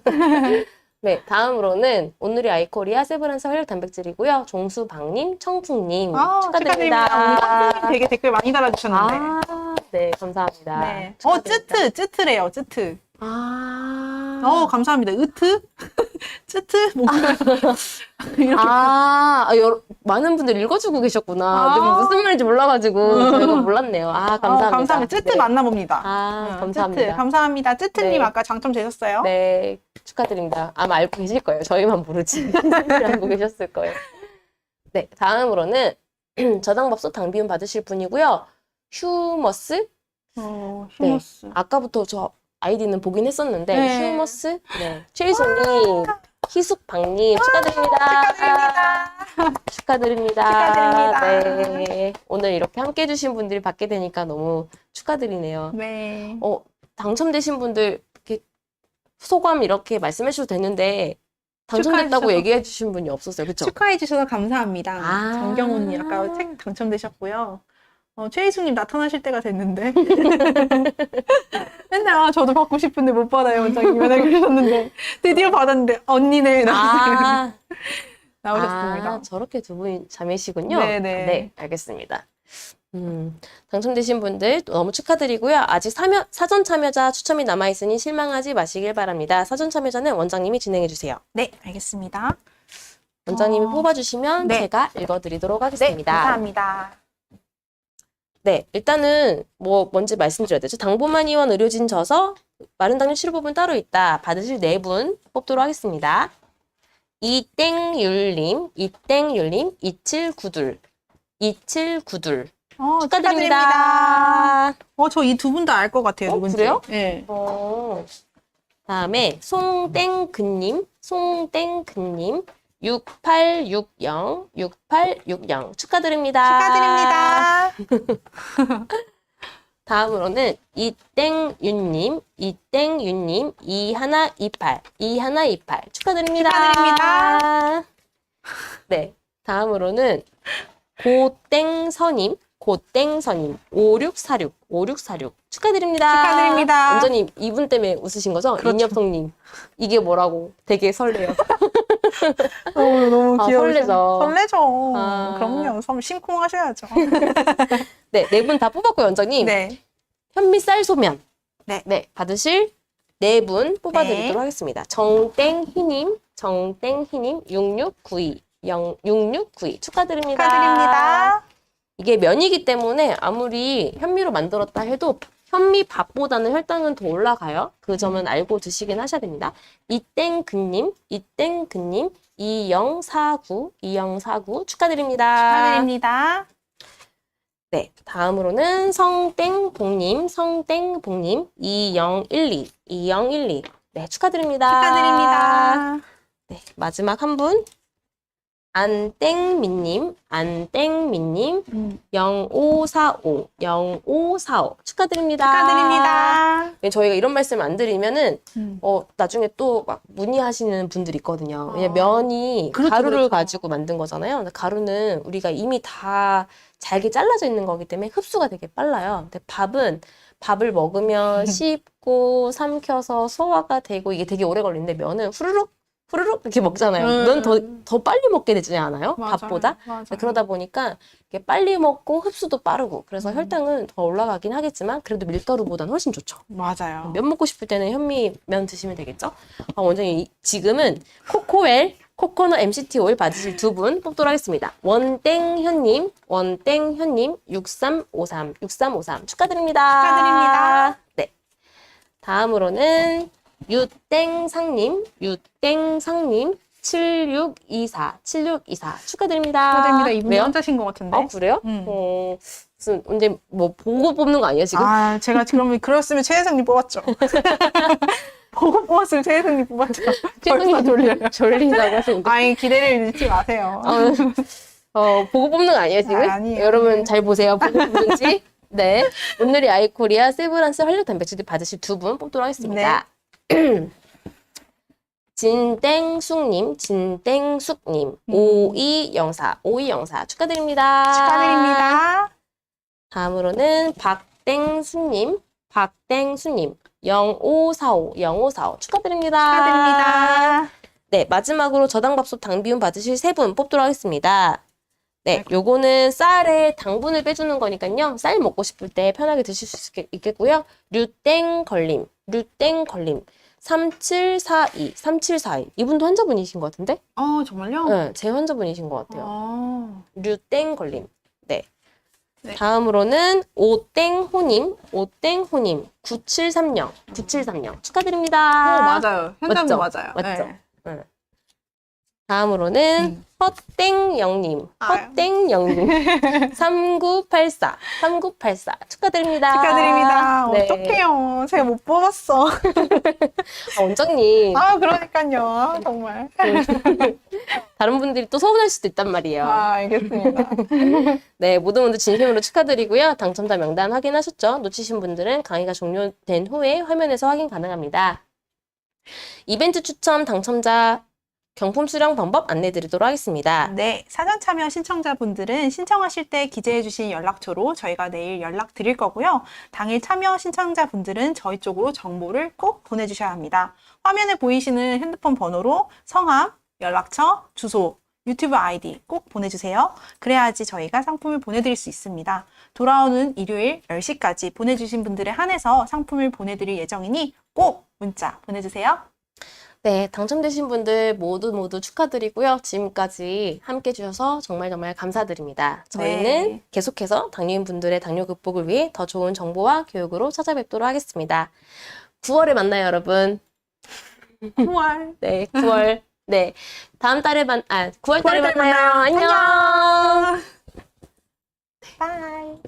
네, 다음으로는 온누리 아이코리아 세브란스 활력 단백질이고요. 종수방님, 청풍님 축하드립니다. 오늘 되게 댓글 많이 달아주셨는데. 네, 감사합니다. 네. 축하드립니다. 쯔트래요, 쯔트. 감사합니다. 쯔트? 뭔가. 많은 분들이 읽어주고 계셨구나. 근데 무슨 말인지 몰라가지고 저희가 몰랐네요. 감사합니다. 감사합니다. 쯔트 네. 만나봅니다. 감사합니다. 쯔트, 감사합니다. 쯔트님 네. 아까 당첨되셨어요? 네, 축하드립니다. 아마 알고 계실 거예요. 저희만 모르지. 알고 계셨을 거예요. 네, 다음으로는 저당밥솥 당비움 받으실 분이고요. 휴머스? 휴머스. 아까부터 저 아이디는 보긴 했었는데 네. 휴머스? 네. 최희수님, 희숙방님 축하드립니다. 축하드립니다. 네. 오늘 이렇게 함께 해주신 분들이 받게 되니까 너무 축하드리네요. 네. 당첨되신 분들 이렇게 소감 이렇게 말씀해 주셔도 되는데 당첨됐다고 얘기해 주신 분이 없었어요. 그렇죠? 축하해 주셔서 감사합니다. 정경훈님 아까 책 당첨되셨고요. 최희숙님 나타나실 때가 됐는데 맨날 저도 받고 싶은데 못 받아요 원장님 맨날 그러셨는데 드디어 받았는데 언니네 나오셨습니다. 저렇게 두 분이 자매시군요. 네네. 네, 알겠습니다. 당첨되신 분들 너무 축하드리고요. 아직 사전 참여자 추첨이 남아있으니 실망하지 마시길 바랍니다. 사전 참여자는 원장님이 진행해주세요. 네, 알겠습니다. 원장님이 뽑아주시면 네. 제가 읽어드리도록 네, 하겠습니다. 감사합니다. 네, 일단은 뭔지 말씀드려야 되죠. 당분만 의료진 져서 마른 당뇨 치료법은 따로 있다. 받으실 4분 뽑도록 하겠습니다. 이땡율님, 2792둘. 축하드립니다. 저 이 두 분 다 알 것 같아요. 누군지. 그래요? 네. 다음에 송땡근님, 6860 축하드립니다. 다음으로는 이땡윤님 2128 축하드립니다. 네, 다음으로는 고땡서님 5646 축하드립니다. 원장님 이분 때문에 웃으신 거죠? 그렇죠. 인엽성님 이게 뭐라고 되게 설레요. 너무 설레죠. 설레죠. 그럼요. 심쿵하셔야죠. 네, 4분 다 뽑았고요, 원장님. 네. 현미쌀 소면. 네. 받으실 4분 뽑아드리도록 네. 하겠습니다. 정땡희님 6692 축하드립니다. 이게 면이기 때문에 아무리 현미로 만들었다 해도 현미밥보다는 혈당은 더 올라가요. 그 점은 알고 드시긴 하셔야 됩니다. 이땡근님 2049 축하드립니다. 네, 다음으로는 성땡봉님 2012 네, 축하드립니다. 축하드립니다. 네, 마지막 한 분 안땡미님, 0545, 0545 축하드립니다. 축하드립니다. 저희가 이런 말씀 안 드리면은 음. 나중에 또 막 문의하시는 분들이 있거든요. 왜냐면 면이 그렇죠, 가루를 그렇죠. 가지고 만든 거잖아요. 근데 가루는 우리가 이미 다 잘게 잘라져 있는 거기 때문에 흡수가 되게 빨라요. 근데 밥을 먹으면 씹고 삼켜서 소화가 되고 이게 되게 오래 걸리는데 면은 후루룩 이렇게 먹잖아요. 면 더 빨리 먹게 되지 않아요? 맞아요. 밥보다? 맞아요. 그러다 보니까 이게 빨리 먹고 흡수도 빠르고 그래서 혈당은 더 올라가긴 하겠지만 그래도 밀가루보다는 훨씬 좋죠. 맞아요. 면 먹고 싶을 때는 현미면 드시면 되겠죠? 원장님 지금은 코코넛 MCT 오일 받으실 두 분 뽑도록 하겠습니다. 원땡현님 6353 축하드립니다. 축하드립니다. 네. 다음으로는 유땡상님 7624 축하드립니다. 축하드립니다. 이분이 왜요? 혼자신 것 같은데. 그래요? 무슨 언제 뭐 보고 뽑는 거 아니에요 지금? 아, 제가 그러면 그랬으면 최 회장님 뽑았죠. 보고 뽑았으면 최 회장님 뽑았죠. 벌써 졸려요. 졸리다고 하시는데. 아니, 기대를 잃지 마세요. 보고 뽑는 거 아니에요 지금? 아니에요. 여러분 잘 보세요. 보고 뽑는지. 네. 온누리 아이코리아 세브란스 활력 단백질 받으실 두 분 뽑도록 하겠습니다. 진땡숙님 5204 축하드립니다. 축하드립니다. 다음으로는 박땡수님 0545 축하드립니다. 축하드립니다. 네, 마지막으로 저당밥솥 당비움 받으실 세 분 뽑도록 하겠습니다. 네, 요거는 쌀에 당분을 빼주는 거니까요. 쌀 먹고 싶을 때 편하게 드실 수 있겠고요. 류땡걸림 3742 이분도 환자분이신 것 같은데? 정말요? 네, 제 환자분이신 것 같아요. 류땡걸림. 네. 네. 다음으로는 오땡호님 9730 축하드립니다. 맞아요. 현장님 맞아요. 맞죠? 네. 네. 다음으로는 헛땡영님 3984 축하드립니다. 축하드립니다. 네. 어떡해요. 제가 못 뽑았어. 원장님 그러니까요. 정말. 다른 분들이 또 서운할 수도 있단 말이에요. 알겠습니다. 네, 모두 진심으로 축하드리고요. 당첨자 명단 확인하셨죠? 놓치신 분들은 강의가 종료된 후에 화면에서 확인 가능합니다. 이벤트 추첨 당첨자 경품 수령 방법 안내드리도록 하겠습니다. 네, 사전 참여 신청자분들은 신청하실 때 기재해주신 연락처로 저희가 내일 연락 드릴 거고요. 당일 참여 신청자분들은 저희 쪽으로 정보를 꼭 보내주셔야 합니다. 화면에 보이시는 핸드폰 번호로 성함, 연락처, 주소, 유튜브 아이디 꼭 보내주세요. 그래야지 저희가 상품을 보내드릴 수 있습니다. 돌아오는 일요일 10시까지 보내주신 분들에 한해서 상품을 보내드릴 예정이니 꼭 문자 보내주세요. 네, 당첨되신 분들 모두 축하드리고요. 지금까지 함께 해주셔서 정말 감사드립니다. 저희는 네. 계속해서 당뇨인 분들의 당뇨 극복을 위해 더 좋은 정보와 교육으로 찾아뵙도록 하겠습니다. 9월에 만나요, 여러분. 9월. 네, 9월. 네, 다음 달에 9월 달에 만나요. 안녕. 안녕. 바이.